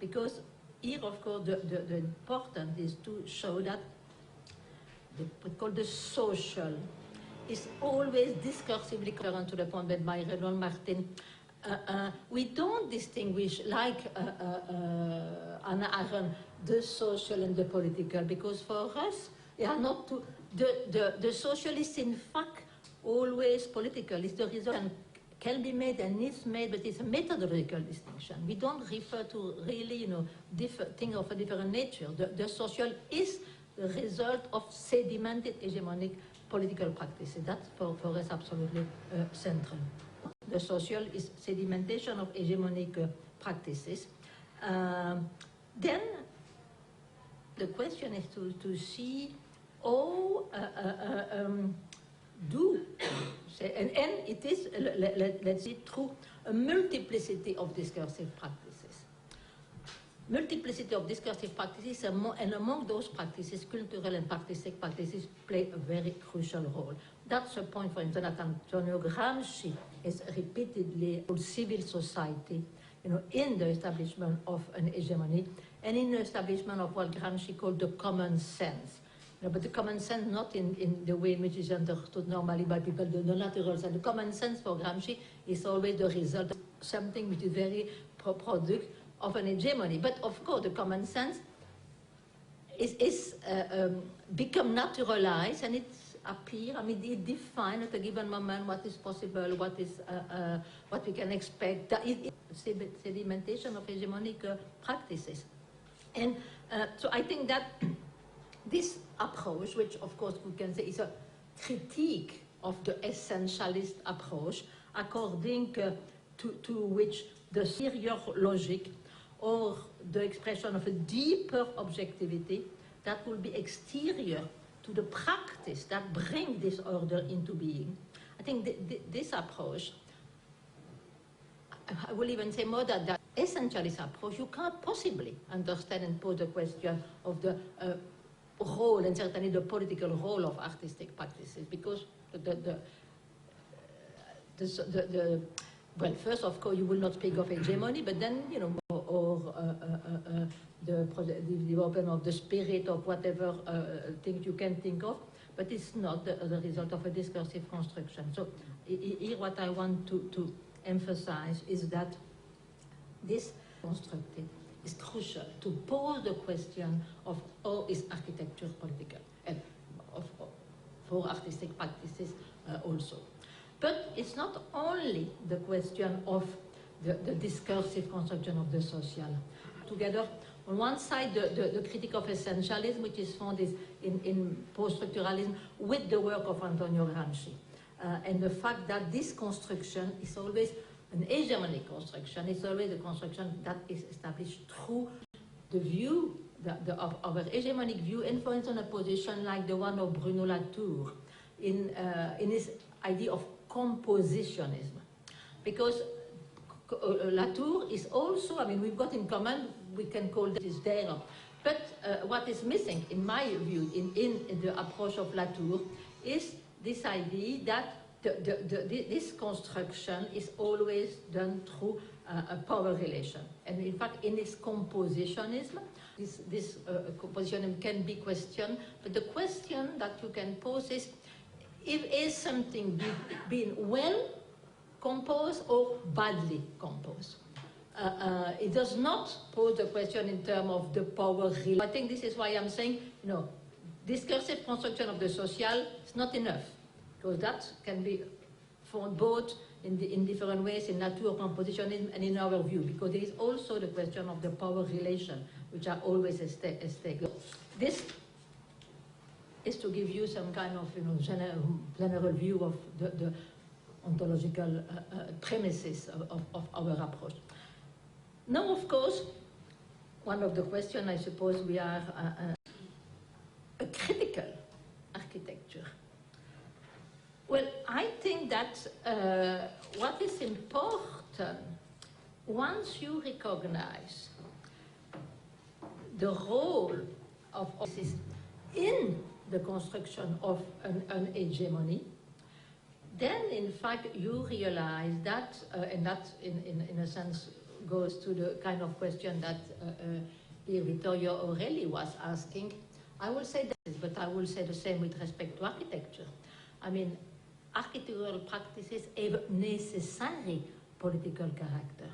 because here, of course, the important is to show that what we call the social is always discursively current to the point made by Reinhold Martin. We don't distinguish, like Anna Arendt, the social and the political, because for us, they are not two. The social is in fact always political. It's the result and can be made and is made, but it's a methodological distinction. We don't refer to really, things of a different nature. The social is the result of sedimented hegemonic political practices. That's for us absolutely central. The social is sedimentation of hegemonic practices. Then the question is to see how and it is, let's see, through a multiplicity of discursive practices. Multiplicity of discursive practices, and among those practices, cultural and artistic practices play a very crucial role. That's a point, for instance, that Antonio Gramsci is repeatedly called civil society, in the establishment of an hegemony, and in the establishment of what Gramsci called the common sense. But the common sense not in the way in which is understood normally by people, the natural sense. The common sense for Gramsci is always the result of something which is very product of an hegemony. But of course, the common sense is become naturalized, and it's appear. I mean, it defines at a given moment what is possible, what we can expect. That is sedimentation of hegemonic practices, and so I think that this approach, which of course we can say is a critique of the essentialist approach, according to which the superior logic or the expression of a deeper objectivity that will be exterior to the practice that brings this order into being. I think this approach, I will even say more than that essentialist approach, you can't possibly understand and pose the question of the role, and certainly the political role of artistic practices, because well, first, of course, you will not speak of hegemony, but then, the development of the spirit of whatever things you can think of, but it's not the result of a discursive construction. So here what I want to emphasize is that this constructed is crucial to pose the question of how is architecture political, and for artistic practices also. But it's not only the question of the discursive construction of the social. Together, on one side, the critique of essentialism, which is found in post-structuralism, with the work of Antonio Gramsci. And the fact that this construction is always an hegemonic construction, it's always a construction that is established through the view, of our hegemonic view, and for instance, a position like the one of Bruno Latour in his idea of compositionism. Because Latour is also, I mean, we've got in common, we can call this there, but what is missing, in my view, in the approach of Latour, is this idea that this construction is always done through a power relation. And in fact, in its compositionism, this compositionism can be questioned, but the question that you can pose is something being well composed or badly composed? It does not pose the question in terms of the power relation. I think this is why I'm saying, discursive construction of the social is not enough, because that can be found both in different ways in Latour compositionism and in our view, because there is also the question of the power relation, which are always at stake. This is to give you some kind of general view of the ontological premises of our approach. Now, of course, one of the questions, I suppose, we are a critical architecture. Well, I think that what is important, once you recognize the role of this in the construction of an hegemony, then in fact you realize that, and that in a sense goes to the kind of question that Pier Vittorio Aureli was asking. I will say this, but I will say the same with respect to architecture. I mean, architectural practices have necessary political character,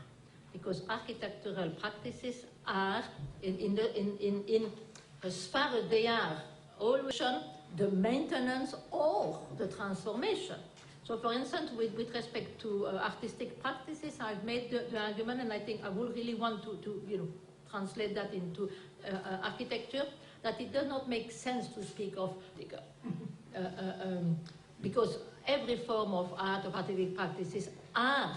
because architectural practices are, as far as they are, always the maintenance or the transformation. So, for instance, with respect to artistic practices, I've made the argument, and I think I would really want to translate that into architecture, that it does not make sense to speak of because every form of art, of artistic practices, are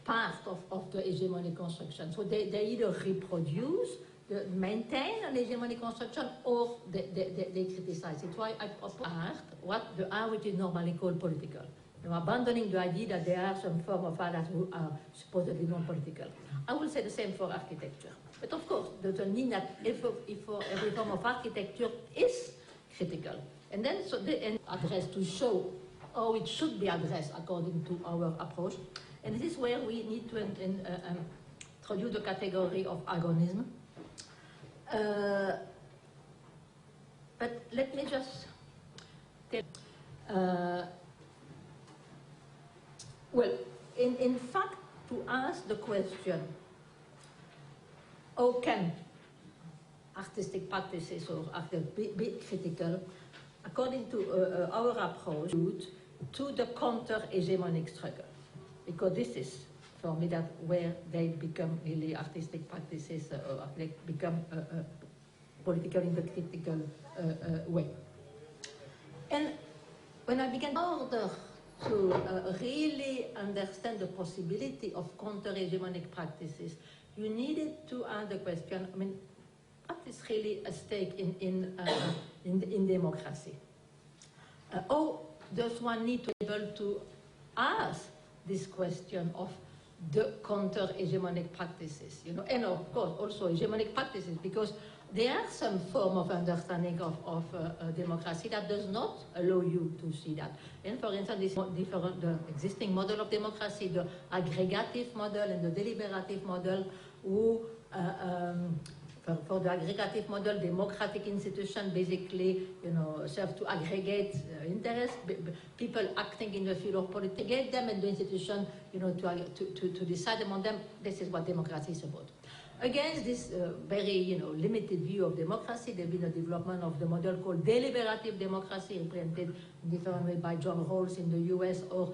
part of the hegemonic construction. So they either reproduce, maintain an hegemonic construction, or they criticize. It's why I propose art, the art which is normally called political. Abandoning the idea that there are some form of art that are supposedly non-political. I will say the same for architecture. But of course, it doesn't mean that if every form of architecture is critical. And then addressed to show how it should be addressed according to our approach. And this is where we need to introduce the category of agonism. But let me just tell. Well, in fact, to ask the question, how can artistic practices or art be critical, according to our approach, to the counter-hegemonic struggle? Because this is, for me, that where they become really artistic practices, or they become political in the critical way. And when I began order to really understand the possibility of counter-hegemonic practices, you needed to ask the question, I mean, what is really at stake in democracy? How does one need to be able to ask this question of the counter-hegemonic practices, and of course also hegemonic practices, because there are some form of understanding of democracy that does not allow you to see that. And for instance, this different, the existing model of democracy, the aggregative model and the deliberative model, who for the aggregative model, democratic institutions basically, serve to aggregate interests, people acting in the field of politics, get them, and the institution, to decide among them. This is what democracy is about. Against this very, limited view of democracy, there's been a development of the model called deliberative democracy, implemented in different ways by John Rawls in the US or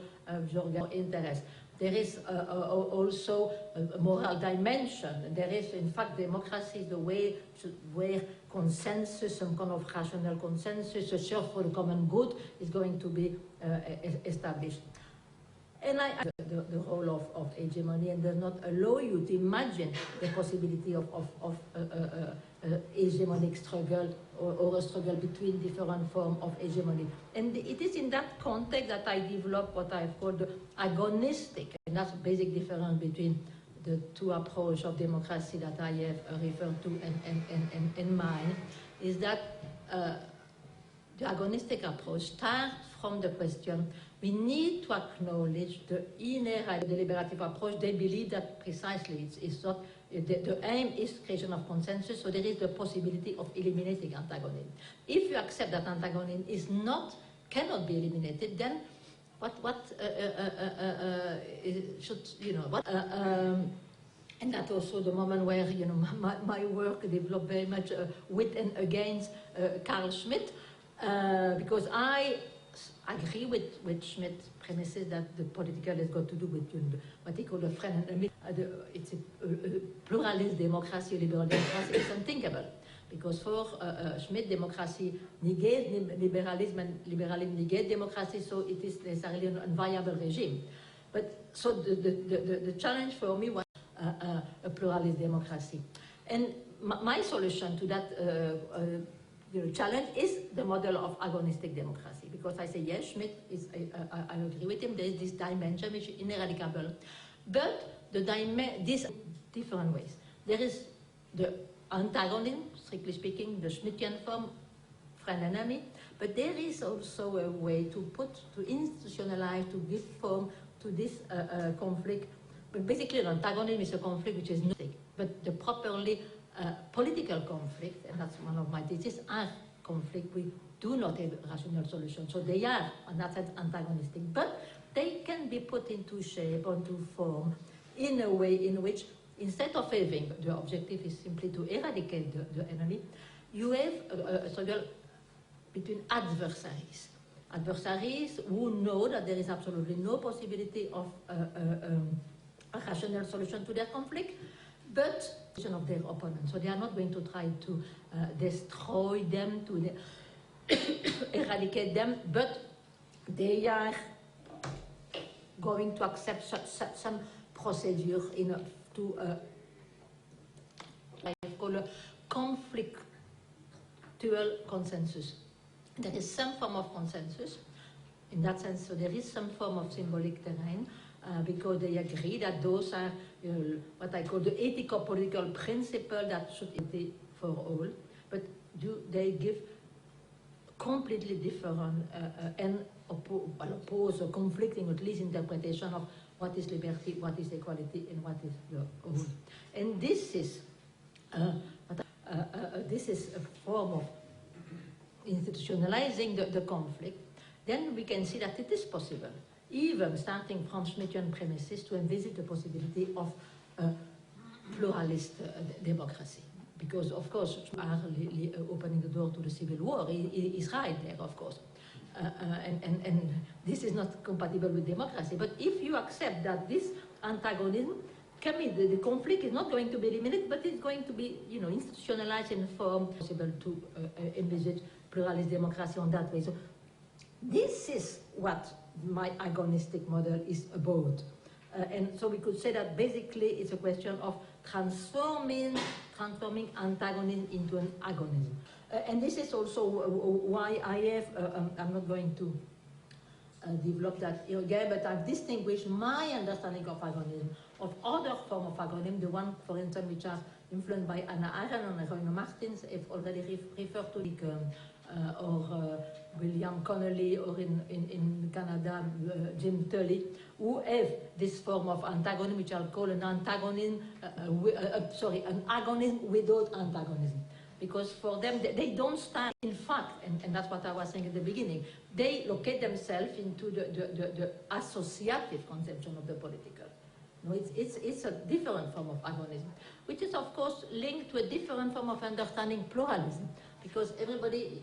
Jorgen Interest. There is also a moral dimension. There is, in fact, democracy is the way where consensus, some kind of rational consensus, a search for the common good is going to be established. And the role of hegemony, and does not allow you to imagine the possibility of hegemonic struggle or a struggle between different forms of hegemony. And it is in that context that I developed what I've called the agonistic, and that's the basic difference between the two approaches of democracy that I have referred to and mine, is that the agonistic approach starts from the question, we need to acknowledge the inner deliberative approach. They believe that precisely it's not, the aim is creation of consensus, so there is the possibility of eliminating antagonism. If you accept that antagonism cannot be eliminated, then and that's also the moment where my work developed very much with and against Carl Schmitt, because I agree with Schmitt's premises that the political has got to do with what he called a friend and enemy. It's a pluralist democracy, liberal democracy. It's unthinkable, because for Schmitt, democracy negates liberalism, and liberalism negates democracy, so it is necessarily an unviable regime. But so the challenge for me was a pluralist democracy, and my solution to that challenge is the model of agonistic democracy, because I say, yes, Schmitt is, I agree with him, there is this dimension which is ineradicable, but these different ways. There is the antagonism, strictly speaking, the Schmittian form, friend-enemy, but there is also a way to institutionalize, to give form to this conflict basically an antagonism is a conflict which is nothing, but the properly political conflict, and that's one of my theses, are conflict we do not have a rational solution. So they are, and that's antagonistic, but they can be put into shape or into form in a way in which, instead of having the objective is simply to eradicate the enemy, you have a struggle between adversaries. Adversaries who know that there is absolutely no possibility of a rational solution to their conflict, but of their opponents. So they are not going to try to destroy them, to eradicate them, but they are going to accept some procedure to what I call a conflictual consensus. There is some form of consensus. In that sense, so there is some form of symbolic terrain, because they agree that those are what I call the ethico-political principle that should be for all, but they give completely different and oppose or conflicting, at least, interpretation of what is liberty, what is equality, and what is the whole. And this is a form of institutionalizing the conflict. Then we can see that it is possible, even starting from Schmittian premises, to envisage the possibility of pluralist democracy. Because, of course, opening the door to the civil war is right there, of course. And this is not compatible with democracy. But if you accept that this antagonism, the conflict is not going to be eliminated, but it's going to be, institutionalized in a form possible to envisage pluralist democracy on that way. So this is what my agonistic model is about. And so we could say that basically it's a question of transforming antagonism into an agonism. And this is also why I have, I'm not going to develop that here again, but I've distinguished my understanding of agonism of other forms of agonism, the one, for instance, which are influenced by Hannah Arendt and Reinhold Martin, have already referred to, or William Connolly, or in Canada, Jim Tully, who have this form of antagonism, which I'll call an antagonism, an agonism without antagonism. Because for them, they don't stand, in fact, and that's what I was saying at the beginning, they locate themselves into the associative conception of the political. No, it's a different form of agonism, which is, of course, linked to a different form of understanding pluralism, because everybody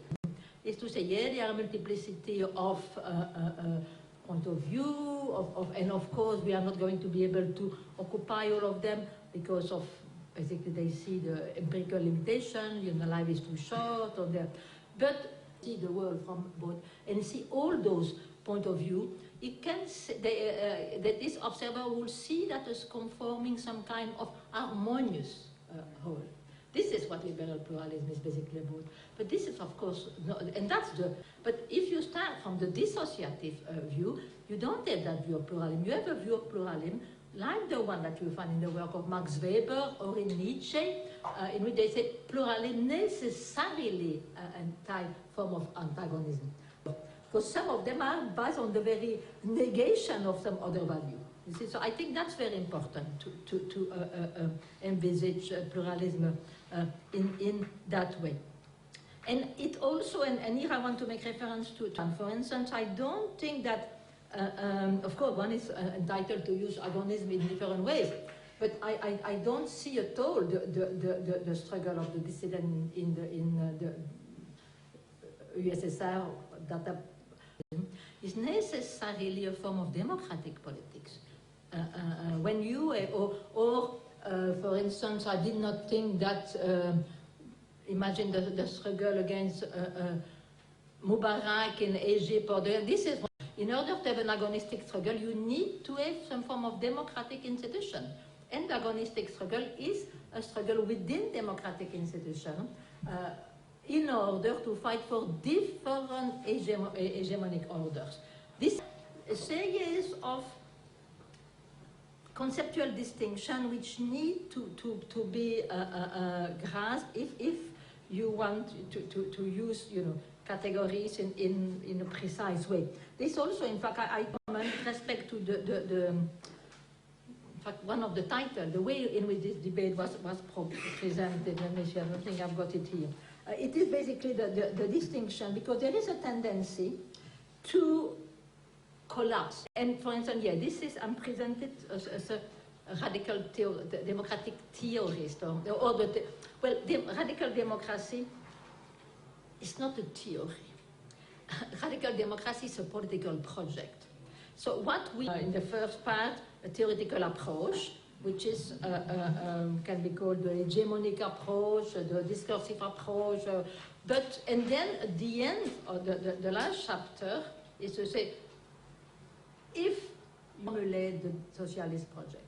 is to say, yeah, there are a multiplicity of point of view, and of course, we are not going to be able to occupy all of them because of, basically, they see the empirical limitation, life is too short, but see the world from both, and see all those point of view, it can that this observer will see that as conforming some kind of harmonious whole. This is what liberal pluralism is basically about. But this is, of course, and that's but if you start from the dissociative view, you don't have that view of pluralism. You have a view of pluralism like the one that you find in the work of Max Weber or in Nietzsche, in which they say pluralism necessarily a type form of antagonism. Because some of them are based on the very negation of some other value. You see? So I think that's very important to envisage pluralism in that way. And it also, and here I want to make reference to, for instance, I don't think that, of course, one is entitled to use agonism in different ways, but I don't see at all the struggle of the dissident in the USSR that is necessarily a form of democratic politics. When you, for instance, I did not think that, imagine the struggle against Mubarak in Egypt, or this is, in order to have an agonistic struggle, you need to have some form of democratic institution. And the agonistic struggle is a struggle within democratic institutions, in order to fight for different hegemonic orders. This is a series of conceptual distinction which need to be grasped if you want to use categories in a precise way. This also, in fact, I comment with respect to fact, one of the titles, the way in which this debate was presented, let me see, I don't think I've got it here. It is basically the distinction, because there is a tendency to collapse. And for instance, yeah, this is, I'm presented as a radical democratic theorist, radical democracy is not a theory. Radical democracy is a political project. So what we, in the first part, a theoretical approach, which is, can be called the hegemonic approach, the discursive approach, and then at the end of the last chapter is to say, if you formulate the socialist project,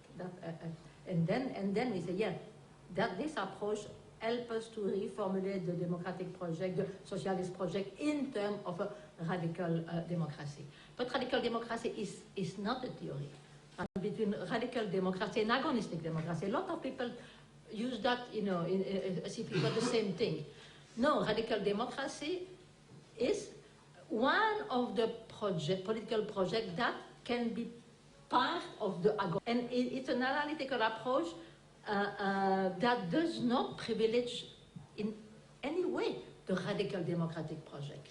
and then we say, yeah, that this approach helps us to reformulate the democratic project, the socialist project, in terms of a radical democracy. But radical democracy is not a theory. Between radical democracy and agonistic democracy, a lot of people use that, as if it was the same thing. No, radical democracy is one of the political projects that can be part of the agonistic. And it's an analytical approach that does not privilege in any way the radical democratic project.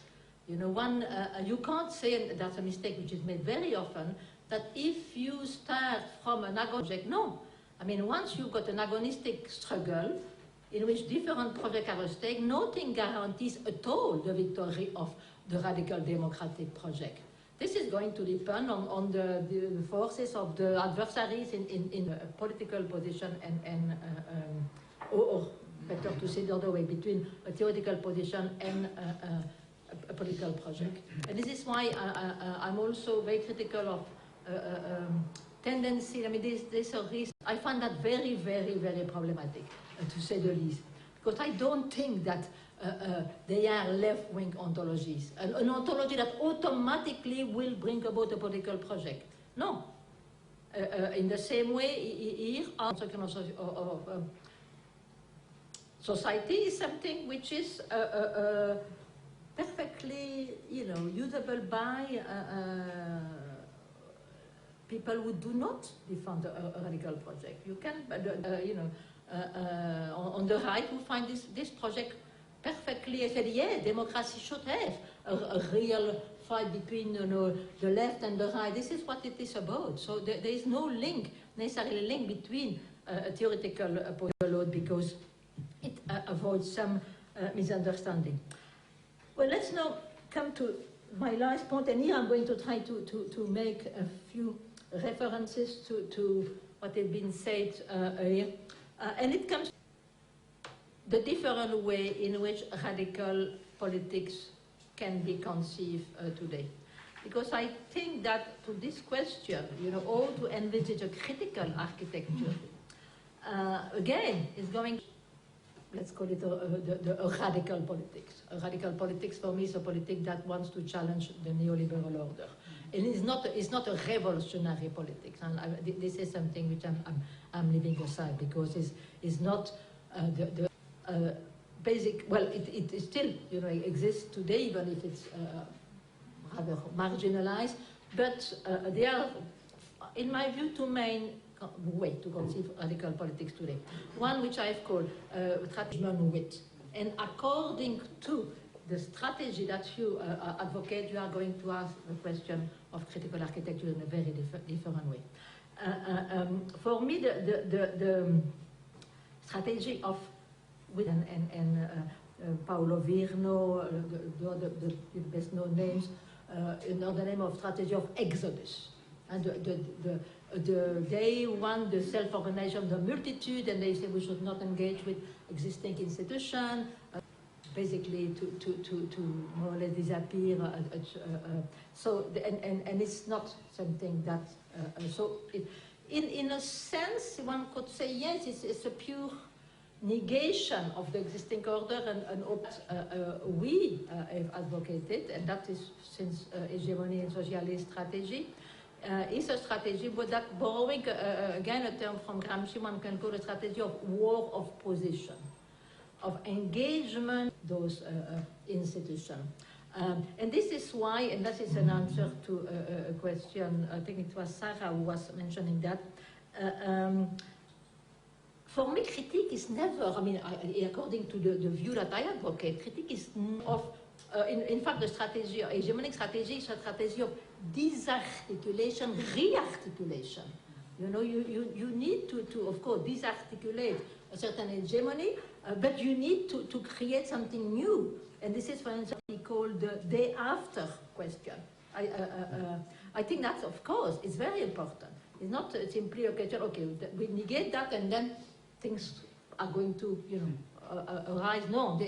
You can't say, and that's a mistake which is made very often, that if you start from an agonistic, no. I mean, once you've got an agonistic struggle in which different projects are at stake, nothing guarantees at all the victory of the radical democratic project. This is going to depend on the forces of the adversaries in a political position or better to say the other way, between a theoretical position and a political project. And this is why I'm also very critical of tendency. I mean, there's a risk. I find that very, very, very problematic, to say the least, because I don't think that they are left-wing ontologies, an ontology that automatically will bring about a political project. No. In the same way, here, society is something which is perfectly, usable by people who do not defend a radical project. You can, on the right, who find this project perfectly, I said, yeah, democracy should have a real fight between the left and the right. This is what it is about. So there is no necessarily link between a theoretical load, because it avoids some misunderstanding. Well, let's now come to my last point, and here I'm going to try to make a few references to what has been said earlier. And it comes to the different way in which radical politics can be conceived today. Because I think that to this question, how to envisage a critical architecture, again, is going, let's call it a radical politics. A radical politics for me is a politics that wants to challenge the neoliberal order. And it's not a revolutionary politics. And this is something which I'm leaving aside, because it's not the basic, well, it still exists today, even if it's rather marginalized, but there are, in my view, two main ways to conceive radical politics today. One which I've called Hegemony with, and according to the strategy that you advocate, you are going to ask the question of critical architecture in a very different way. For me, the strategy of Paolo Virno, the best known names, another name of strategy of exodus. And they want the self-organization of the multitude, and they say we should not engage with existing institutions, basically to more or less disappear. And it's not something that, in a sense, one could say, yes, it's a pure negation of the existing order, and we have advocated, and that is since Hegemony and Socialist Strategy, is a strategy, but that borrowing, again, a term from Gramsci, one can call a strategy of war of position, of engagement, those institutions. And this is why, and that is an answer to a question, I think it was Sarah who was mentioning that, for me, critique is never, I mean, according to the view that I advocate, critique is of, in fact, the strategy, hegemonic strategy is a strategy of disarticulation, rearticulation. You know, you need to, of course, disarticulate a certain hegemony, but you need to create something new. And this is, for instance, called the day after question. I think that, of course, is very important. It's not simply a question, okay, we negate that and then things are going to, you know, arise. No,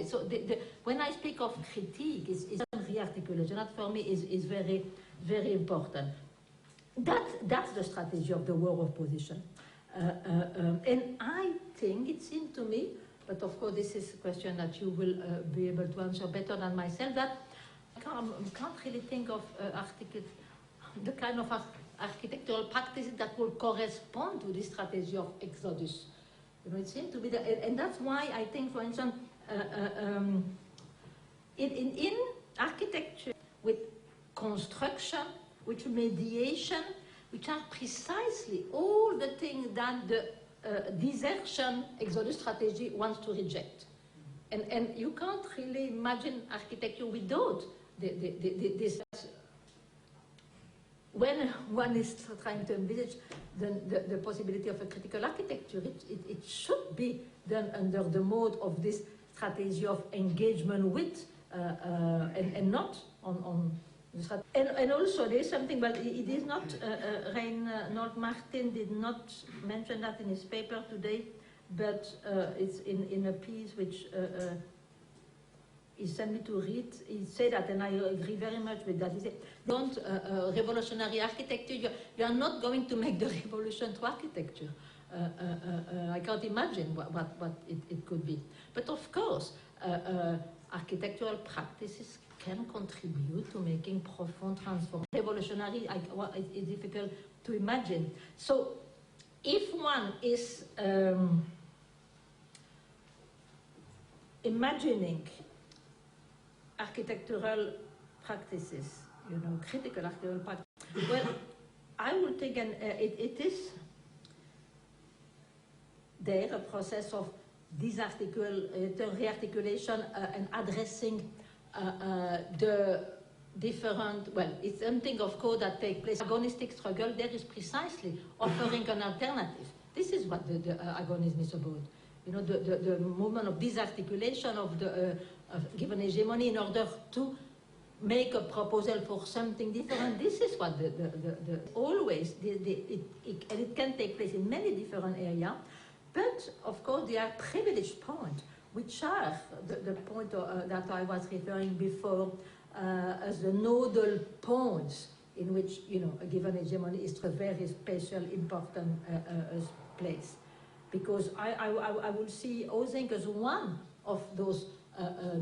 when I speak of critique, it's re-articulation. That for me is very, very important. That's the strategy of the war of position. And I think, it seemed to me, but of course this is a question that you will be able to answer better than myself, that I can't really think of the kind of architectural practices that will correspond to this strategy of exodus. You know, it seems to be that, and that's why I think, for instance, in architecture, with construction, with mediation, which are precisely all the things that the desertion exodus strategy wants to reject. And you can't really imagine architecture without this. When one is trying to envisage the possibility of a critical architecture, it should be done under the mode of this strategy of engagement with, and not on the strategy. And also there is something, but it is not, Reinhold Martin did not mention that in his paper today, but it's in a piece which he sent me to read. He said that, and I agree very much with that. He said, don't revolutionary architecture, you are not going to make the revolution to architecture. I can't imagine what it could be. But of course, architectural practices can contribute to making profound transformation. Revolutionary, it's difficult to imagine. So if one is imagining architectural practices, you know, critical architectural practices, well, I would think, and it is there a process of rearticulation and addressing the different, well, it's something of course that takes place. Agonistic struggle, there is precisely offering an alternative. This is what the agonism is about. You know, the movement of disarticulation of the given hegemony in order to make a proposal for something different. This is what always, and it can take place in many different areas, but of course there are privileged points, which are the point that I was referring before as the nodal points in which, you know, a given hegemony is a very special, important place. Because I will see Ozink as one of those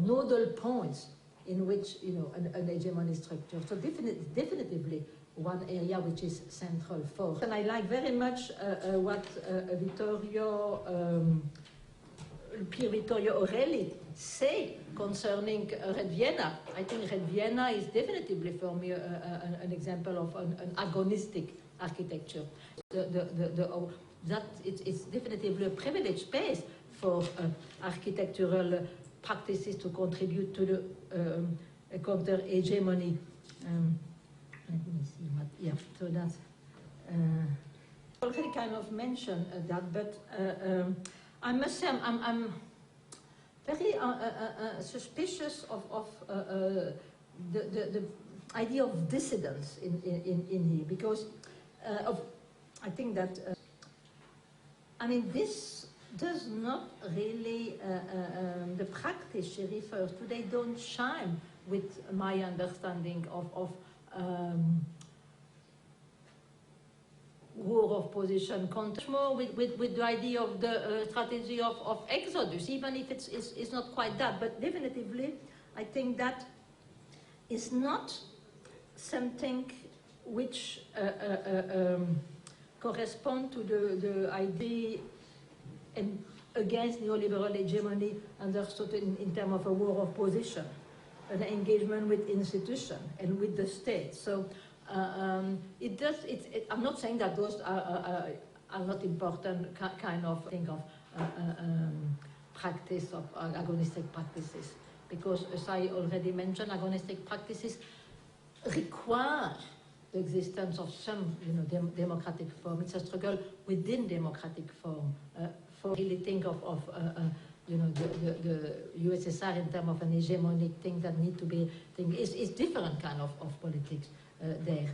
nodal points in which, you know, an hegemony structure. So definitively one area which is central for. And I like very much what Pier Vittorio Aureli say concerning Red Vienna. I think Red Vienna is definitively for me an example of an agonistic architecture. That it's definitively a privileged space for architectural practices to contribute to the counter-hegemony. Let me see what, yeah, so that's, already kind of mentioned that, but I must say I'm very suspicious of the idea of dissidence in here, because I think that, I mean, this does not really, the practice she refers to, they don't chime with my understanding of war of position, more with the idea of the strategy of exodus, even if it's not quite that, but definitively I think that is not something which correspond to the idea and against neoliberal hegemony understood in terms of a war of position, an engagement with institution and with the state. So I'm not saying that those are not important kind of thing of practice of agonistic practices. Because, as I already mentioned, agonistic practices require the existence of some, democratic form. It's a struggle within democratic form. For really think of the USSR in terms of an hegemonic thing that need to be is different kind of politics there.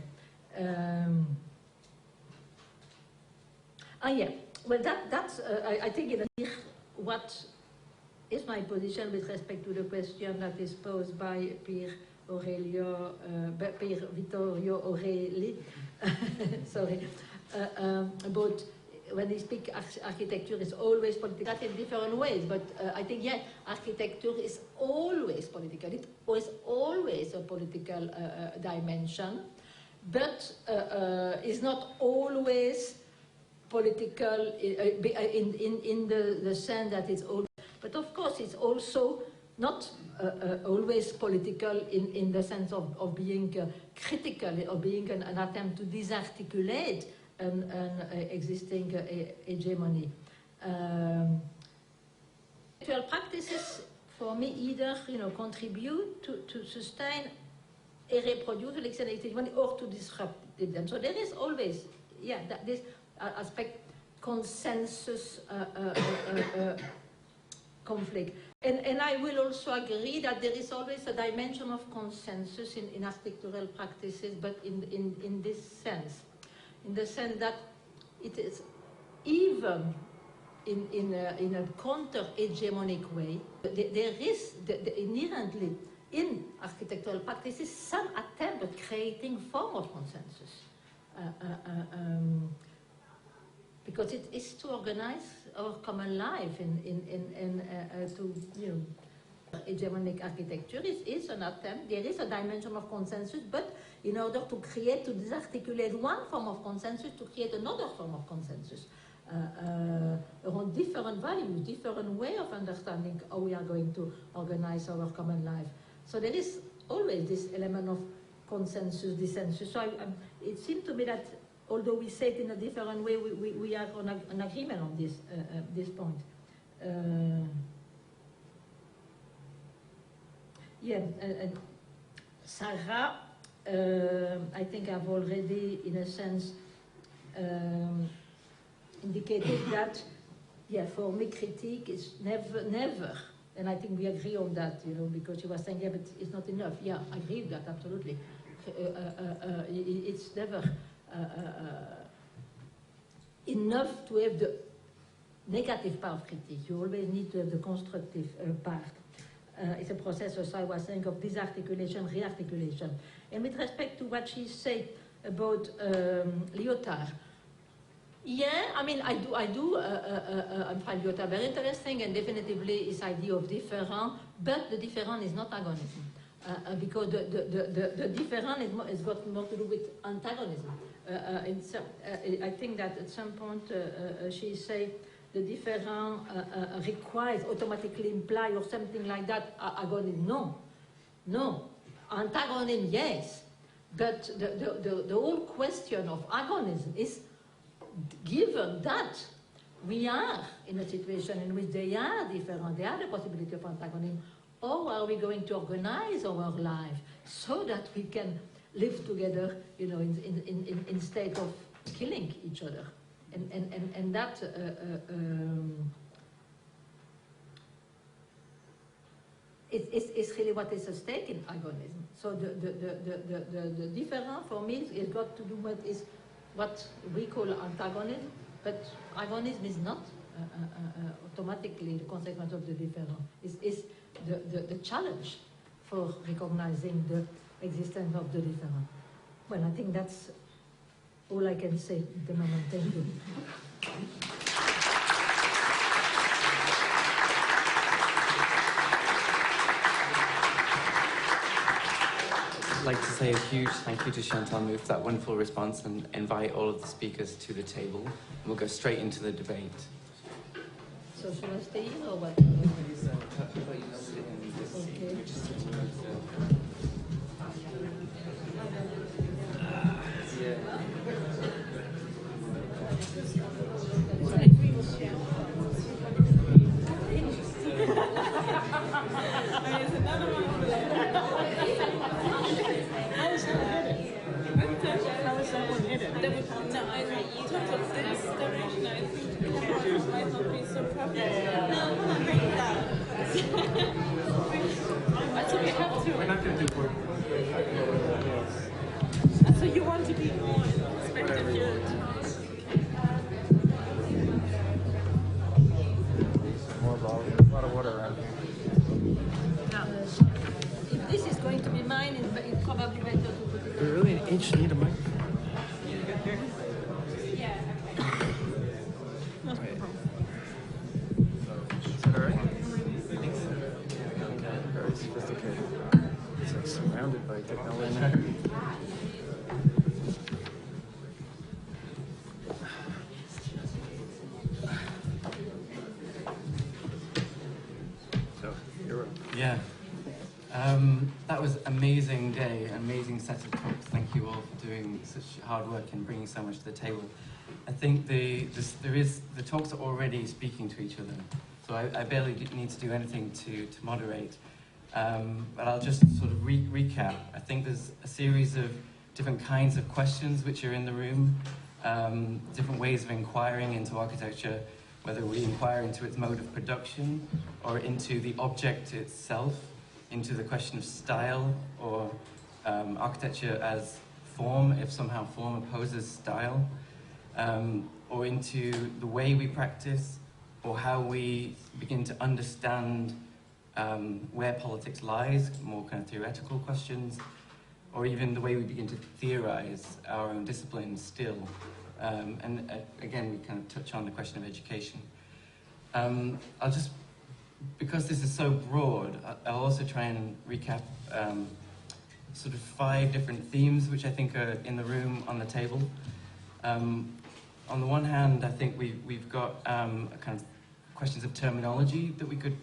Yeah. Well, that's I think in a what is my position with respect to the question that is posed by Pier Vittorio Aureli, sorry, about when they speak architecture is always political in different ways, but I think, yeah, architecture is always political. It is always a political dimension, but is not always political in the sense that it's always. But of course, it's also not always political in the sense of being critical or being an attempt to disarticulate an existing hegemony. Intellectual practices, for me, either contribute to sustain and reproduce the hegemony or to disrupt them. So there is always, yeah, this aspect, consensus conflict. And I will also agree that there is always a dimension of consensus in architectural practices, but in this sense. In the sense that it is even in a counter-hegemonic way, there is inherently in architectural practices some attempt at creating form of consensus. Because it is to organize our common life to hegemonic architecture is an attempt. There is a dimension of consensus, but in order to disarticulate one form of consensus, to create another form of consensus around different values, different way of understanding how we are going to organize our common life. So there is always this element of consensus, dissensus. So it seemed to me that although we say it in a different way, we are on an agreement on this point. Sarah, I think I've already, in a sense, indicated that, yeah, for me, critique is never, and I think we agree on that, because she was saying, yeah, but it's not enough. Yeah, I agree with that, absolutely. It's never enough to have the negative part of critique. You always need to have the constructive part. It's a process, as I was saying, of disarticulation, rearticulation. And with respect to what she said about Lyotard, yeah, I mean, I find Lyotard very interesting, and definitively his idea of different, but the different is not agonism. Because the different is got more to do with antagonism. I think that at some point she said the different requires, automatically imply or something like that agonism. No. Antagonism, yes. But the whole question of agonism is given that we are in a situation in which they are different, they are the possibility of antagonism. How are we going to organize our life so that we can live together, instead of killing each other? And that is really what is at stake in agonism. So the different for me is got to do with what we call antagonism, but agonism is not automatically the consequence of the different. Is the challenge for recognizing the existence of the different. Well, I think that's all I can say at the moment. Thank you. I'd like to say a huge thank you to Chantal Mouffe for that wonderful response, and invite all of the speakers to the table. And we'll go straight into the debate. So should I stay in or what? Okay. No, I think in terms of this direction, I think cameras might not be so proper. No, I'm very loud. So we have to. We're not going to do work. So you want to be more introspective here. More volume. A lot of water around here. If this is going to be mine, it's probably better to put it. Do we really each need a microphone? Yeah. Is that all right? Very sophisticated. It's like surrounded by technology. So, you're up. Yeah. That was amazing day, amazing set of talks. Thank you all for doing such hard work and bringing so much to the table. I think the talks are already speaking to each other, so I barely need to do anything to moderate. But I'll just sort of recap. I think there's a series of different kinds of questions which are in the room, different ways of inquiring into architecture, whether we inquire into its mode of production or into the object itself, into the question of style or architecture as form, if somehow form opposes style, or into the way we practice or how we begin to understand where politics lies, more kind of theoretical questions, or even the way we begin to theorize our own disciplines still. And again, we kind of touch on the question of education. I'll just, because this is so broad, I'll also try and recap sort of 5 different themes which I think are in the room on the table. On the one hand, I think we've got a kind of questions of terminology that we could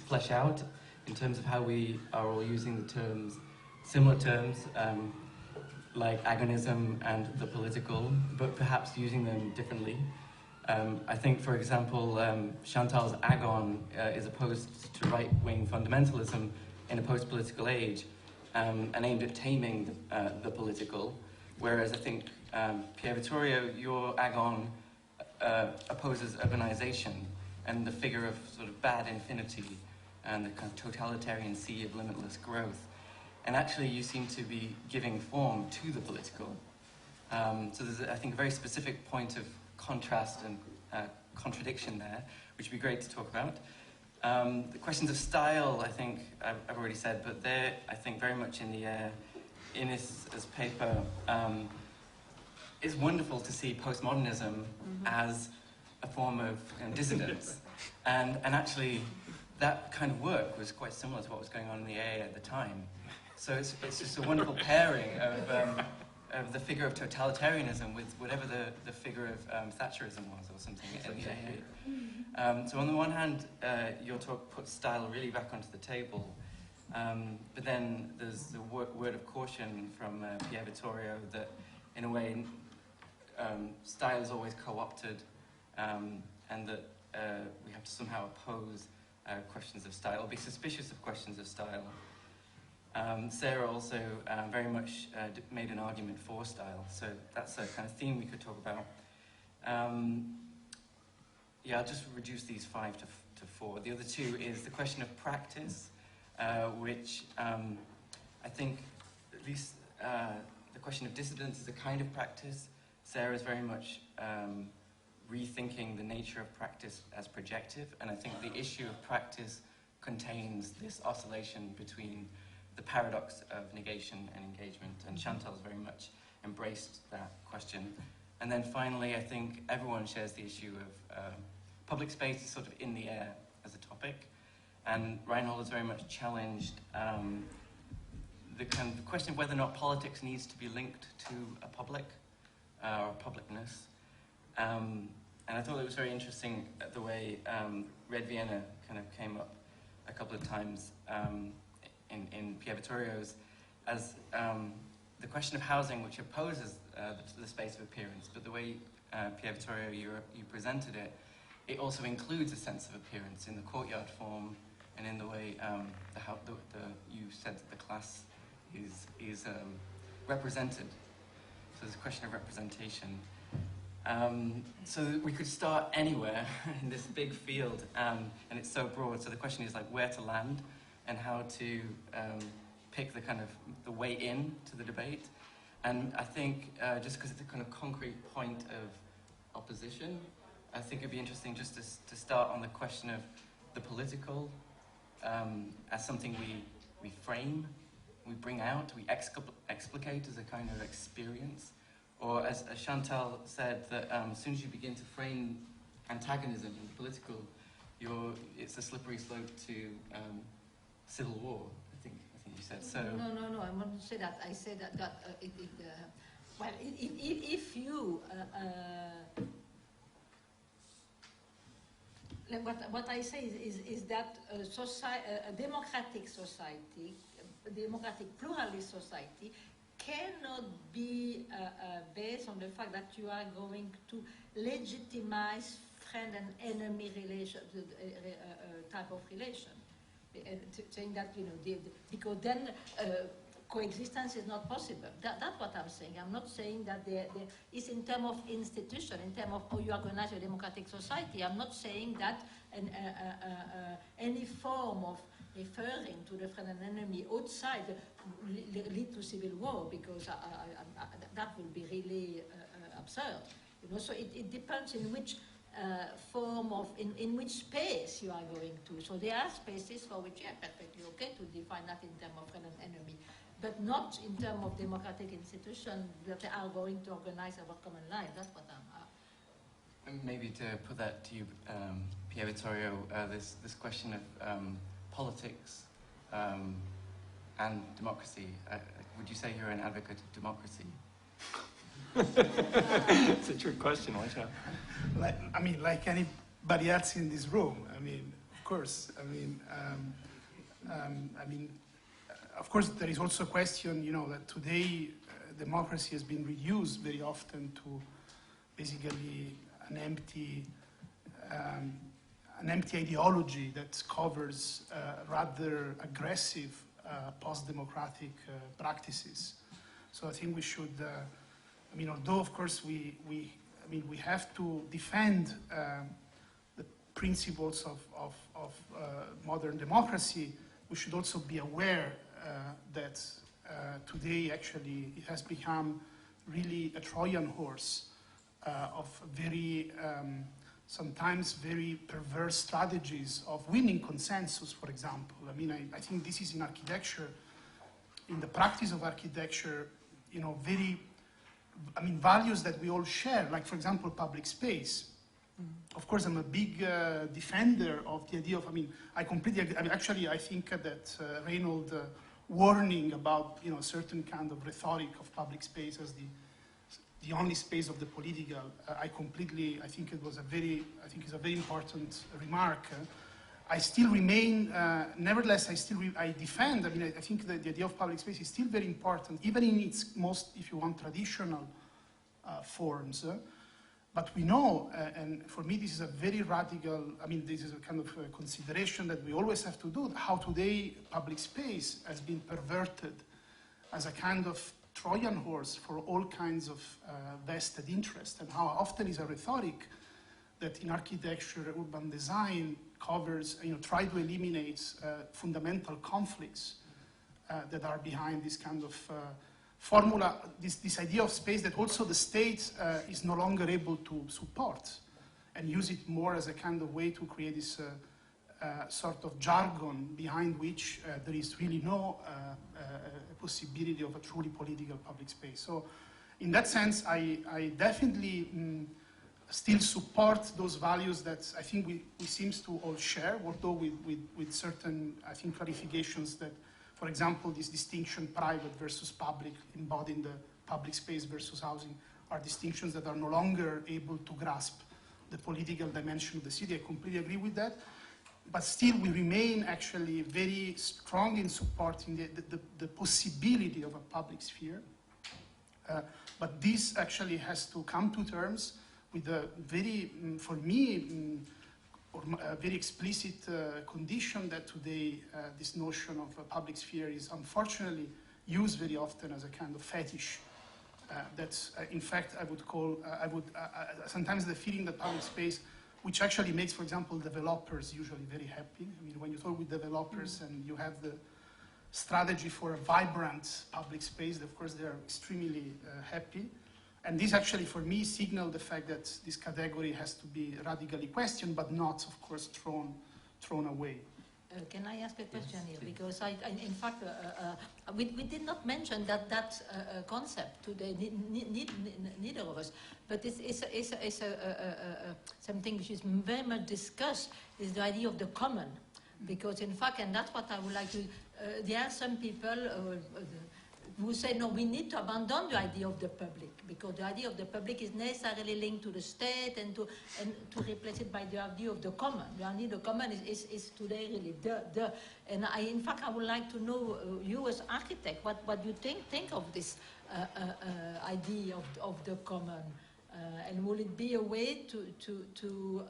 flesh out in terms of how we are all using the terms, similar terms, like agonism and the political, but perhaps using them differently. I think, for example, Chantal's agon is opposed to right-wing fundamentalism in a post-political age and aimed at taming the political, whereas I think, Pier Vittorio, your agon opposes urbanization and the figure of sort of bad infinity and the kind of totalitarian sea of limitless growth. And actually, you seem to be giving form to the political. So there's, I think, a very specific point of contrast and contradiction there, which would be great to talk about. The questions of style, I think, I've already said, but they're, I think, very much in the air. Ines's paper, it's wonderful to see postmodernism as a form of dissidence. And actually, that kind of work was quite similar to what was going on in the AA at the time. So it's just a wonderful pairing of the figure of totalitarianism with whatever the figure of Thatcherism was or something in the AA. So on the one hand, your talk puts style really back onto the table, but then there's the word of caution from Pier Vittorio that, in a way, style is always co-opted, and that we have to somehow oppose questions of style, or be suspicious of questions of style. Sarah also very much made an argument for style, so that's a kind of theme we could talk about. Yeah, I'll just reduce these 5 to 4. The other 2 is the question of practice, which I think, at least the question of dissidence is a kind of practice. Sarah's very much rethinking the nature of practice as projective, and I think the issue of practice contains this oscillation between the paradox of negation and engagement, and Chantal's very much embraced that question. And then finally, I think everyone shares the issue of public space is sort of in the air as a topic, and Reinhold has very much challenged the kind of question of whether or not politics needs to be linked to a public or publicness. And I thought it was very interesting the way Red Vienna kind of came up a couple of times in Pier Vittorio's as the question of housing, which opposes the space of appearance, but the way Pier Vittorio, you presented it, it also includes a sense of appearance in the courtyard form and in the way you said that the class is represented. So there's a question of representation. So we could start anywhere in this big field, and it's so broad. So the question is like where to land and how to pick the kind of the way in to the debate. And I think just because it's a kind of concrete point of opposition, I think it'd be interesting just to start on the question of the political as something we frame, we bring out, we explicate as a kind of experience. Or as Chantal said, that as soon as you begin to frame antagonism in political, it's a slippery slope to civil war. I think you said so. No. I want to say that. I say that well, if you what I say is that a democratic society, a democratic pluralist society, cannot be based on the fact that you are going to legitimize friend and enemy relation, type of relation, saying that because then coexistence is not possible. That's what I'm saying. I'm not saying that there is in terms of institution, in terms of how you organize a democratic society. I'm not saying that any form of referring to the friend and enemy outside lead to civil war, because that will be really absurd. So it depends in which form of, in which space you are going to. So there are spaces for which you are perfectly okay to define that in terms of friend and enemy, but not in terms of democratic institutions that are going to organize our common life. That's what I'm... Maybe to put that to you, Pier Vittorio, this question of politics and democracy. Would you say you're an advocate of democracy? It's a trick question, watch out. Like anybody else in this room. Of course. Of course, there is also a question, that today democracy has been reduced very often to basically an empty ideology that covers rather aggressive post-democratic practices. So I think we should, although of course we have to defend the principles of modern democracy, we should also be aware that today actually it has become really a Trojan horse of very sometimes very perverse strategies of winning consensus, for example. I think this is in architecture, in the practice of architecture, very, values that we all share, like, for example, public space. Of course, I'm a big defender of the idea of, I completely agree. Actually, I think that Reinhold warning about, a certain kind of rhetoric of public space as the only space of the political, I think it was it's a very important remark. I still remain, nevertheless, I defend, I think that the idea of public space is still very important, even in its most, if you want, traditional forms. But we know, and for me this is a very radical, this is a kind of a consideration that we always have to do, how today public space has been perverted as a kind of Trojan horse for all kinds of vested interest, and how often is a rhetoric that in architecture, urban design covers, try to eliminate fundamental conflicts that are behind this kind of formula, this idea of space that also the state is no longer able to support, and use it more as a kind of way to create this sort of jargon behind which there is really no possibility of a truly political public space. So in that sense, I definitely still support those values that I think we seem to all share, although with certain, I think, clarifications that, for example, this distinction private versus public, embodying the public space versus housing, are distinctions that are no longer able to grasp the political dimension of the city. I completely agree with that. But still, we remain actually very strong in supporting the possibility of a public sphere. But this actually has to come to terms with a very, for me, a very explicit condition that today this notion of a public sphere is unfortunately used very often as a kind of fetish in fact, I would call, sometimes the feeling that public space, which actually makes, for example, developers usually very happy. I mean, when you talk with developers and you have the strategy for a vibrant public space, of course, they are extremely happy. And this actually, for me, signals the fact that this category has to be radically questioned, but not, of course, thrown away. Can I ask a question here? Because in fact, we did not mention that concept today, neither of us. But it's something which is very much discussed, is the idea of the common. Because in fact, and that's what I would like to, there are some people who say, no, we need to abandon the idea of the public, because the idea of the public is necessarily linked to the state, and to replace it by the idea of the common. The idea of the common is today really the. And in fact, I would like to know, you as architect, what you think of this idea of the common, and will it be a way to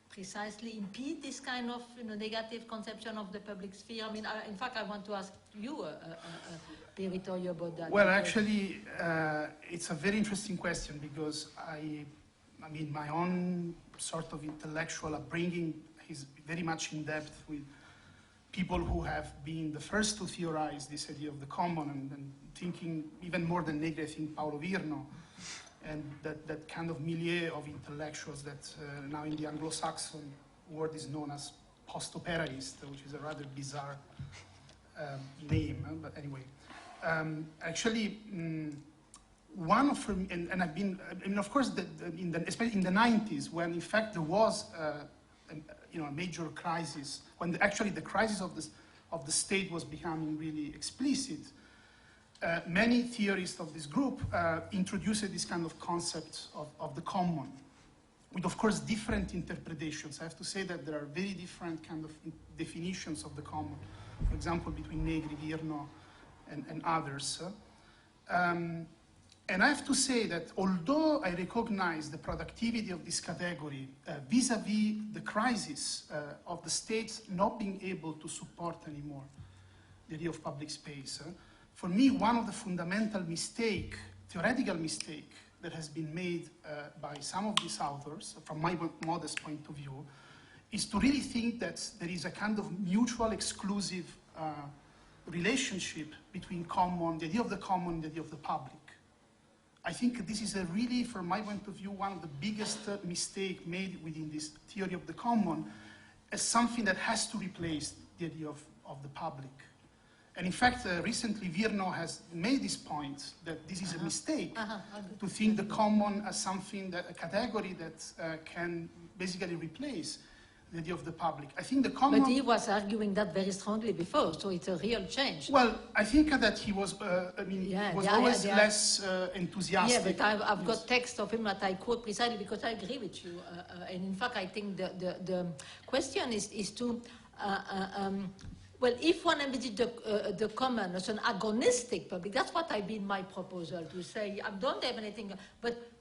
precisely impede this kind of negative conception of the public sphere? I mean, in fact, I want to ask you, Pier Vittorio, about that. Well, actually, it's a very interesting question, because I mean, my own sort of intellectual upbringing is very much in depth with people who have been the first to theorize this idea of the common, and thinking even more than Negri, I think Paolo Virno, and that kind of milieu of intellectuals that now in the Anglo-Saxon word is known as post-operaist, which is a rather bizarre name, but anyway. Actually, one of them, and I've been, I mean, of course, especially in the 90s, when in fact there was a major crisis, when actually the crisis of the state was becoming really explicit, many theorists of this group introduced this kind of concept of the common, with of course different interpretations. I have to say that there are very different kind of definitions of the common, for example, between Negri, Virno, and others. And I have to say that although I recognize the productivity of this category vis-à-vis the crisis of the states not being able to support anymore the idea of public space, for me, one of the fundamental theoretical mistake that has been made by some of these authors, from my modest point of view, is to really think that there is a kind of mutual exclusive relationship between common, the idea of the common, and the idea of the public. I think this is really, from my point of view, one of the biggest mistakes made within this theory of the common, as something that has to replace the idea of the public. And in fact, recently Virno has made this point, that this is a mistake, to think the common as something, a category that can basically replace the idea of the public. I think the common... But he was arguing that very strongly before, so it's a real change. Well, I think that he was, he was always less enthusiastic. Yeah, but I've got text of him that I quote precisely because I agree with you. And in fact, I think the question is to... well, if one envisages the common as an agonistic public, that's what I've been my proposal, to say, I don't have anything, but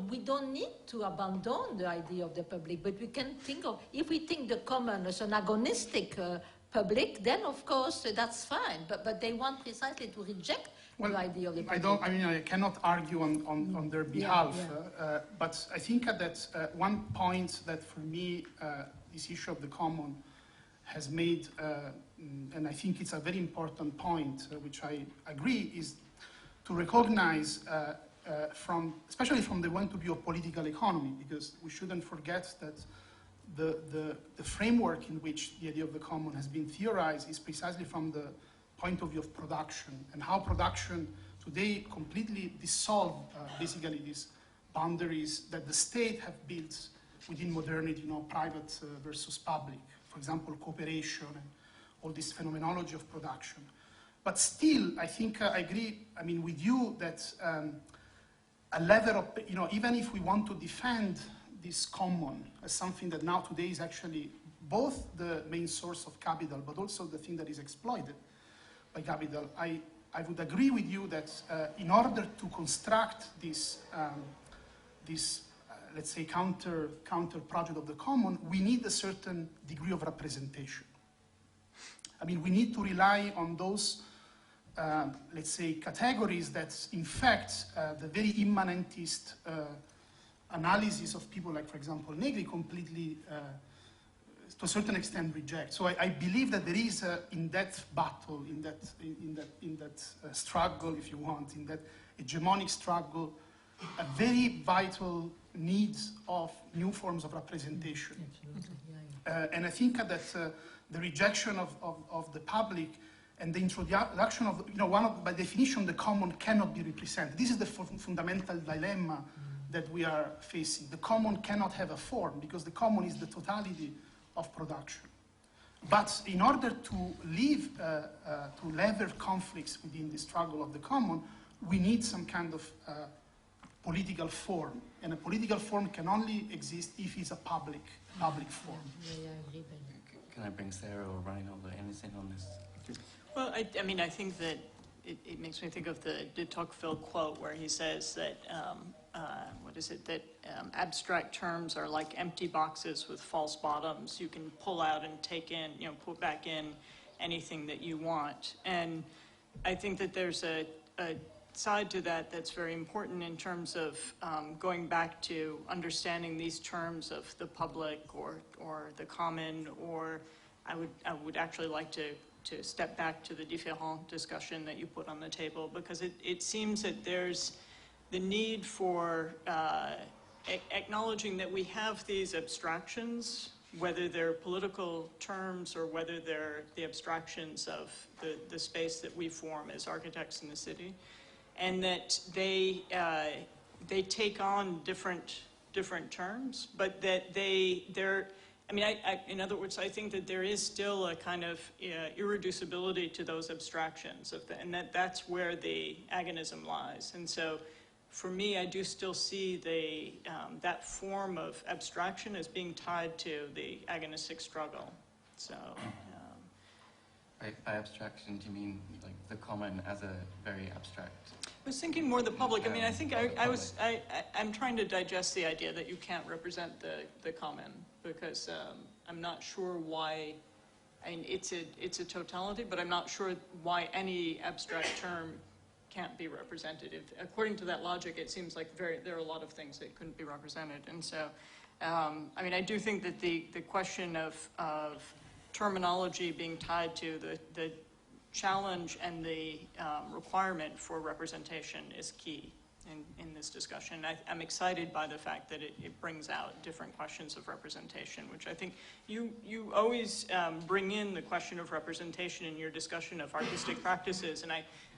we don't need to abandon the idea of the public, but we can think of, if we think the common as an agonistic public, then of course that's fine, but they want precisely to reject the idea of the public. I cannot argue on their behalf, but I think that one point that for me, this issue of the common has made, and I think it's a very important point, which I agree, is to recognize especially from the point of view of political economy, because we shouldn't forget that the framework in which the idea of the common has been theorized is precisely from the point of view of production, and how production today completely dissolve basically these boundaries that the state have built within modernity, private versus public. For example, cooperation and all this phenomenology of production. But still, I think I agree, with you that a level of, even if we want to defend this common as something that now today is actually both the main source of capital, but also the thing that is exploited by capital, I would agree with you that in order to construct this, let's say, counter project of the common, we need a certain degree of representation. We need to rely on those let's say, categories that, in fact, the very immanentist analysis of people like, for example, Negri completely, to a certain extent, reject. So I believe that there is, in that battle, in that struggle, if you want, in that hegemonic struggle, a very vital need of new forms of representation. And I think that the rejection of the public and the introduction of, by definition, the common cannot be represented. This is the fundamental dilemma that we are facing. The common cannot have a form because the common is the totality of production. But in order to lever conflicts within the struggle of the common, we need some kind of political form. And a political form can only exist if it's a public form. Yeah, I agree. Can I bring Sarah or Reinhold or anything on this? Well, I mean, I think that it makes me think of the de Tocqueville quote where he says that, abstract terms are like empty boxes with false bottoms. You can pull out and take in, put back in anything that you want. And I think that there's a side to that that's very important in terms of going back to understanding these terms of the public or the common, or I would actually like to step back to the différent discussion that you put on the table, because it seems that there's the need for acknowledging that we have these abstractions, whether they're political terms or whether they're the abstractions of the space that we form as architects in the city, and that they take on different terms, but that they're in other words, I think that there is still a kind of irreducibility to those abstractions, and that's where the agonism lies. And so, for me, I do still see that form of abstraction as being tied to the agonistic struggle. So, by abstraction, do you mean like the common as a very abstract? I was thinking more the public. I mean, I think I'm trying to digest the idea that you can't represent the common, because I'm not sure why. I mean, it's a totality, but I'm not sure why any abstract term can't be represented. According to that logic, it seems like there are a lot of things that couldn't be represented. And so, I mean, I do think that the question of terminology being tied to the challenge and the requirement for representation is key in this discussion. I'm excited by the fact that it brings out different questions of representation, which I think you always bring in the question of representation in your discussion of artistic practices, and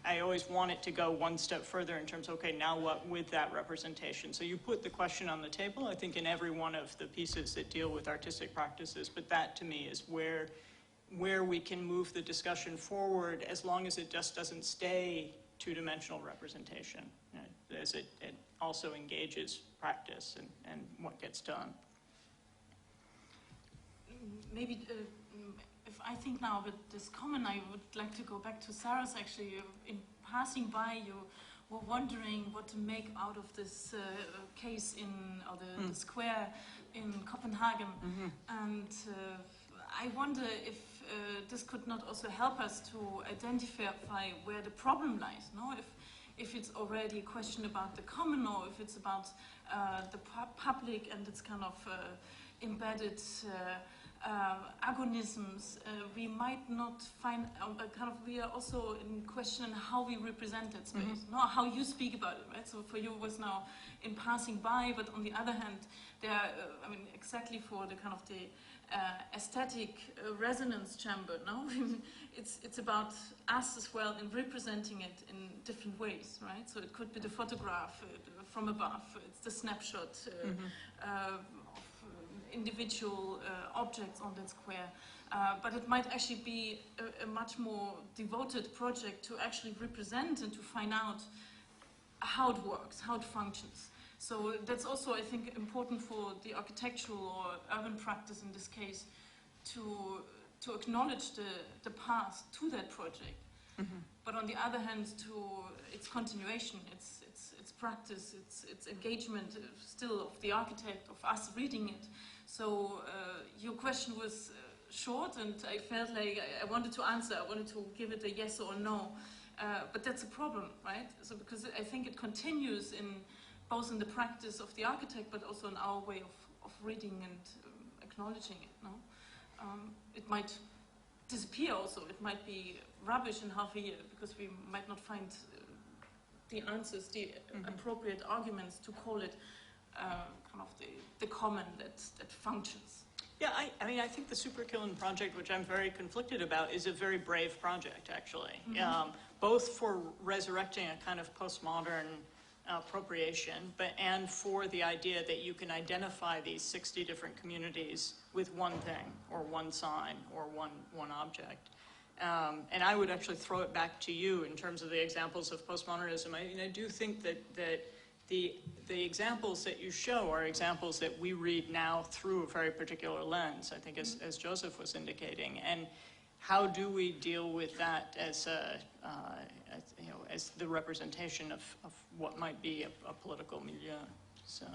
I always want it to go one step further in terms of, okay, now what with that representation? So you put the question on the table, I think, in every one of the pieces that deal with artistic practices, but that to me is where we can move the discussion forward, as long as it just doesn't stay two-dimensional representation, as it also engages practice and what gets done. Maybe if I think now with this common, I would like to go back to Sarah's actually. In passing by, you were wondering what to make out of this case the square in Copenhagen. Mm-hmm. And I wonder if this could not also help us to identify where the problem lies, no? If it's already a question about the common, or if it's about the public and its kind of embedded agonisms, we might not find we are also in question how we represent that space, mm-hmm. not how you speak about it, right? So for you it was now in passing by, but on the other hand, there are, exactly for the kind of the aesthetic resonance chamber, no? It's about us as well in representing it in different ways, right? So it could be the photograph from above, it's the snapshot of individual objects on that square, but it might actually be a much more devoted project to actually represent and to find out how it works, how it functions. So that's also, I think, important for the architectural or urban practice in this case to acknowledge the path to that project. Mm-hmm. But on the other hand, to its continuation, its practice, its engagement still of the architect, of us reading it. So your question was short, and I felt like I wanted to answer. I wanted to give it a yes or no. But that's a problem, right? So because I think it continues in both in the practice of the architect, but also in our way of reading and acknowledging it. No, it might disappear. Also, it might be rubbish in half a year because we might not find the answers, the appropriate arguments to call it kind of the common that functions. Yeah, I mean, I think the Superkillen project, which I'm very conflicted about, is a very brave project, actually. Both for resurrecting a kind of postmodern appropriation, and for the idea that you can identify these 60 different communities with one thing, or one sign, or one object. And I would actually throw it back to you in terms of the examples of postmodernism. I do think that the examples that you show are examples that we read now through a very particular lens, I think, as Joseph was indicating. And how do we deal with that as as the representation of what might be a political milieu? So.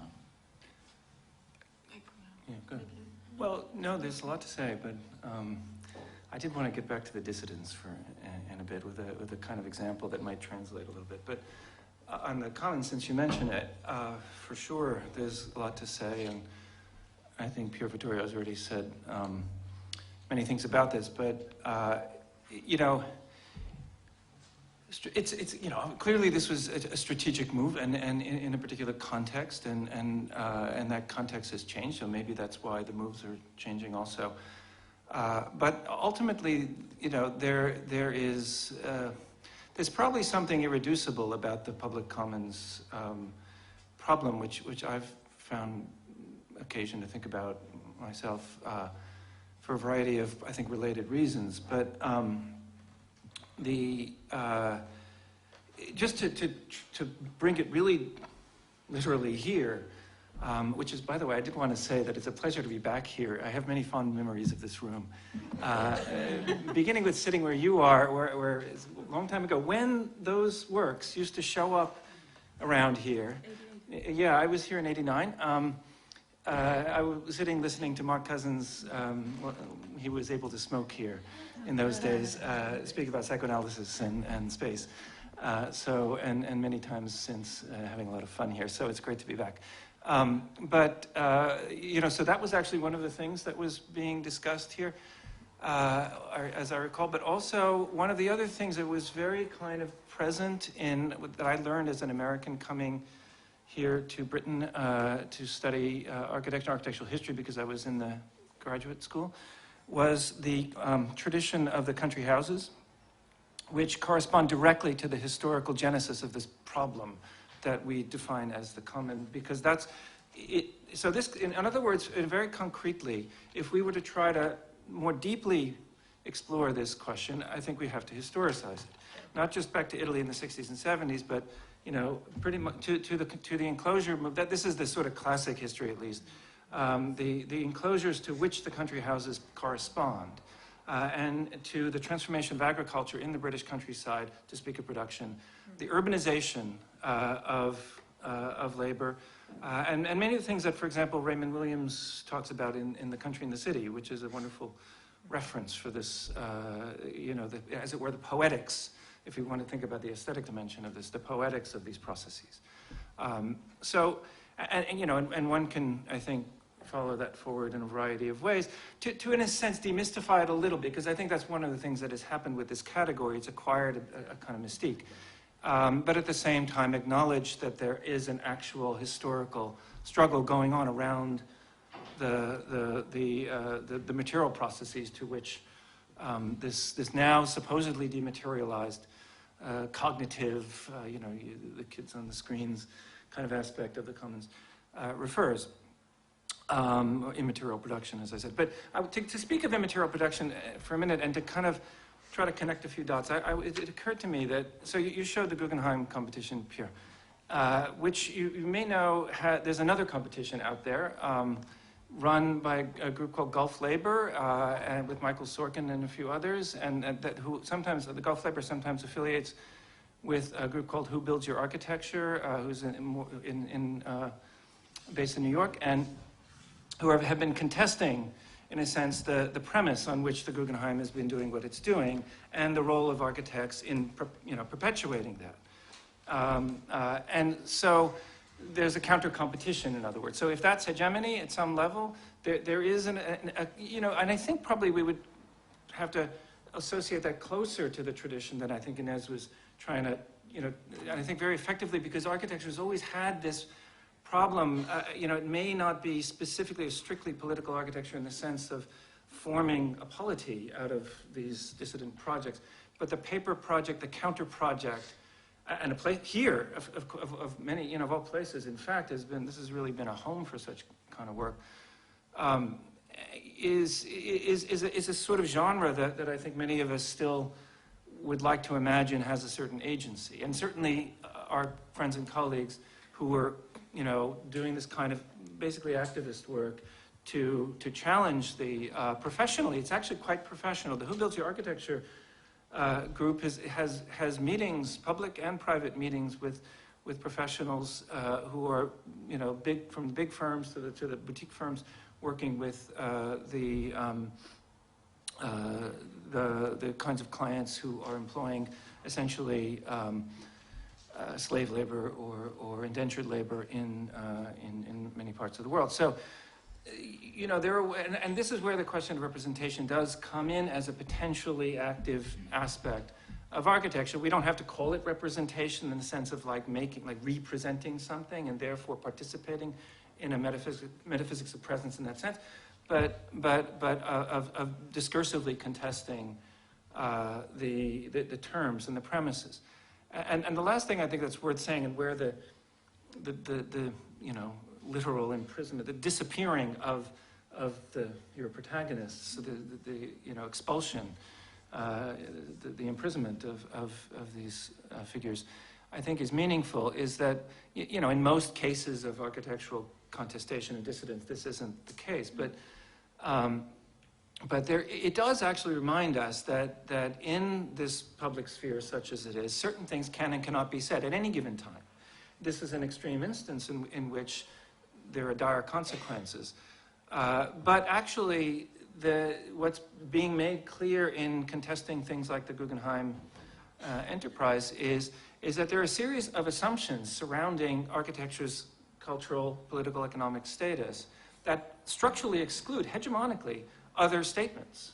Yeah, good. Well, no, there's a lot to say, but I did want to get back to the dissidents in a bit with a kind of example that might translate a little bit. But on the commons, since you mentioned it, for sure, there's a lot to say, and I think Pier Vittorio has already said many things about this. But you know, it's you know, clearly this was a strategic move, and in a particular context, and that context has changed. So maybe that's why the moves are changing also. But ultimately, you know, there's probably something irreducible about the public commons problem, which I've found occasion to think about myself for a variety of, I think, related reasons. But just to bring it really literally here, which is, by the way, I did want to say that it's a pleasure to be back here. I have many fond memories of this room. Beginning with sitting where you are, where a long time ago, when those works used to show up around here. 88. Yeah, I was here in '89. I was sitting listening to Mark Cousins. He was able to smoke here in those days, speak about psychoanalysis and space. And many times since, having a lot of fun here. So it's great to be back. You know, so that was actually one of the things that was being discussed here, as I recall. But also one of the other things that was very kind of present that I learned as an American coming here to Britain to study architecture and architectural history, because I was in the graduate school, was the tradition of the country houses, which correspond directly to the historical genesis of this problem that we define as the common, because that's it. So this, in other words, very concretely, if we were to try to more deeply explore this question, I think we have to historicize it, not just back to Italy in the 60s and 70s, but you know, pretty much to the enclosure move. That this is the sort of classic history, at least, the enclosures to which the country houses correspond. And to the transformation of agriculture in the British countryside, to speak of production, the urbanization of labor, and many of the things that, for example, Raymond Williams talks about in The Country and the City, which is a wonderful reference for this, you know, as it were, the poetics, if you want to think about the aesthetic dimension of this, the poetics of these processes. You know, and one can, I think, follow that forward in a variety of ways to in a sense, demystify it a little bit, because I think that's one of the things that has happened with this category. It's acquired a kind of mystique. But at the same time, acknowledge that there is an actual historical struggle going on around the material processes to which this now supposedly dematerialized cognitive, you know, the kids on the screens kind of aspect of the commons refers. Immaterial production, as I said. But to speak of immaterial production for a minute and to kind of try to connect a few dots, it occurred to me that, so you showed the Guggenheim competition, Pierre, which you may know, there's another competition out there run by a group called Gulf Labor, and with Michael Sorkin and a few others, and who sometimes, the Gulf Labor sometimes affiliates with a group called Who Builds Your Architecture, who's based in New York, and who have been contesting in a sense, the premise on which the Guggenheim has been doing what it's doing, and the role of architects in perpetuating that. And so there's a counter-competition, in other words. So if that's hegemony at some level, there is and I think probably we would have to associate that closer to the tradition that I think Ines was trying to, and I think very effectively, because architecture has always had this problem. It may not be specifically or strictly political architecture in the sense of forming a polity out of these dissident projects, but the paper project, the counter project, and a place here of many, of all places, in fact, this has really been a home for such kind of work. Is a sort of genre that I think many of us still would like to imagine has a certain agency, and certainly our friends and colleagues who were, doing this kind of basically activist work to challenge the professionally. It's actually quite professional. The Who Built Your Architecture group has meetings, public and private meetings with professionals who are, big, from the big firms to the boutique firms, working with the kinds of clients who are employing essentially slave labor or indentured labor in many parts of the world. So, there are, and this is where the question of representation does come in as a potentially active aspect of architecture. We don't have to call it representation in the sense of representing something and therefore participating in a metaphysics of presence in that sense, but of discursively contesting the terms and the premises. And the last thing I think that's worth saying, and where the literal imprisonment, the disappearing of your protagonists, the expulsion, the imprisonment of these figures, I think is meaningful, is that, in most cases of architectural contestation and dissidence, this isn't the case, but it does actually remind us that in this public sphere, such as it is, certain things can and cannot be said at any given time. This is an extreme instance in which there are dire consequences. But actually, what's being made clear in contesting things like the Guggenheim enterprise is that there are a series of assumptions surrounding architecture's cultural, political, economic status that structurally exclude, hegemonically, other statements.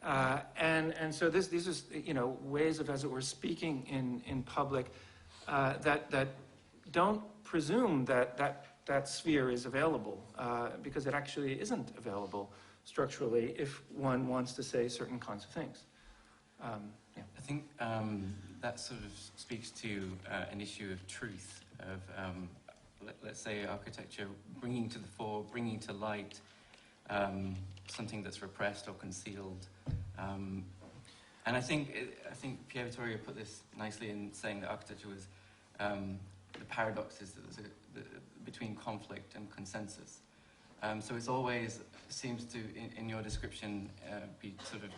And so these are, ways of, as it were, speaking in public that don't presume that sphere is available, because it actually isn't available structurally if one wants to say certain kinds of things. Yeah. I think that sort of speaks to an issue of truth, of, let's say, architecture bringing to the fore, bringing to light something that's repressed or concealed. And I think Pier Vittorio put this nicely in saying that architecture was the paradoxes between conflict and consensus. So it's always seems to, in your description, be sort of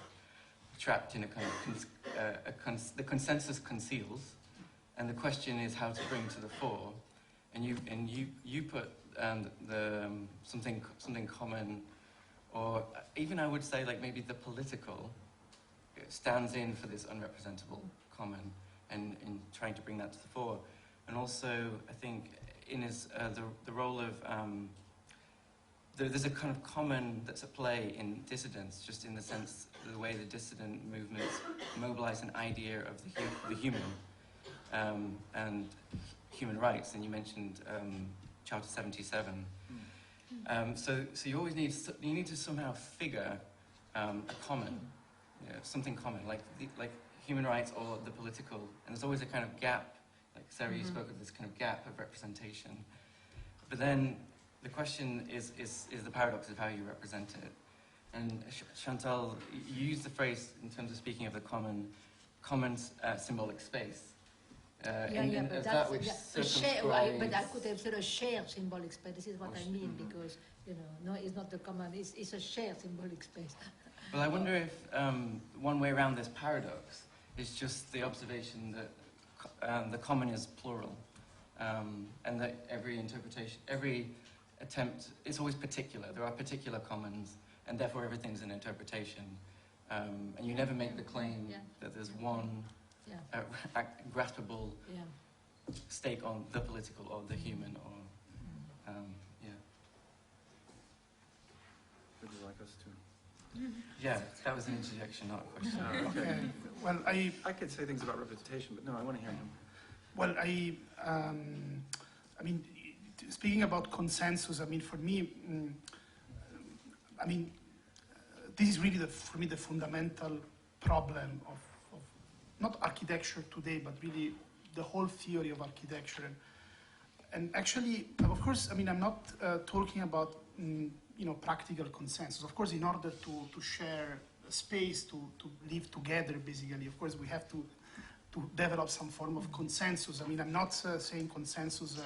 trapped in a kind of the consensus conceals, and the question is how to bring to the fore. And you put something common, or even I would say like maybe the political stands in for this unrepresentable common, and in trying to bring that to the fore. And also I think the role of there's a kind of common that's at play in dissidence, just in the sense the way the dissident movements mobilize an idea of the human and human rights. And you mentioned Charter 77. So you always need to somehow figure a common, something common, like human rights or the political. And there's always a kind of gap. Like Sarah, you spoke of this kind of gap of representation. But then the question is the paradox of how you represent it. And Chantal, you used the phrase in terms of speaking of the common symbolic space. But I could have said a shared symbolic space. This is what I mean, because no, it's not the common. It's a shared symbolic space. Well, I wonder if one way around this paradox is just the observation that the common is plural, and that every interpretation, every attempt, it's always particular. There are particular commons, and therefore everything's an interpretation. And you never make the claim that there's one graspable stake on the political or the human or Would you like us to? Yeah, that was an interjection, not a question. Okay. Well, I could say things about representation, but no, I want to hear him. Well, I mean, speaking about consensus, I mean, for me, I mean, this is really, for me, the fundamental problem of not architecture today, but really the whole theory of architecture. And actually, of course, I mean, I'm not talking about, you know, practical consensus. Of course, in order to share space, to live together, basically, of course, we have to develop some form of consensus. I mean, I'm not saying consensus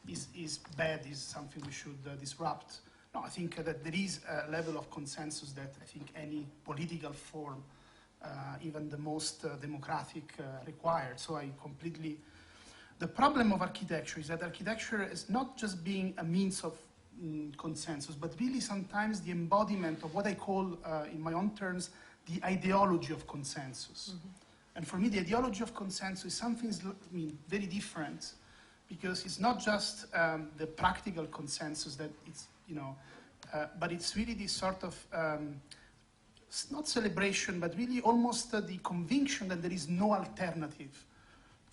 is bad, is something we should disrupt. No, I think that there is a level of consensus that I think any political form, even the most democratic, required. So I completely... The problem of architecture is that architecture is not just being a means of consensus, but really sometimes the embodiment of what I call, in my own terms, the ideology of consensus. Mm-hmm. And for me, the ideology of consensus is something, I mean, very different, because it's not just the practical consensus that it's, you know, but it's really this sort of, not celebration, but really almost the conviction that there is no alternative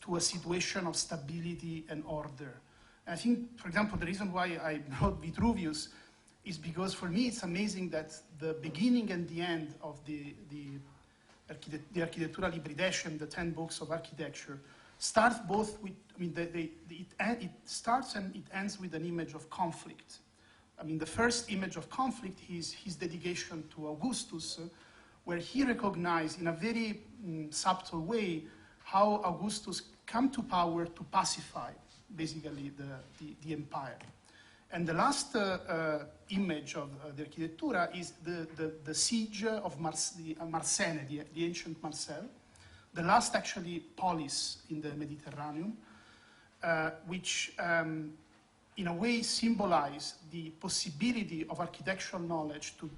to a situation of stability and order. And I think, for example, the reason why I wrote Vitruvius is because for me it's amazing that the beginning and the end of the Architettura Libridecem, the 10 books of architecture, starts both with, I mean, it starts and it ends with an image of conflict. I mean, the first image of conflict is his dedication to Augustus, where he recognized in a very subtle way how Augustus came to power to pacify, basically, the empire. And the last image of the Architettura is the siege of Marsene, the ancient Marseille, the last, actually, polis in the Mediterranean, which, in a way, symbolized the possibility of architectural knowledge to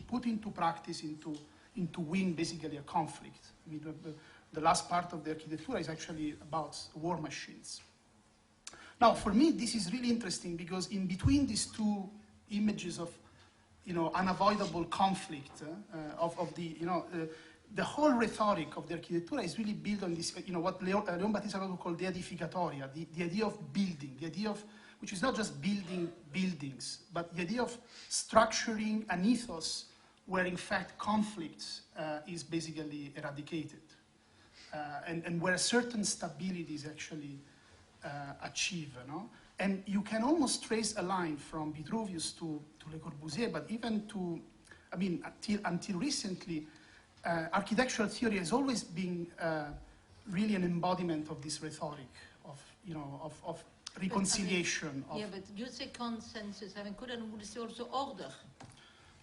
put into practice, into win, basically, a conflict. I mean, the last part of the Architettura is actually about war machines. Now, for me, this is really interesting because in between these two images of, you know, unavoidable conflict, of the, you know, the whole rhetoric of the Architettura is really built on this, you know, what Leon Battista Rocco called the edificatoria, the idea of building, the idea of, which is not just building buildings, but the idea of structuring an ethos where, in fact, conflict is basically eradicated, and where a certain stability is actually achieved, no? And you can almost trace a line from Vitruvius to Le Corbusier, but even to, I mean, until recently, architectural theory has always been really an embodiment of this rhetoric of, you know, of reconciliation. But, I mean, but you say consensus. I mean, couldn't we say also order?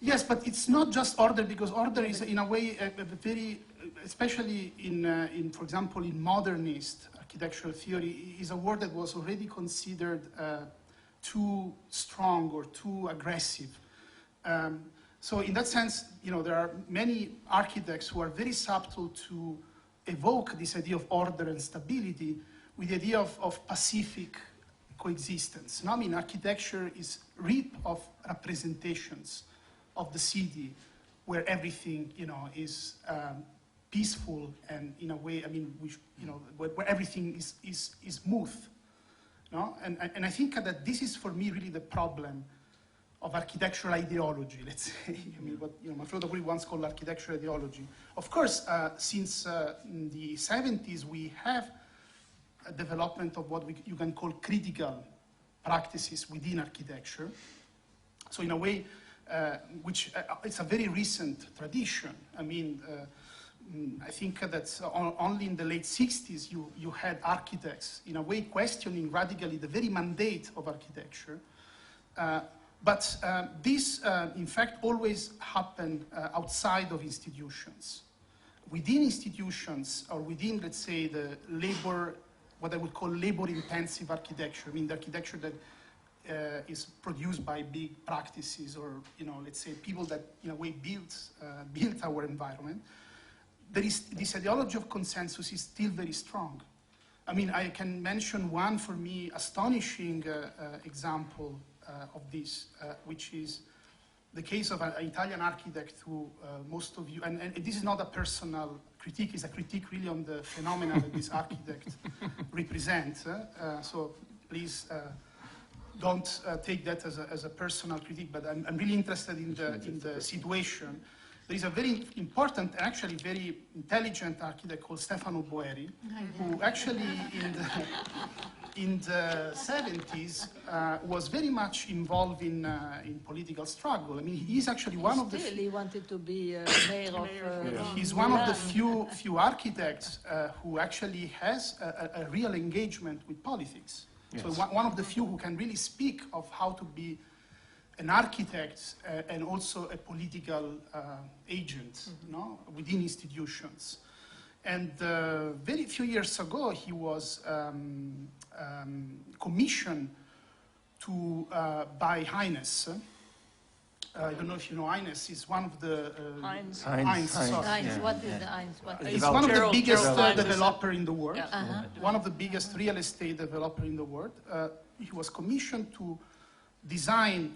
Yes, but it's not just order, because order is, in a way, a very, especially in, for example, in modernist architectural theory, is a word that was already considered too strong or too aggressive. So in that sense, you know, there are many architects who are very subtle to evoke this idea of order and stability with the idea of pacific coexistence. Now, I mean, architecture is rich of representations of the city where everything, you know, is peaceful and, in a way, I mean, which, you know, where everything is smooth. No? And I think that this is, for me, really the problem of architectural ideology, let's say. I mean, what, you know, Manfredo Aureli once called architectural ideology. Of course, since the 70s, we have a development of what you can call critical practices within architecture. So in a way, which it's a very recent tradition. I mean, I think that only in the late 60s you had architects, in a way, questioning radically the very mandate of architecture. But this, in fact, always happened outside of institutions. Within institutions, or within, let's say, the labor, what I would call labor-intensive architecture, I mean, the architecture that is produced by big practices or, let's say people that in a way built our environment, there is this ideology of consensus is still very strong. I mean, I can mention one for me astonishing example of this, which is the case of an Italian architect who most of you, and this is not a personal critique, it's a critique really on the phenomena that this architect represents. So please don't take that as a personal critique, but I'm really interested in the situation. There is a very important, actually very intelligent architect called Stefano Boeri, who actually in the 70s was very much involved in political struggle. I mean, he's actually one of the... He wanted to be mayor of... He's one of the few architects who actually has a real engagement with politics. Yes. So one of the few who can really speak of how to be an architect and also a political agent, within institutions. And very few years ago, he was commissioned to by Ines. I don't know if you know Ines. Is one of the Heinz. Heinz. What is the Heinz? It's one of the biggest developer in the world. One of the biggest real estate developer in the world. He was commissioned to design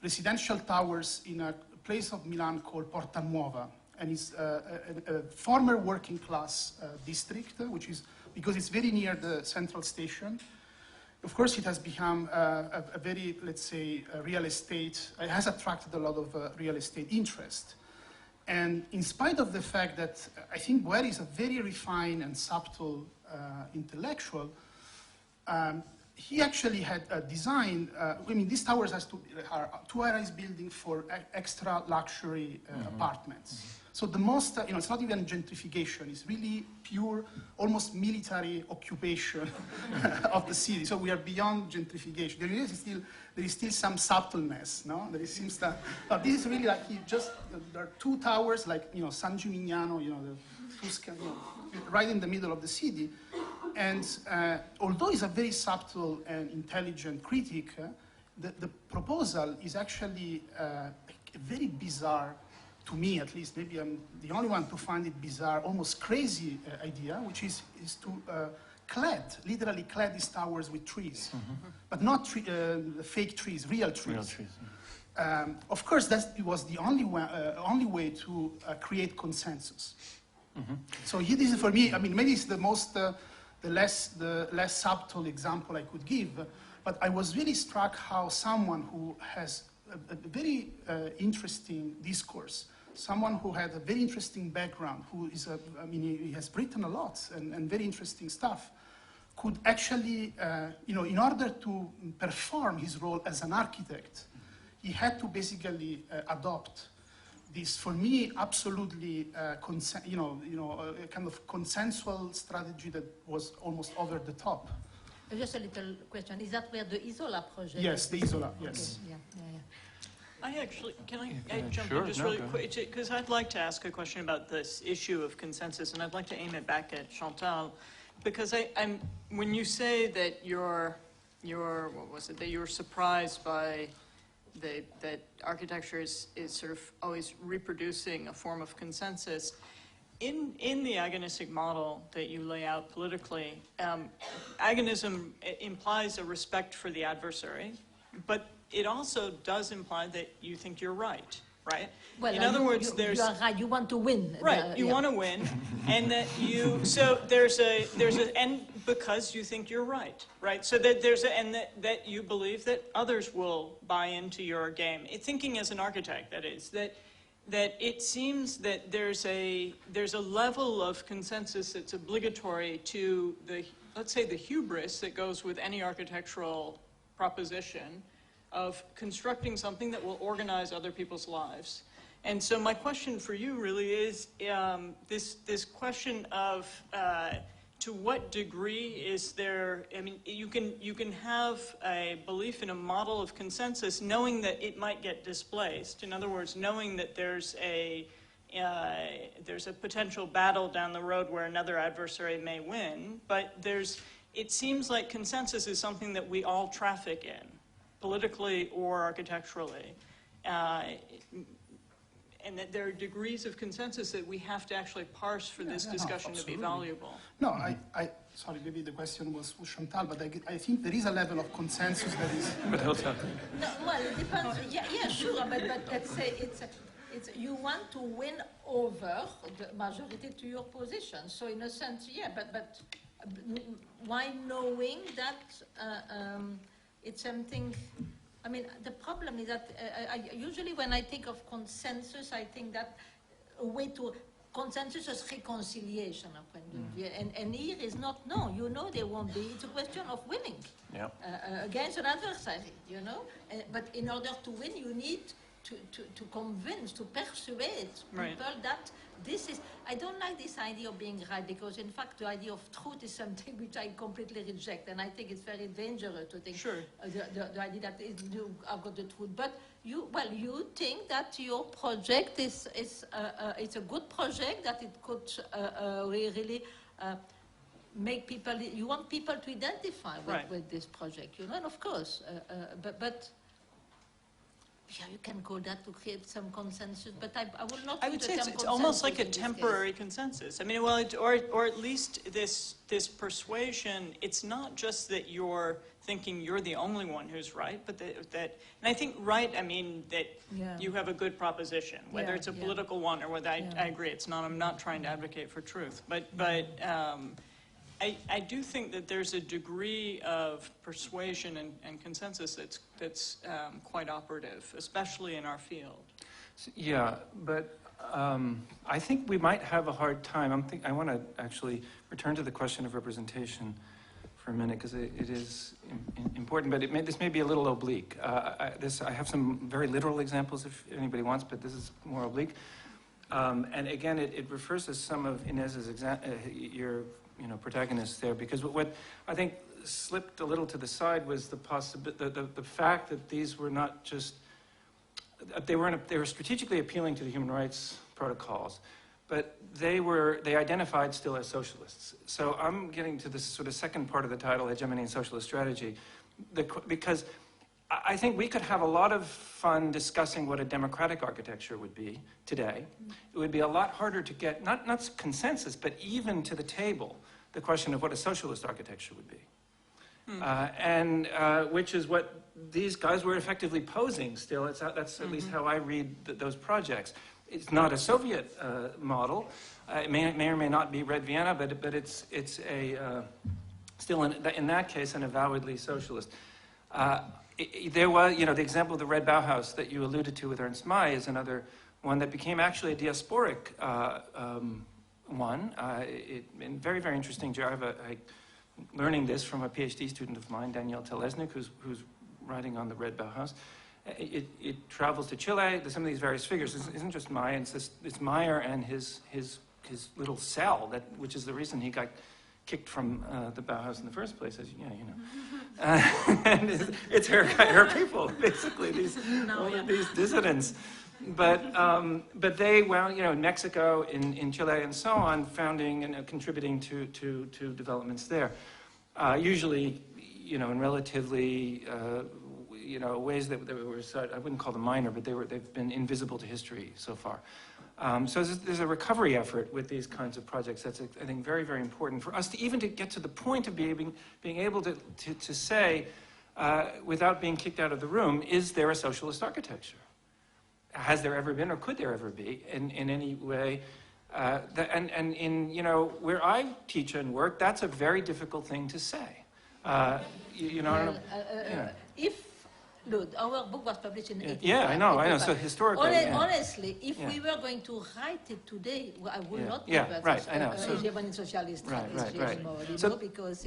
residential towers in a place of Milan called Porta Nuova, and it's a former working class district, which is because it's very near the central station. Of course, it has become a very, let's say, real estate. It has attracted a lot of real estate interest. And in spite of the fact that I think Boeri is a very refined and subtle intellectual, he actually had designed, I mean, these towers are two-rise buildings for extra luxury apartments. So the most, it's not even gentrification, it's really pure, almost military occupation of the city. So we are beyond gentrification. There is still some subtleness, no? There seems that, but this is really like, there are two towers, like, San Gimignano, the Tuscan, right in the middle of the city. And although it's a very subtle and intelligent critique, the proposal is actually very bizarre, to me at least. Maybe I'm the only one to find it bizarre, almost crazy idea, which is to literally clad these towers with trees, but not fake trees, real trees. Real trees. Of course, that was the only way to create consensus. So this is for me. I mean, maybe it's the most. The less subtle example I could give, but I was really struck how someone who has a very interesting discourse, someone who had a very interesting background, who is he has written a lot and very interesting stuff, could actually, in order to perform his role as an architect, he had to basically adopt this, for me, absolutely, kind of consensual strategy that was almost over the top. Just a little question. Is that where the Isola project? Yes, the Isola, yes. Okay. Yeah. I actually, can I jump in just really quick? Because I'd like to ask a question about this issue of consensus, and I'd like to aim it back at Chantal, because when you say that you're surprised by that architecture is sort of always reproducing a form of consensus. In the agonistic model that you lay out politically, agonism implies a respect for the adversary, but it also does imply that you think you're right? Well, in other words, you are right. You want to win. Right, you want to win, and that and because you think you're right? So that that you believe that others will buy into your game. Thinking as an architect, that is, that it seems that there's a level of consensus that's obligatory to let's say the hubris that goes with any architectural proposition of constructing something that will organize other people's lives. And so my question for you really is this question of to what degree is there, I mean, you can have a belief in a model of consensus knowing that it might get displaced. In other words, knowing that there's a potential battle down the road where another adversary may win, but it seems like consensus is something that we all traffic in. politically or architecturally. And that there are degrees of consensus that we have to actually parse for this discussion to be valuable. No, sorry, maybe the question was Chantal, but I think there is a level of consensus that is... But also, No, well, it depends. Yeah, sure, but let's say you want to win over the majority to your position. So in a sense, yeah, but why knowing that it's something... I mean, the problem is that usually when I think of consensus, I think that a way to consensus is reconciliation. And here is not, no, you know there won't be. It's a question of winning against an adversary, you know. But in order to win, you need to convince, to persuade people that this is... I don't like this idea of being right, because in fact the idea of truth is something which I completely reject, and I think it's very dangerous to think the idea that you have got the truth. But you think that your project is it's a good project, that it could really make people... You want people to identify with this project, you know, and of course, but yeah, you can call that to create some consensus, but I will not... I would say it's almost like a temporary consensus. I mean, well, or at least this persuasion, it's not just that you're thinking you're the only one who's right, but that and I think I mean, that you have a good proposition, whether it's a political one or whether I agree, it's not, I'm not trying to advocate for truth, but I do think that there's a degree of persuasion and consensus that's quite operative, especially in our field. yeah, but I think we might have a hard time. I want to actually return to the question of representation for a minute, because it is important, but this may be a little oblique. I have some very literal examples if anybody wants, but this is more oblique. And again, it refers to some of Ines's your protagonists there, because what I think slipped a little to the side was the fact that these were not just... They were strategically appealing to the human rights protocols, but they identified still as socialists. So I'm getting to this sort of second part of the title, Hegemony and Socialist Strategy, because I think we could have a lot of fun discussing what a democratic architecture would be today. It would be a lot harder to get, not consensus, but even to the table, the question of what a socialist architecture would be. Which is what these guys were effectively posing still. That's at least how I read those projects. It's not a Soviet model. It may or may not be Red Vienna, but it's still in that case an avowedly socialist. There was, the example of the Red Bauhaus that you alluded to with Ernst May is another one that became actually a diasporic one. And very, very interesting. Learning this from a PhD student of mine, Daniel Telesnik, who's writing on the Red Bauhaus. It travels to Chile. There's some of these various figures. It isn't just Meyer. It's Meyer and his little cell, which is the reason he got kicked from the Bauhaus in the first place, as you know. And it's her people, basically, these dissidents. But they, in Mexico, in Chile, and so on, founding and contributing to developments there. Usually, in relatively, ways that were, I wouldn't call them minor, but they've been invisible to history so far. So there's a recovery effort with these kinds of projects that's, I think, very, very important for us to even to get to the point of being able to say, without being kicked out of the room, is there a socialist architecture? Has there ever been, or could there ever be, in any way? And in, where I teach and work, that's a very difficult thing to say. Look, our book was published in 85. Yeah, I know. So historically, honestly, if we were going to write it today, I would not give Hegemony and Socialist Strategy anymore, because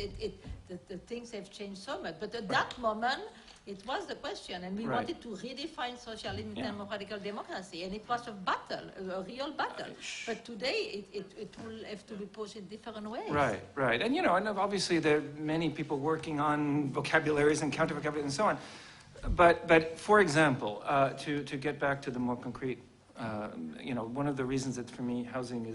the things have changed so much. But at that moment, it was the question, and we wanted to redefine socialism in terms of radical democracy, and it was a battle, a real battle. But today, it will have to be posed in different ways. Right. And, and obviously there are many people working on vocabularies and counter-vocabularies and so on. But for example, to get back to the more concrete, one of the reasons that for me housing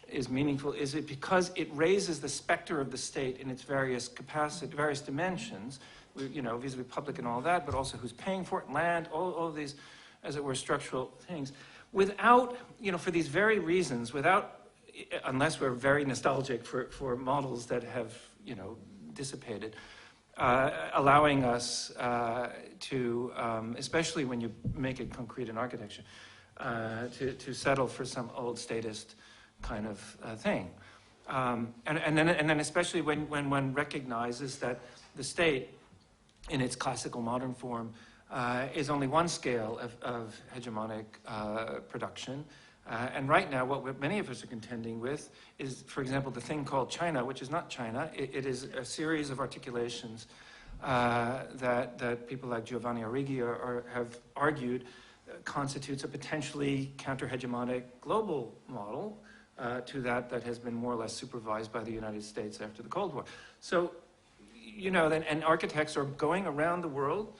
is meaningful is because it raises the specter of the state in its various dimensions, vis-a-vis public and all that, but also who's paying for it, land, all of these, as it were, structural things. Without, for these very reasons, unless we're very nostalgic for models that have, dissipated, allowing us to, especially when you make it concrete in architecture, to settle for some old statist kind of thing. And then especially when one recognizes that the state, in its classical modern form, is only one scale of hegemonic production. And right now, what many of us are contending with is, for example, the thing called China, which is not China. It is a series of articulations that people like Giovanni Arrighi have argued constitutes a potentially counter-hegemonic global model to that has been more or less supervised by the United States after the Cold War. So, and architects are going around the world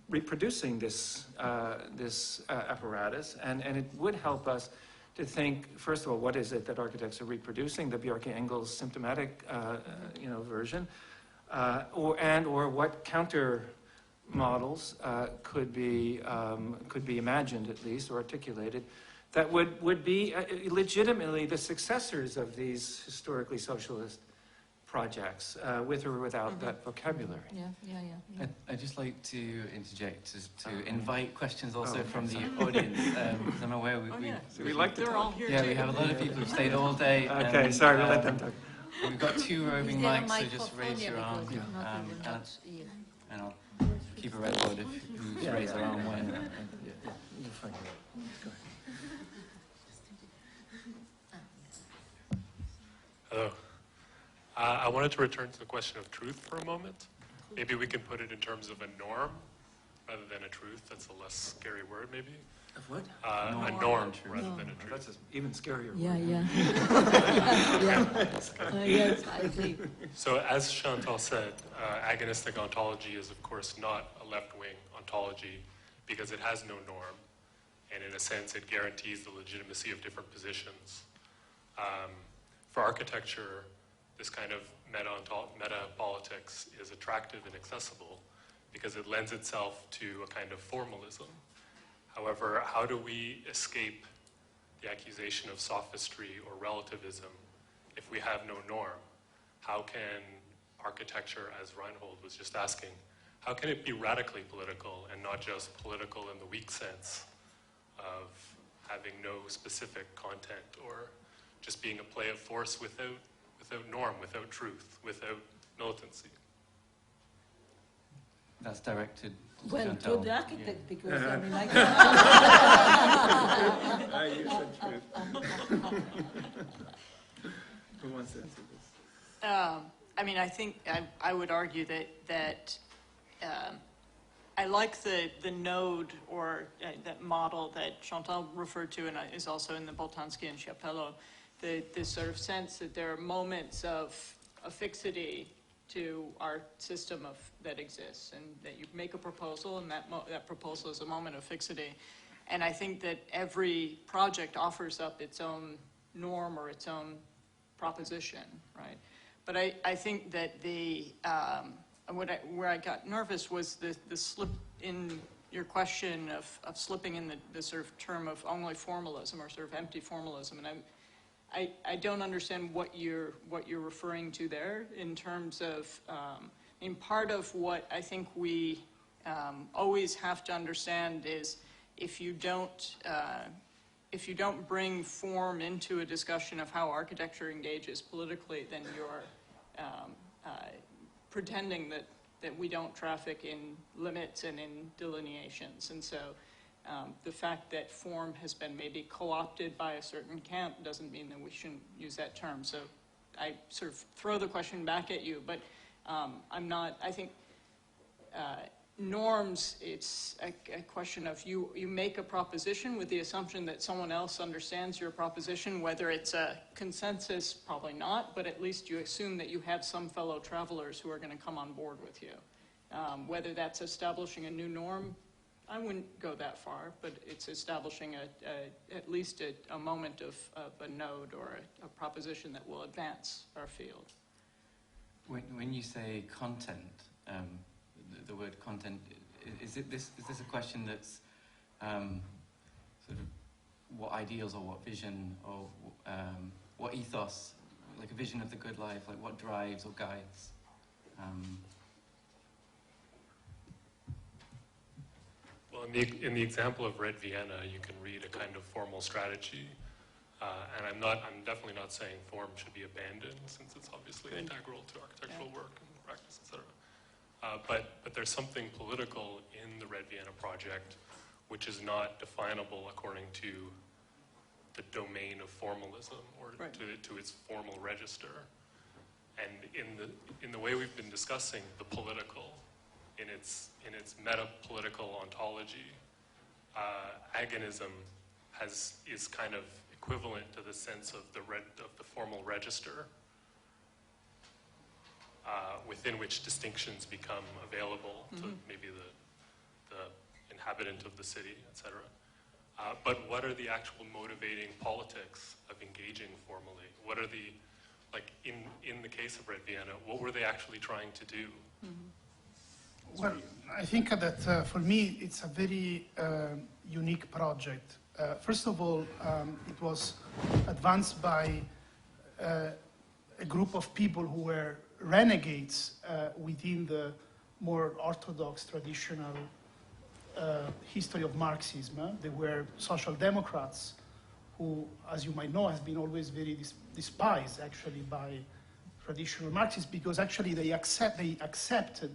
reproducing this apparatus, and it would help us to think, first of all, what is it that architects are reproducing, the Bjarke-Engels symptomatic version, or what counter models could be imagined, at least, or articulated, that would be legitimately the successors of these historically socialist projects, with or without that vocabulary. Yeah. I'd just like to interject, to invite questions also from the audience, because I'm aware we like to talk. We have a lot of people who've stayed all day. Okay, sorry, we'll let them talk. We've got 2 roving mics, so just raise your arm, and I'll keep a record of who's raised their arm when. You'll find it. Go ahead. Hello. I wanted to return to the question of truth for a moment. Maybe we can put it in terms of a norm rather than a truth. That's a less scary word, maybe. Of what? A norm rather than a truth. That's an even scarier word. Yeah. Yes, I agree. So as Chantal said, agonistic ontology is, of course, not a left-wing ontology because it has no norm. And in a sense, it guarantees the legitimacy of different positions. For architecture, this kind of meta-politics is attractive and accessible because it lends itself to a kind of formalism. However, how do we escape the accusation of sophistry or relativism if we have no norm? How can architecture, as Reinhold was just asking, how can it be radically political and not just political in the weak sense of having no specific content or just being a play of force without norm, without truth, without militancy? That's directed to Well, Chantal. to the architect, because I mean, You said truth. Who wants to answer this? I think I would argue that I like the node or that model that Chantal referred to and is also in the Boltanski and Schiapello, this sort of sense that there are moments of fixity to our system that exists, and that you make a proposal, and that proposal is a moment of fixity. And I think that every project offers up its own norm or its own proposition, right? But I think that where I got nervous was the slip in your question of slipping in the sort of term of only formalism or sort of empty formalism, and I don't understand what you're referring to there in terms of, in part of what I think we always have to understand is if you don't bring form into a discussion of how architecture engages politically, then you're pretending that we don't traffic in limits and in delineations. And so the fact that form has been maybe co-opted by a certain camp doesn't mean that we shouldn't use that term. So I sort of throw the question back at you, but I think norms, it's a question of you make a proposition with the assumption that someone else understands your proposition, whether it's a consensus, probably not, but at least you assume that you have some fellow travelers who are going to come on board with you. Whether that's establishing a new norm, I wouldn't go that far, but it's establishing at least a moment of a node or a proposition that will advance our field. When you say content, the word content. Is this a question that's sort of what ideals or what vision or what ethos, like a vision of the good life, like what drives or guides? Well, in the example of Red Vienna, you can read a kind of formal strategy, and I'm definitely not saying form should be abandoned, since it's obviously integral to architectural work and practice, etc. But there's something political in the Red Vienna project, which is not definable according to the domain of formalism or to its formal register. And in the way we've been discussing the political, in its meta-political ontology, agonism is kind of equivalent to the sense of the formal register, within which distinctions become available to maybe the inhabitant of the city, etc. But what are the actual motivating politics of engaging formally? What are the, like in the case of Red Vienna, what were they actually trying to do? Well, I think that for me it's a very unique project. First of all, it was advanced by a group of people who were renegades within the more orthodox, traditional history of Marxism. They were social democrats who, as you might know, has been always very despised actually by traditional Marxists, because actually they accepted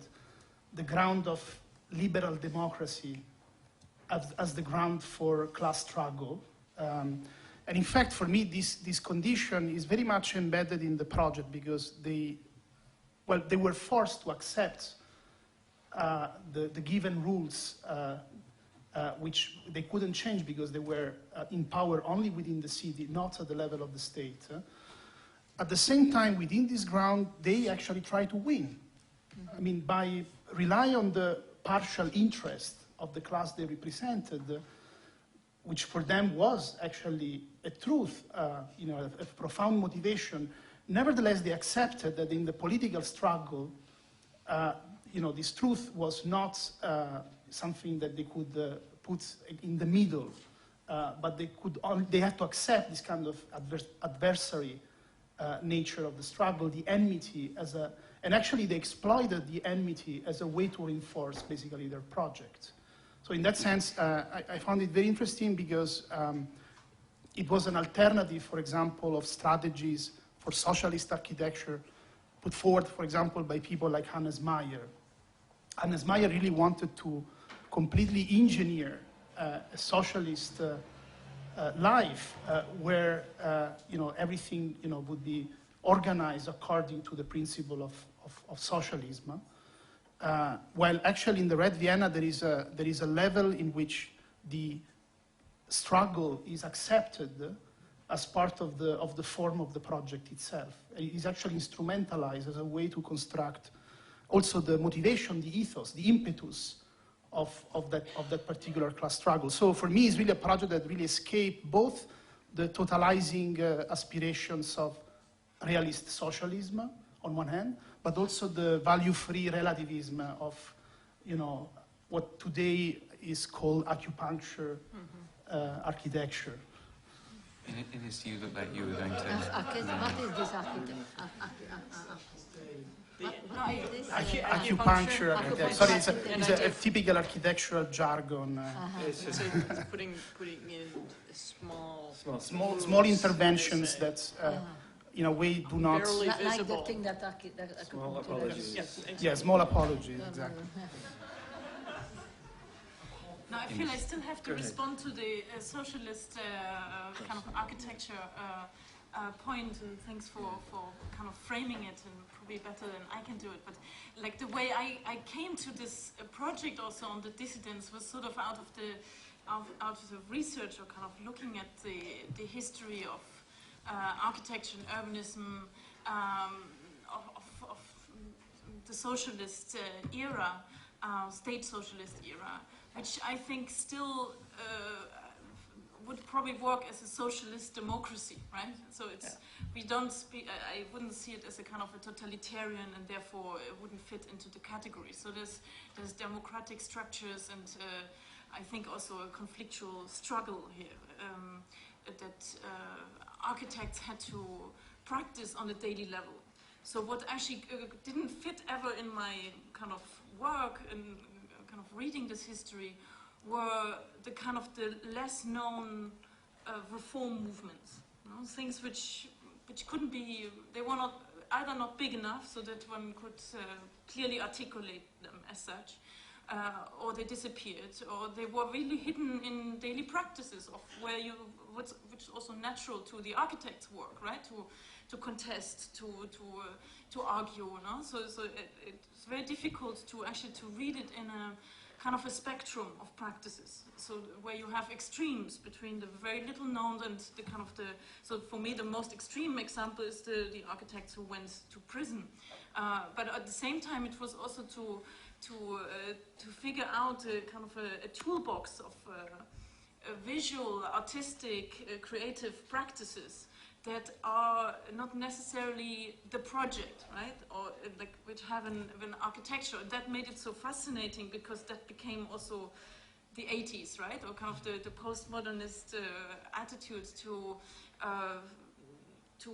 the ground of liberal democracy as the ground for class struggle. And in fact, for me, this condition is very much embedded in the project, because they were forced to accept the given rules, which they couldn't change because they were in power only within the city, not at the level of the state. At the same time, within this ground, they actually try to win. I mean, by relying on the partial interest of the class they represented, which for them was actually a truth, a profound motivation. Nevertheless, they accepted that in the political struggle, this truth was not something that they could put in the middle, but they had to accept this kind of adversary nature of the struggle, the enmity and actually they exploited the enmity as a way to reinforce basically their project. So in that sense, I found it very interesting because it was an alternative, for example, of strategies for socialist architecture put forward, for example, by people like Hannes Meyer. Hannes Meyer really wanted to completely engineer a socialist life where everything would be organized according to the principle of socialism. While actually in the Red Vienna there is a level in which the struggle is accepted as part of the form of the project itself. It is actually instrumentalized as a way to construct also the motivation, the ethos, the impetus of that particular class struggle. So for me, it's really a project that really escaped both the totalizing aspirations of realist socialism on one hand, but also the value-free relativism of, what today is called acupuncture architecture. Ines, you look like you were going to... What is this architecture? Acupuncture architecture. Sorry, it's a typical architectural jargon. It's putting in small interventions that, in a way, do not... barely Like the visible. thing that Small apologies. Yes, Yeah, small apologies, exactly. Now, I feel I still have to respond to the socialist kind of architecture point, and thanks for kind of framing it, and probably better than I can do it. But like the way I came to this project also on the dissidents was sort of out of the research, or kind of looking at the history of architecture and urbanism of the socialist era, state socialist era, which I think still would probably work as a socialist democracy, right? So it's we don't speak. I wouldn't see it as a kind of a totalitarian, and therefore it wouldn't fit into the category. So there's democratic structures, and I think also a conflictual struggle here that architects had to practice on a daily level. So what actually didn't fit ever in my kind of work and kind of reading this history were the kind of the less known reform movements, you know, things which couldn't be, they were not either not big enough so that one could clearly articulate them as such, or they disappeared, or they were really hidden in daily practices of where you, which is also natural to the architect's work, right? To contest, to argue, no? So it's very difficult to actually to read it in a kind of a spectrum of practices. So where you have extremes between the very little known and the kind of the, so for me the most extreme example is the architects who went to prison. But at the same time it was also to figure out a kind of a toolbox of visual, artistic, creative practices that are not necessarily the project, right? Or like which have an architecture. That made it so fascinating because that became also the 80s, right? Or kind of the postmodernist attitudes to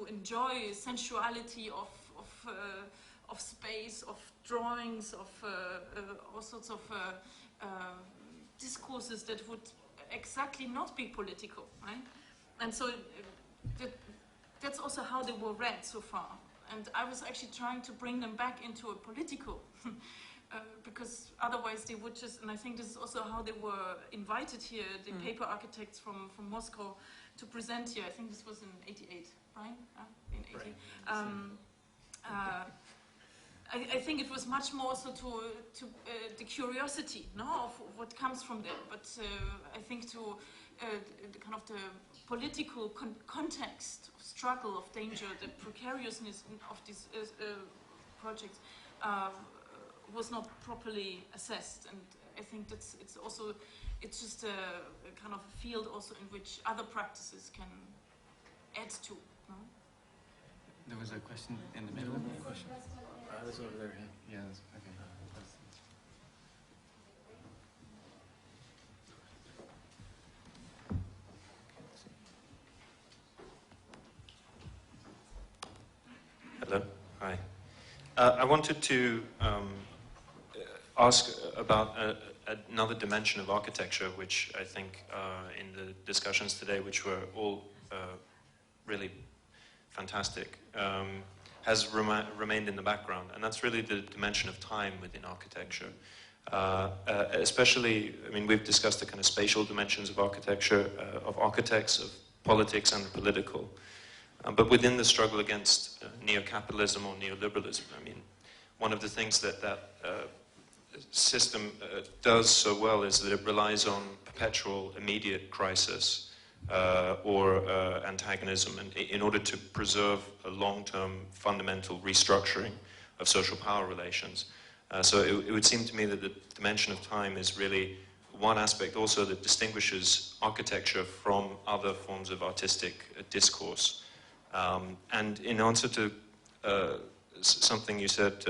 enjoy sensuality of space, of drawings, of all sorts of discourses that would exactly not be political, right? And so that's also how they were read so far. And I was actually trying to bring them back into a political, because otherwise they would just, and I think this is also how they were invited here, the paper architects from Moscow, to present here. I think this was in 88, right? In 80. Right. I think it was much more so to the curiosity, no, of what comes from there. But I think to the kind of the political context of struggle, of danger, the precariousness of these projects was not properly assessed. And I think it's just a kind of a field also in which other practices can add to. No? There was a question in the middle. I was over there. Yeah, okay. Hello. Hi. I wanted to ask about another dimension of architecture, which I think in the discussions today, which were all really fantastic, has remained in the background, and that's really the dimension of time within architecture. Especially, I mean, we've discussed the kind of spatial dimensions of architecture, of architects, of politics and political. But within the struggle against neo-capitalism or neoliberalism, I mean, one of the things that system does so well is that it relies on perpetual immediate crisis or antagonism in order to preserve a long-term fundamental restructuring of social power relations. So it would seem to me that the dimension of time is really one aspect also that distinguishes architecture from other forms of artistic discourse. And in answer to something you said,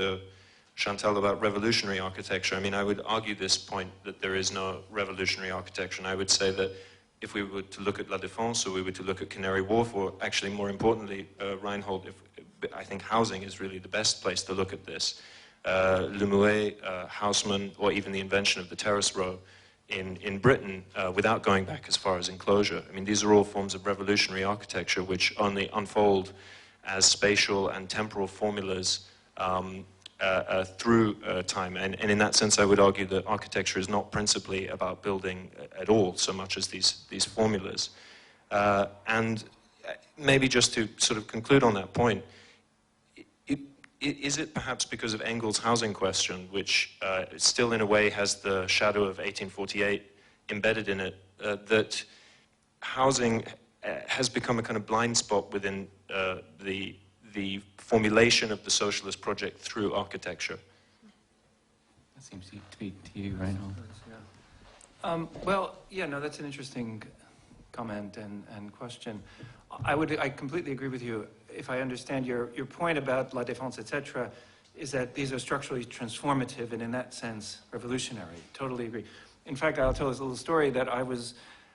Chantal, about revolutionary architecture, I mean, I would argue this point that there is no revolutionary architecture, and I would say that if we were to look at La Défense, or we were to look at Canary Wharf, or actually more importantly, Reinhold, I think housing is really the best place to look at this. Le Mouet, Haussmann, or even the invention of the terrace row in Britain, without going back as far as enclosure. I mean, these are all forms of revolutionary architecture which only unfold as spatial and temporal formulas through time. And in that sense, I would argue that architecture is not principally about building at all, so much as these formulas. And maybe just to sort of conclude on that point, is it perhaps because of Engels' housing question, which still in a way has the shadow of 1848 embedded in it, that housing has become a kind of blind spot within the formulation of the socialist project through architecture? That seems to be to you, Reinhold. Well, yeah, no, that's an interesting comment and question. I completely agree with you. If I understand your point about La Défense, etc., is that these are structurally transformative and in that sense revolutionary. Totally agree. In fact, I'll tell this little story that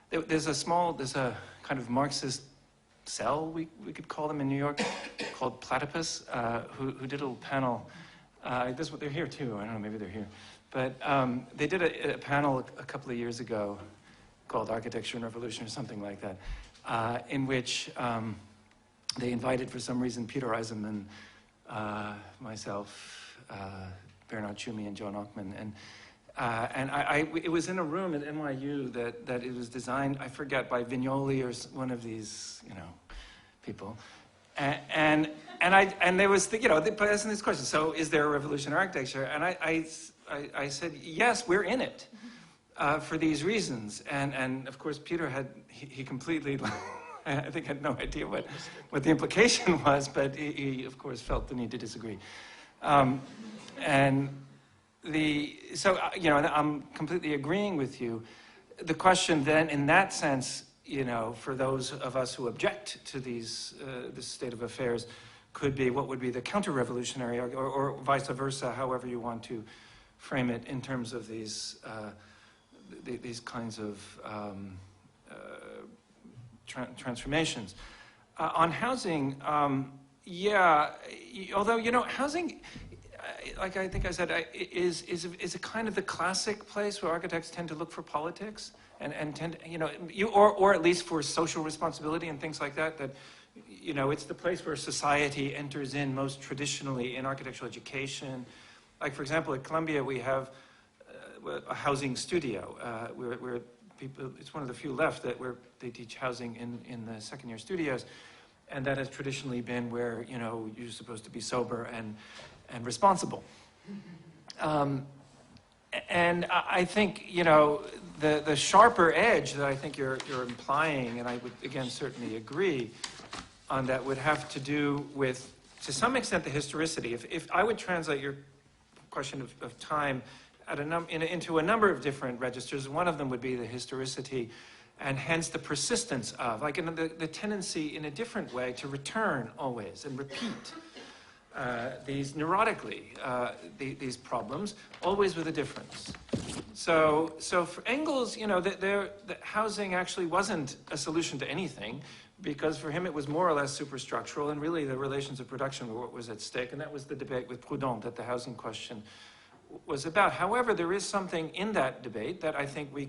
there's a kind of Marxist cell, we could call them in New York, called Platypus, who did a little panel. They're here too, I don't know, maybe they're here. But they did a panel a couple of years ago called Architecture and Revolution or something like that, in which they invited, for some reason, Peter Eisenman, myself, Bernard Tschumi, and John Ockman. And it was in a room at NYU that it was designed, I forget, by Vignoli or one of these, people. And there was, they put us in this question. So, is there a revolution in architecture? And I said, yes, we're in it for these reasons. And of course, Peter he completely, I think, had no idea what the implication was, but he of course felt the need to disagree. And I'm completely agreeing with you. The question then, in that sense, for those of us who object to this state of affairs, could be what would be the counter-revolutionary, or vice versa, however you want to frame it, in terms of these kinds of transformations. On housing, although housing, like I think I said, is a kind of the classic place where architects tend to look for politics and tend, or at least for social responsibility and things like that. That, it's the place where society enters in most traditionally in architectural education. Like, for example, at Columbia we have a housing studio where people. It's one of the few left where they teach housing in the second-year studios, and that has traditionally been where you're supposed to be sober and responsible. And I think, the sharper edge that I think you're implying, and I would, again, certainly agree on that, would have to do with, to some extent, the historicity. If I would translate your question of time into a number of different registers, one of them would be the historicity, and hence the persistence of, like the tendency in a different way to return always and repeat these neurotically, these problems, always with a difference. So for Engels, the housing actually wasn't a solution to anything, because for him it was more or less superstructural, and really the relations of production were what was at stake, and that was the debate with Proudhon that the housing question was about. However, there is something in that debate that I think we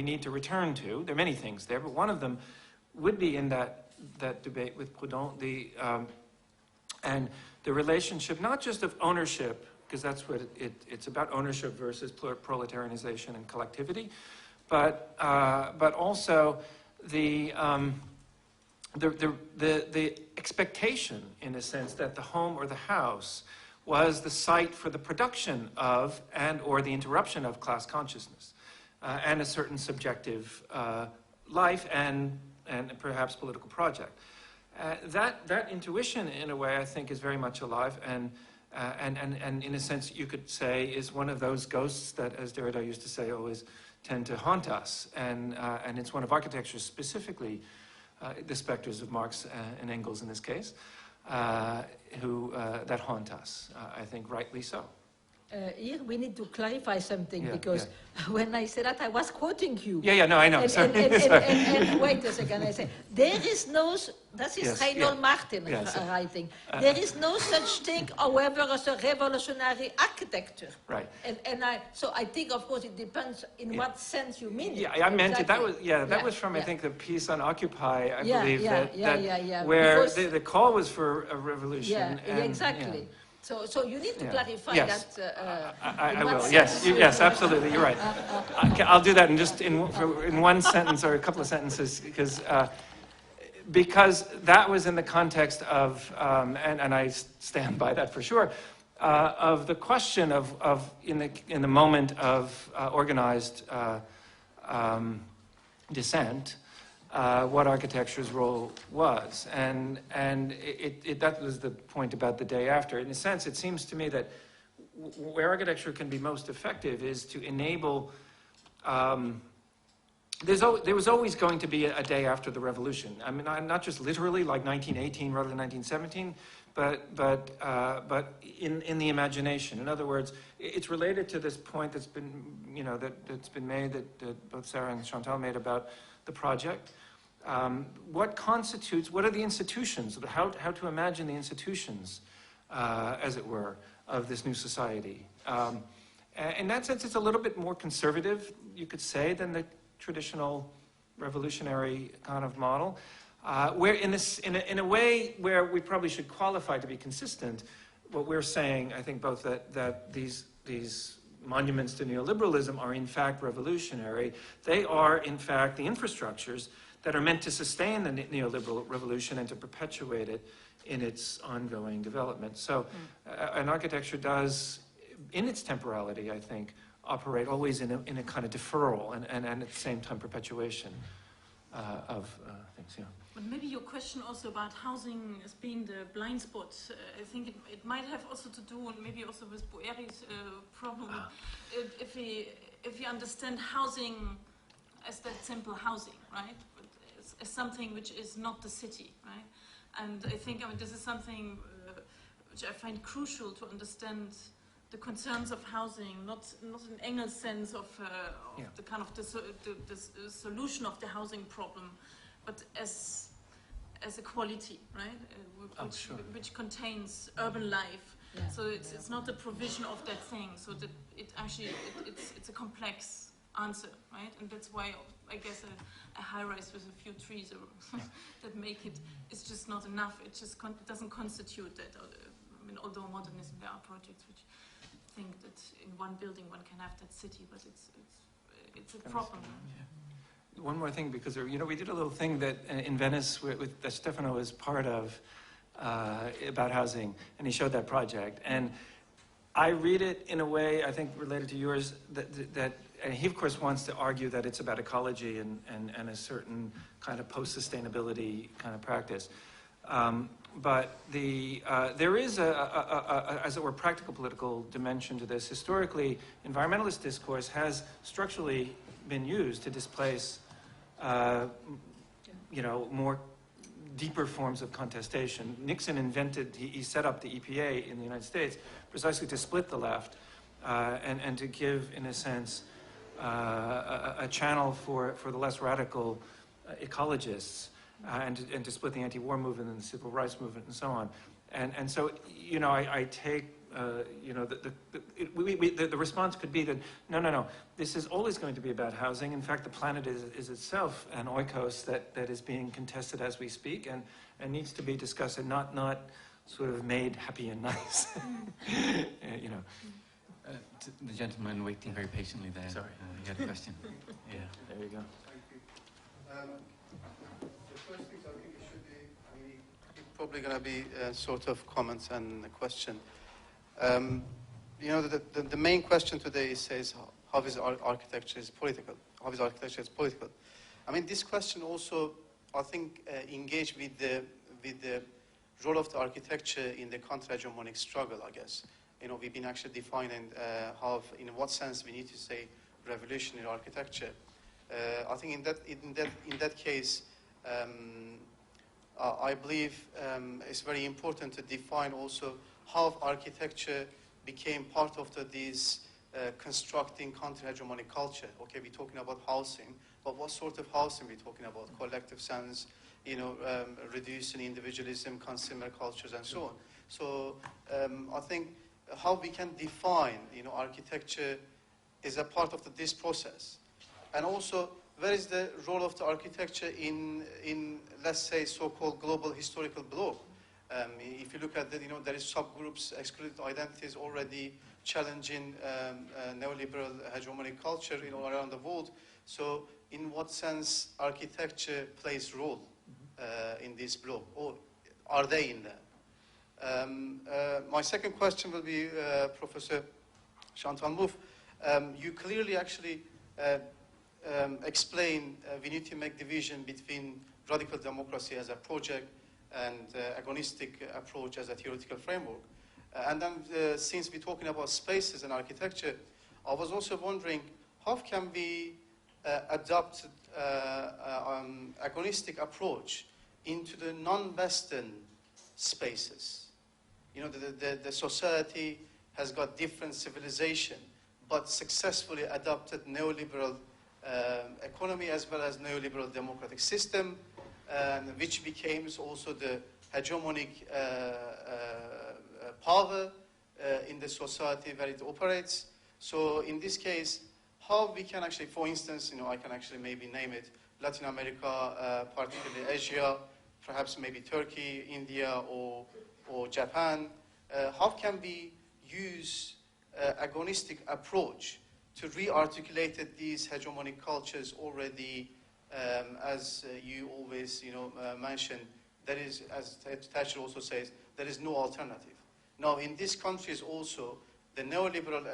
need to return to. There are many things there, but one of them would be in that debate with Proudhon, and the relationship, not just of ownership, because that's what it's about, ownership versus proletarianization and collectivity, but also the expectation, in a sense, that the home or the house was the site for the production of or the interruption of class consciousness, and a certain subjective life and perhaps political project. That intuition, in a way, I think, is very much alive, and in a sense, you could say, is one of those ghosts that, as Derrida used to say, always tend to haunt us, and it's one of architecture, specifically the specters of Marx and Engels in this case, that haunt us. I think rightly so. Here we need to clarify something, because when I said that, I was quoting you. No, I know. And wait a second, I say, there is no, that is Reinhold Martin writing, there is no such thing, however, as a revolutionary architecture. Right. So I think, of course, it depends in what sense you mean it. Yeah, I meant exactly. That was from, I think, the piece on Occupy, I believe, where the call was for a revolution. Exactly. So you need to clarify that. I will. Yes, absolutely. You're right. I'll do that in one sentence or a couple of sentences, because that was in the context of, and I stand by that for sure, of the question of in the moment of organized dissent, what architecture's role was, and that was the point about the day after. In a sense, it seems to me that where architecture can be most effective is to enable there was always going to be a day after the revolution. I mean, not just literally like 1918 rather than 1917, but in the imagination. In other words, it's related to this point that's been, that's been made, that both Sarah and Chantal made about the project. What are the institutions, how to imagine the institutions, as it were, of this new society. In that sense, it's a little bit more conservative, you could say, than the traditional revolutionary kind of model, where in a way where we probably should qualify to be consistent. What we're saying, I think, both that these monuments to neoliberalism are in fact revolutionary. They are in fact the infrastructures that are meant to sustain the neoliberal revolution and to perpetuate it in its ongoing development. So an architecture does, in its temporality, I think, operate always in a kind of deferral and at the same time perpetuation of things. Yeah. But maybe your question also about housing as being the blind spot, I think it might have also to do, and maybe also with Boeri's problem, if we understand housing as that simple housing, right? As something which is not the city, right? And I think, this is something which I find crucial to understand the concerns of housing, not in Engels' sense of the kind of the solution of the housing problem, but as a quality, right? Which contains urban life. Yeah. So it's not the provision of that thing. So that it's a complex answer, right? And that's why I guess a high rise with a few trees that make it is just not enough. It just doesn't constitute that. Although modernism, there are projects which think that in one building one can have that city, but it's a problem. Yeah. One more thing, because we did a little thing that in Venice that Stefano was part of about housing, and he showed that project. And I read it in a way I think related to yours that and he of course wants to argue that it's about ecology and a certain kind of post-sustainability kind of practice. But there is as it were, practical political dimension to this. Historically, environmentalist discourse has structurally been used to displace, more deeper forms of contestation. Nixon he set up the EPA in the United States precisely to split the left and to give, in a sense, a channel for the less radical ecologists. And to split the anti-war movement and the civil rights movement and so on. And so, I take, the response could be that, no, this is always going to be about housing. In fact, the planet is itself an oikos that is being contested as we speak and needs to be discussed and not sort of made happy and nice. The gentleman waiting very patiently there. Sorry. You had a question. Yeah. There you go. Thank you. The first things I think it should be, probably going to be sort of comments and a question. The main question today says how is architecture is political? How is architecture is political? This question also, I think, engaged with the role of the architecture in the counter-hegemonic struggle, I guess. We've been actually defining in what sense we need to say revolutionary architecture. I think in that case, I believe it's very important to define also how architecture became part of this constructing counter-hegemonic culture. Okay, we're talking about housing, but what sort of housing we're talking about? Collective sense, reducing individualism, consumer cultures, and so on. So I think how we can define, architecture is a part of this process. And also, where is the role of the architecture in let's say, so-called global historical bloc? If you look at that, there is subgroups, excluded identities already challenging neoliberal hegemonic culture all around the world. So in what sense architecture plays role in this bloc? Or are they in there? My second question will be Professor Chantal Mouffe. You clearly actually explain we need to make division between radical democracy as a project and agonistic approach as a theoretical framework. And then since we're talking about spaces and architecture, I was also wondering how can we adopted agonistic approach into the non-Western spaces. You know, the society has got different civilization, but successfully adopted neoliberal economy as well as neoliberal democratic system, which becomes also the hegemonic power in the society where it operates. So in this case, how we can actually, for instance, you know, I can actually maybe name it Latin America, particularly Asia, perhaps maybe Turkey, India, or Japan. How can we use agonistic approach to re-articulate these hegemonic cultures already, as you always, you know, mention, there is, as Thatcher also says, there is no alternative. Now, in these countries also, the neoliberal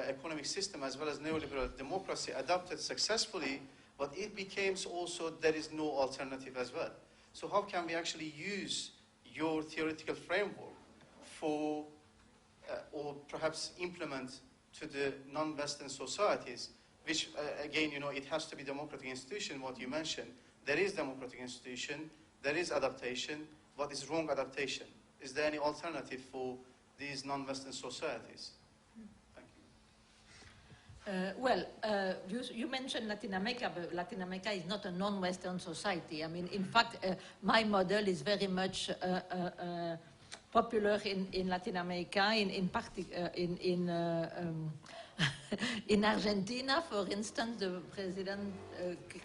economic system as well as neoliberal democracy adopted successfully, but it becomes also there is no alternative as well. So how can we actually use your theoretical framework for, or perhaps implement to the non-Western societies, which again, you know, it has to be democratic institution, what you mentioned. There is democratic institution, there is adaptation. What is wrong adaptation? Is there any alternative for these non-Western societies? You mentioned Latin America, but Latin America is not a non-Western society. I mean, in fact, my model is very much popular in Latin America, in Argentina, for instance, the president,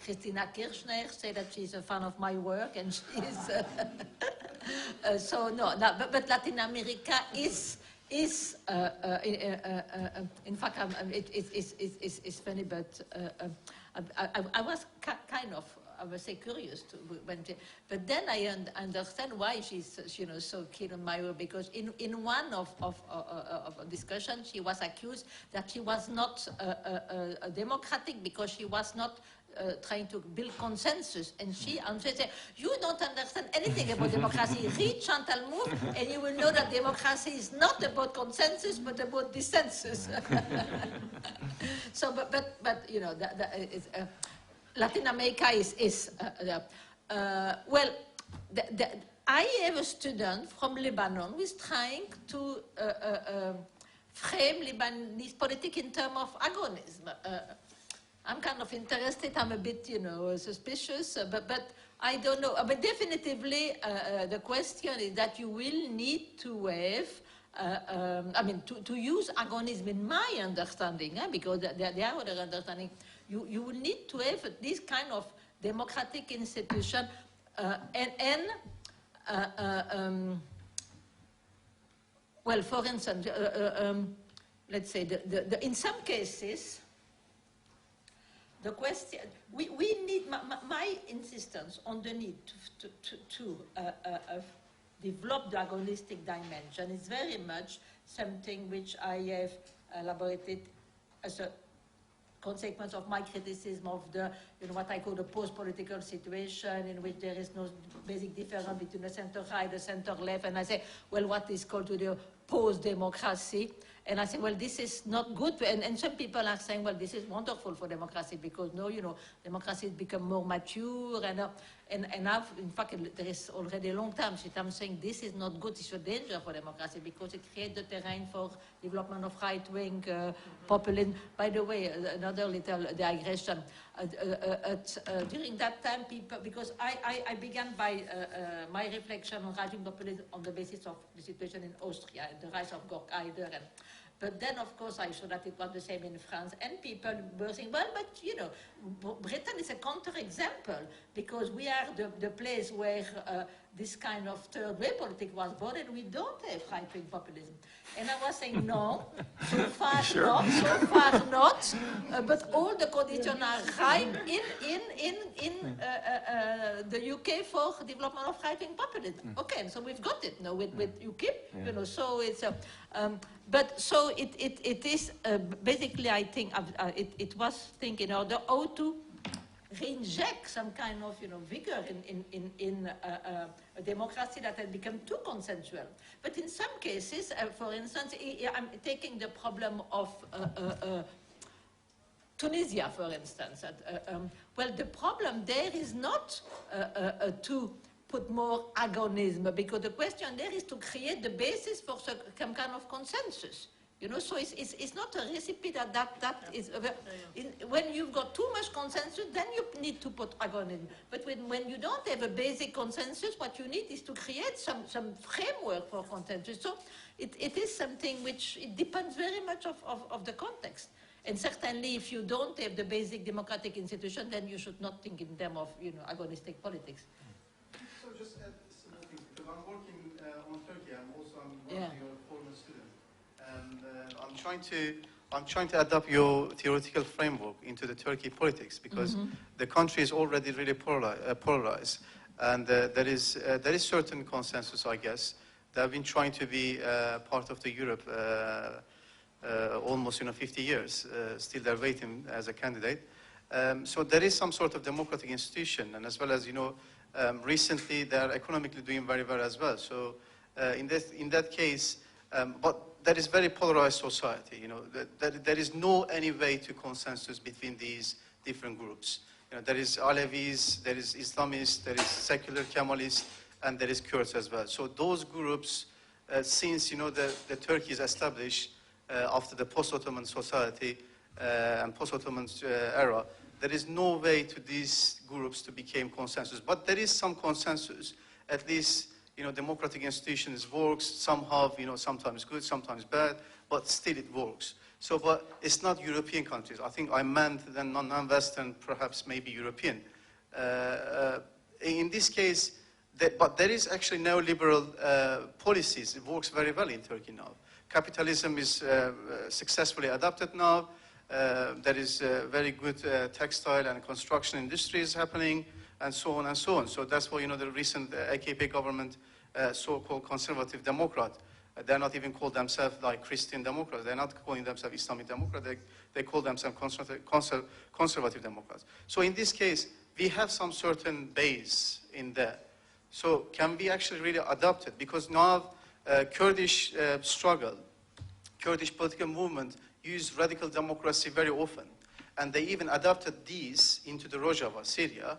Cristina Kirchner, said that she's a fan of my work, and she is. But Latin America is in fact, it's funny, but I was kind of, I would say, curious but then I understand why she's, you know, so keen on my work, because in one of discussion she was accused that she was not democratic because she was not trying to build consensus, and she said, "You don't understand anything about democracy. Read Chantal Mouffe, and you will know that democracy is not about consensus, but about dissensus." So, but you know, Latin America is I have a student from Lebanon who is trying to frame Lebanese politics in terms of agonism. I'm kind of interested. I'm a bit, you know, suspicious, but I don't know. But definitively, the question is that you will need to have, to use agonism in my understanding, because there are other understanding. You will need to have this kind of democratic institution, for instance, let's say in some cases. The question, we need, my insistence on the need to develop the agonistic dimension is very much something which I have elaborated as a consequence of my criticism of the, you know, what I call the post-political situation in which there is no basic difference between the center-right, the center-left, and I say, well, what is called to the post-democracy. And I say, well, this is not good. And some people are saying, well, this is wonderful for democracy because now, you know, democracy has become more mature. And now, in fact, there is already a long time since I'm saying this is not good. It's a danger for democracy because it creates the terrain for development of right-wing populism. By the way, another little digression. During that time, people, because I began by my reflection on right-wing populism on the basis of the situation in Austria and the rise of Gorkheider. But then, of course, I saw that it was the same in France. And people were saying, well, but, you know, Britain is a counterexample because we are the place where this kind of third-way politics was born, and we don't have right-wing populism. And I was saying, no, so far not, but all the conditions are right in the UK for development of right-wing populism. Okay, so we've got it now with UKIP, you know, so it's but so it is basically, I think it was thinking in order how to reinject some kind of, you know, vigor in a democracy that had become too consensual. But in some cases, for instance, I'm taking the problem of Tunisia, for instance. Well, the problem there is not to put more agonism, because the question there is to create the basis for some kind of consensus. You know, so it's not a recipe that is... when you've got too much consensus, then you need to put agonism. But when you don't have a basic consensus, what you need is to create some framework for consensus. So it is something which it depends very much of the context. And certainly, if you don't have the basic democratic institution, then you should not think in terms of, you know, agonistic politics. So just add some more things, because I'm working on Turkey. I'm one of your former students. And I'm trying to adapt your theoretical framework into the Turkey politics, because the country is already really polarized, and there is certain consensus, I guess. They've been trying to be part of the Europe almost 50 years. Still, they're waiting as a candidate. So there is some sort of democratic institution, and as well as recently they are economically doing very well as well. So in that case, but that is very polarized society. There is no any way to consensus between these different groups. There is Alevis, there is Islamists, there is secular Kemalists, and there is Kurds as well. So those groups, since the Turkey is established after the post-Ottoman society and post-Ottoman era, there is no way to these groups to become consensus. But there is some consensus, at least. Democratic institutions works somehow, sometimes good, sometimes bad, but still it works. So, but it's not European countries. I think I meant the non-Western, perhaps maybe European. In this case, but there is actually neoliberal policies. It works very well in Turkey now. Capitalism is successfully adopted now. There is very good textile and construction industries happening, and so on and so on. So that's why, the recent AKP government, so-called conservative Democrat, they're not even called themselves like Christian Democrats. They're not calling themselves Islamic Democrats. They call themselves conservative Democrats. So in this case, we have some certain base in there. So can we actually really adopt it? Because now Kurdish struggle, Kurdish political movement use radical democracy very often. And they even adopted these into the Rojava, Syria,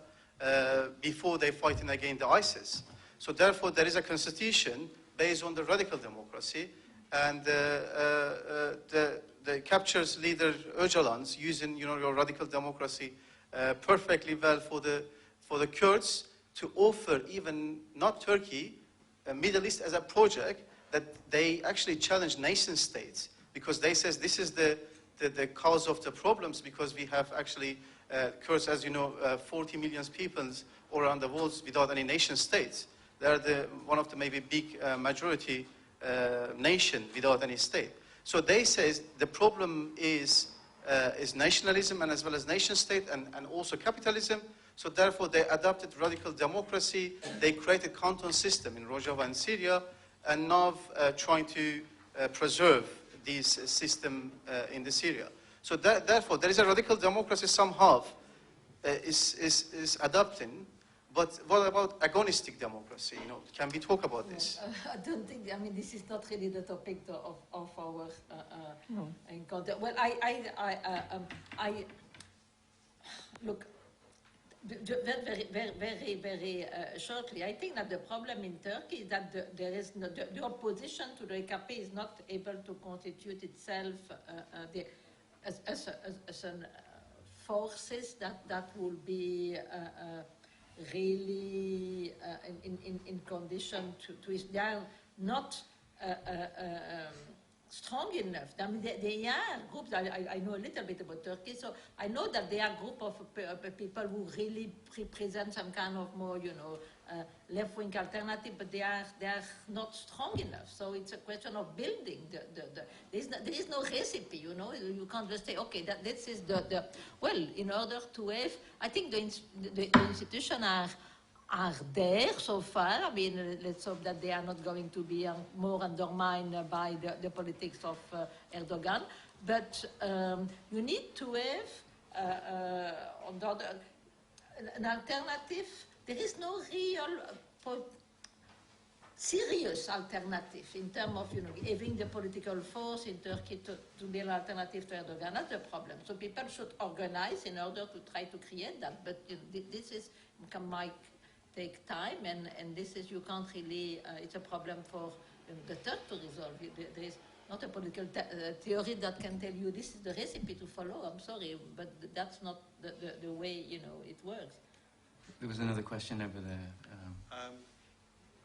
before they fighting against the ISIS. So therefore, there is a constitution based on the radical democracy, and the captures leader Öcalan's using your radical democracy perfectly well for the Kurds to offer even not Turkey, Middle East as a project that they actually challenge nation states, because they says this is the cause of the problems, because we have actually Kurds, as you know, 40 million people all around the world without any nation states. They are one of the maybe big majority nation without any state. So they say the problem is nationalism, and as well as nation state, and also capitalism. So therefore they adopted radical democracy. They created canton system in Rojava and Syria, and now trying to preserve this system in the Syria. So therefore, there is a radical democracy somehow is adopting, but what about agonistic democracy? Can we talk about this? I don't think, this is not really the topic of our encounter. Well, I look, very shortly, I think that the problem in Turkey is that there is the opposition to the AKP is not able to constitute itself as forces that will be really in condition to they are not strong enough. They are groups. I know a little bit about Turkey, so I know that they are a group of people who really represent some kind of more, left-wing alternative, but they are not strong enough. So it's a question of building. There is no recipe, You can't just say, okay, this is the well. In order to have, I think the institutions are there so far. Let's hope that they are not going to be more undermined by the politics of Erdogan. But you need to have an alternative. There is no real serious alternative in terms of, having the political force in Turkey to be an alternative to Erdogan. That's the problem. So people should organize in order to try to create that. But this is might take time, and this is, you can't really, it's a problem for the Turk to resolve. There is not a political theory that can tell you this is the recipe to follow. I'm sorry, but that's not the way, it works. There was another question over there.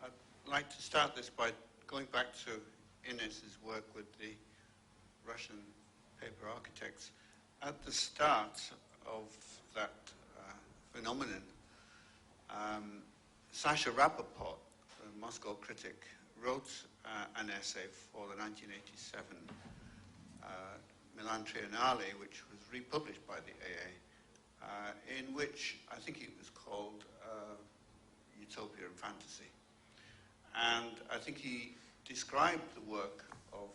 I'd like to start this by going back to Ines's work with the Russian paper architects. At the start of that phenomenon, Sasha Rappaport, a Moscow critic, wrote an essay for the 1987 Milan Triennale, which was republished by the AA, in which I think it was called Utopia and Fantasy. And I think he described the work of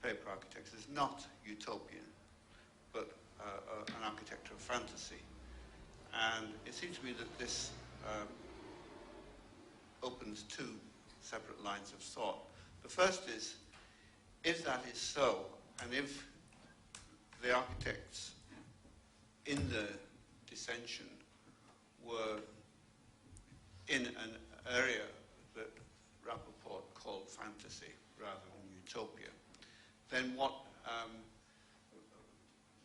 paper architects as not utopian, but an architecture of fantasy. And it seems to me that this opens two separate lines of thought. The first is, if that is so, and if the architects in the dissension were in an area that Rappaport called fantasy rather than utopia, then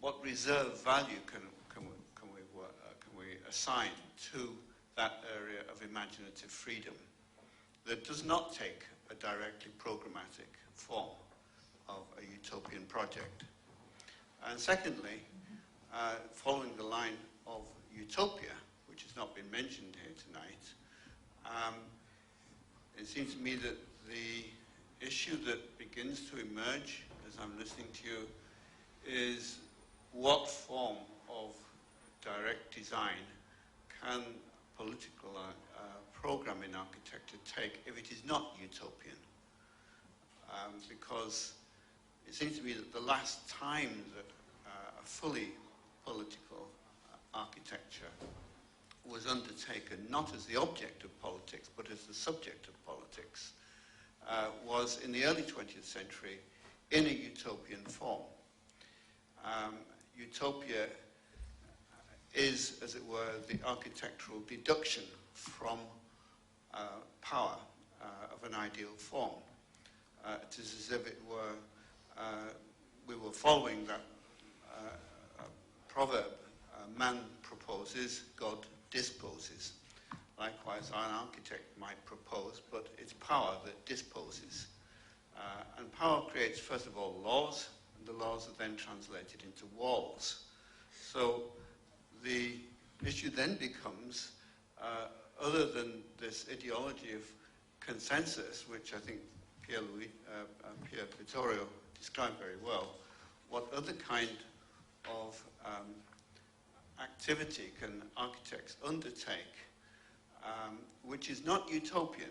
what reserve value can we assign to that area of imaginative freedom that does not take a directly programmatic form of a utopian project? And secondly, following the line of utopia, which has not been mentioned here tonight, it seems to me that the issue that begins to emerge as I'm listening to you is what form of direct design can political program in architecture take if it is not utopian? Because it seems to me that the last time that a fully political architecture was undertaken not as the object of politics but as the subject of politics was in the early 20th century in a utopian form. Utopia is, as it were, the architectural deduction from power of an ideal form. It is as if it were, we were following that proverb, man proposes, God disposes. Likewise, an architect might propose, but it's power that disposes. And power creates, first of all, laws, and the laws are then translated into walls. So the issue then becomes, other than this ideology of consensus, which I think Pier Vittorio described very well, what other kind of activity can architects undertake which is not utopian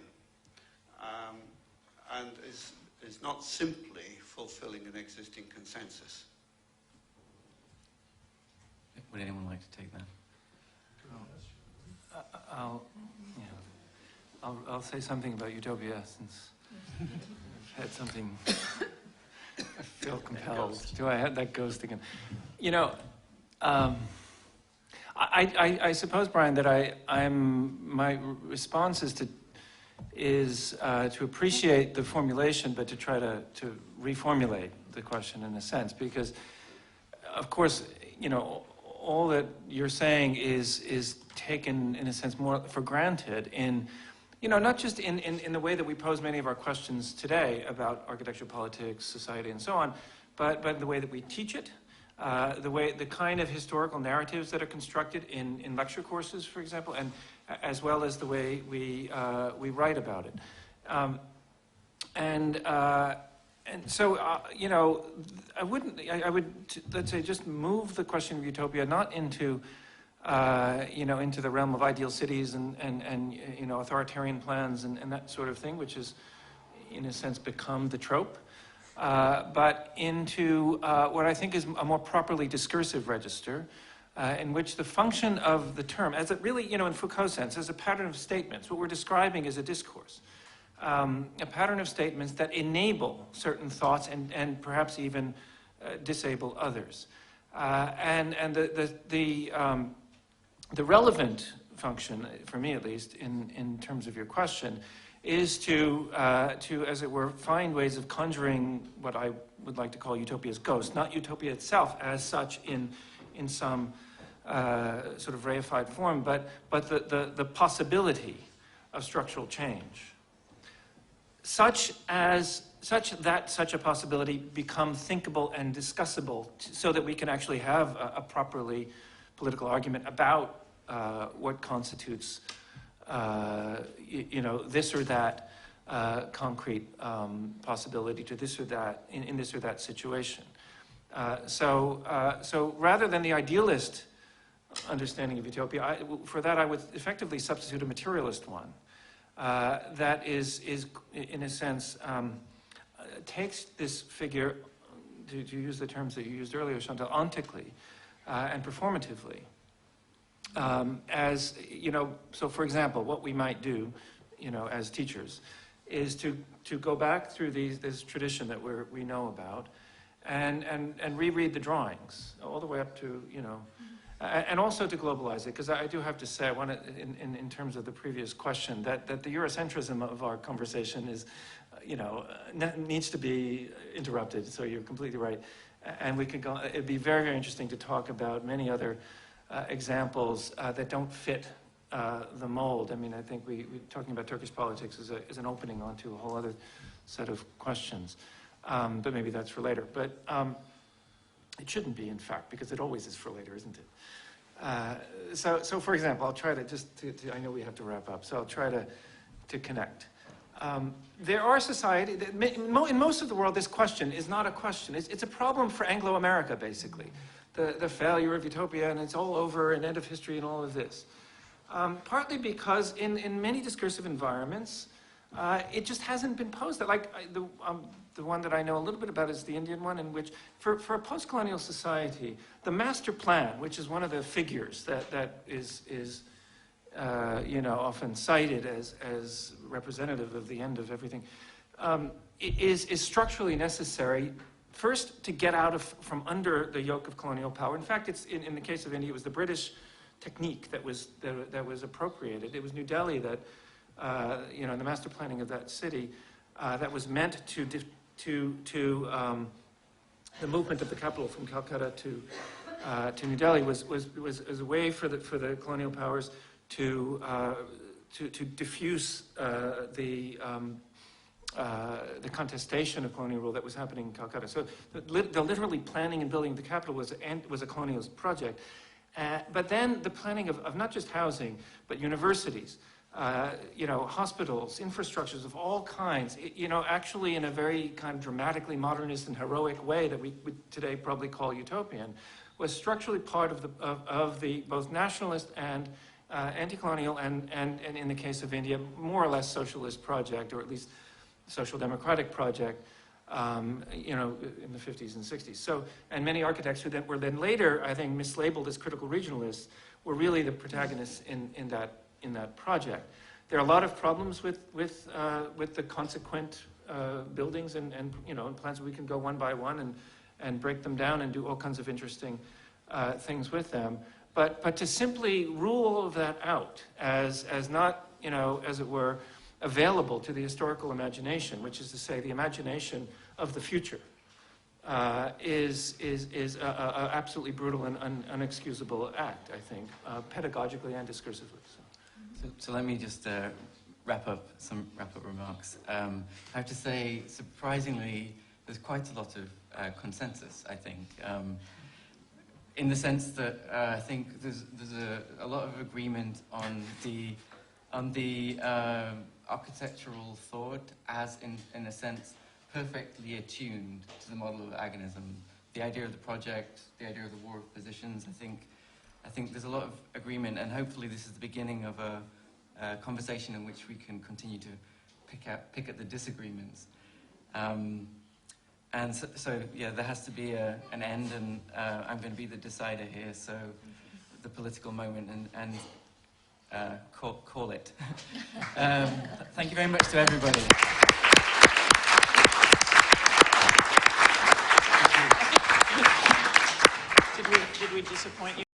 and is not simply fulfilling an existing consensus? Would anyone like to take that? I'll say something about utopia since I've had something. I feel compelled. Do I have that ghost again? I suppose, Brian, that my response is to appreciate the formulation, but to try to reformulate the question in a sense, because, of course, all that you're saying is taken in a sense more for granted in, not just in the way that we pose many of our questions today about architecture, politics, society, and so on, but the way that we teach it. The kind of historical narratives that are constructed in lecture courses, for example, and as well as the way we write about it, and so I would let's say just move the question of utopia not into into the realm of ideal cities and authoritarian plans and that sort of thing, which is in a sense become the trope. But into what I think is a more properly discursive register, in which the function of the term, as it really, in Foucault's sense, as a pattern of statements, what we're describing is a discourse. a pattern of statements that enable certain thoughts and perhaps even disable others. And the relevant function, for me at least, in terms of your question, is to, as it were, find ways of conjuring what I would like to call utopia's ghost, not utopia itself as such in some sort of reified form, but the possibility of structural change, such that such a possibility become thinkable and discussable, so that we can actually have a properly political argument about what constitutes this or that concrete possibility to this or that in this or that situation. So rather than the idealist understanding of utopia, for that I would effectively substitute a materialist one that is in a sense takes this figure, to use the terms that you used earlier, Chantal, ontically and performatively. As so for example, what we might do, as teachers, is to go back through this tradition that we know about, and reread the drawings all the way up to and also to globalize it, because I do have to say, I want to, in terms of the previous question, that the Eurocentrism of our conversation is, needs to be interrupted. So you're completely right, and we could go. It'd be very, very interesting to talk about many other examples that don't fit the mold. I mean, I think we talking about Turkish politics is an opening onto a whole other set of questions, but maybe that's for later. But it shouldn't be, in fact, because it always is for later, isn't it? So for example, I'll try to I know we have to wrap up, so I'll try to connect. There are societies, in most of the world, this question is not a question. It's a problem for Anglo-America, basically. The failure of utopia, and it's all over, and end of history, and all of this. Partly because in many discursive environments, it just hasn't been posed. Like the one that I know a little bit about is the Indian one, in which, for a post-colonial society, the master plan, which is one of the figures that is often cited as representative of the end of everything, is structurally necessary. First, to get out from under the yoke of colonial power. In fact, it's in the case of India, it was the British technique that was appropriated. It was New Delhi that, in the master planning of that city, that was meant to the movement of the capital from Calcutta to New Delhi was a way for the colonial powers to diffuse the contestation of colonial rule that was happening in Calcutta. So the literally planning and building the capital was a colonialist project. But then the planning of not just housing, but universities, hospitals, infrastructures of all kinds, actually in a very kind of dramatically modernist and heroic way that we would today probably call utopian, was structurally part of the both nationalist and anti-colonial and in the case of India, more or less socialist project, or at least social democratic project, in the 50s and 60s. So, and many architects who were then later, I think, mislabeled as critical regionalists, were really the protagonists in that project. There are a lot of problems with the consequent buildings and plans. We can go one by one and break them down and do all kinds of interesting things with them. But to simply rule all of that out as not, as it were, available to the historical imagination, which is to say the imagination of the future, is a absolutely brutal and unexcusable act, I think, pedagogically and discursively. So let me just wrap up remarks. I have to say, surprisingly, there's quite a lot of consensus, I think, in the sense that I think there's a lot of agreement on the architectural thought as, in a sense, perfectly attuned to the model of agonism. The idea of the project, the idea of the war of positions, I think there's a lot of agreement, and hopefully this is the beginning of a conversation in which we can continue to pick at the disagreements. And so, there has to be an end, and I'm going to be the decider here, so the political moment. And call it. Thank you very much to everybody. Did we disappoint you?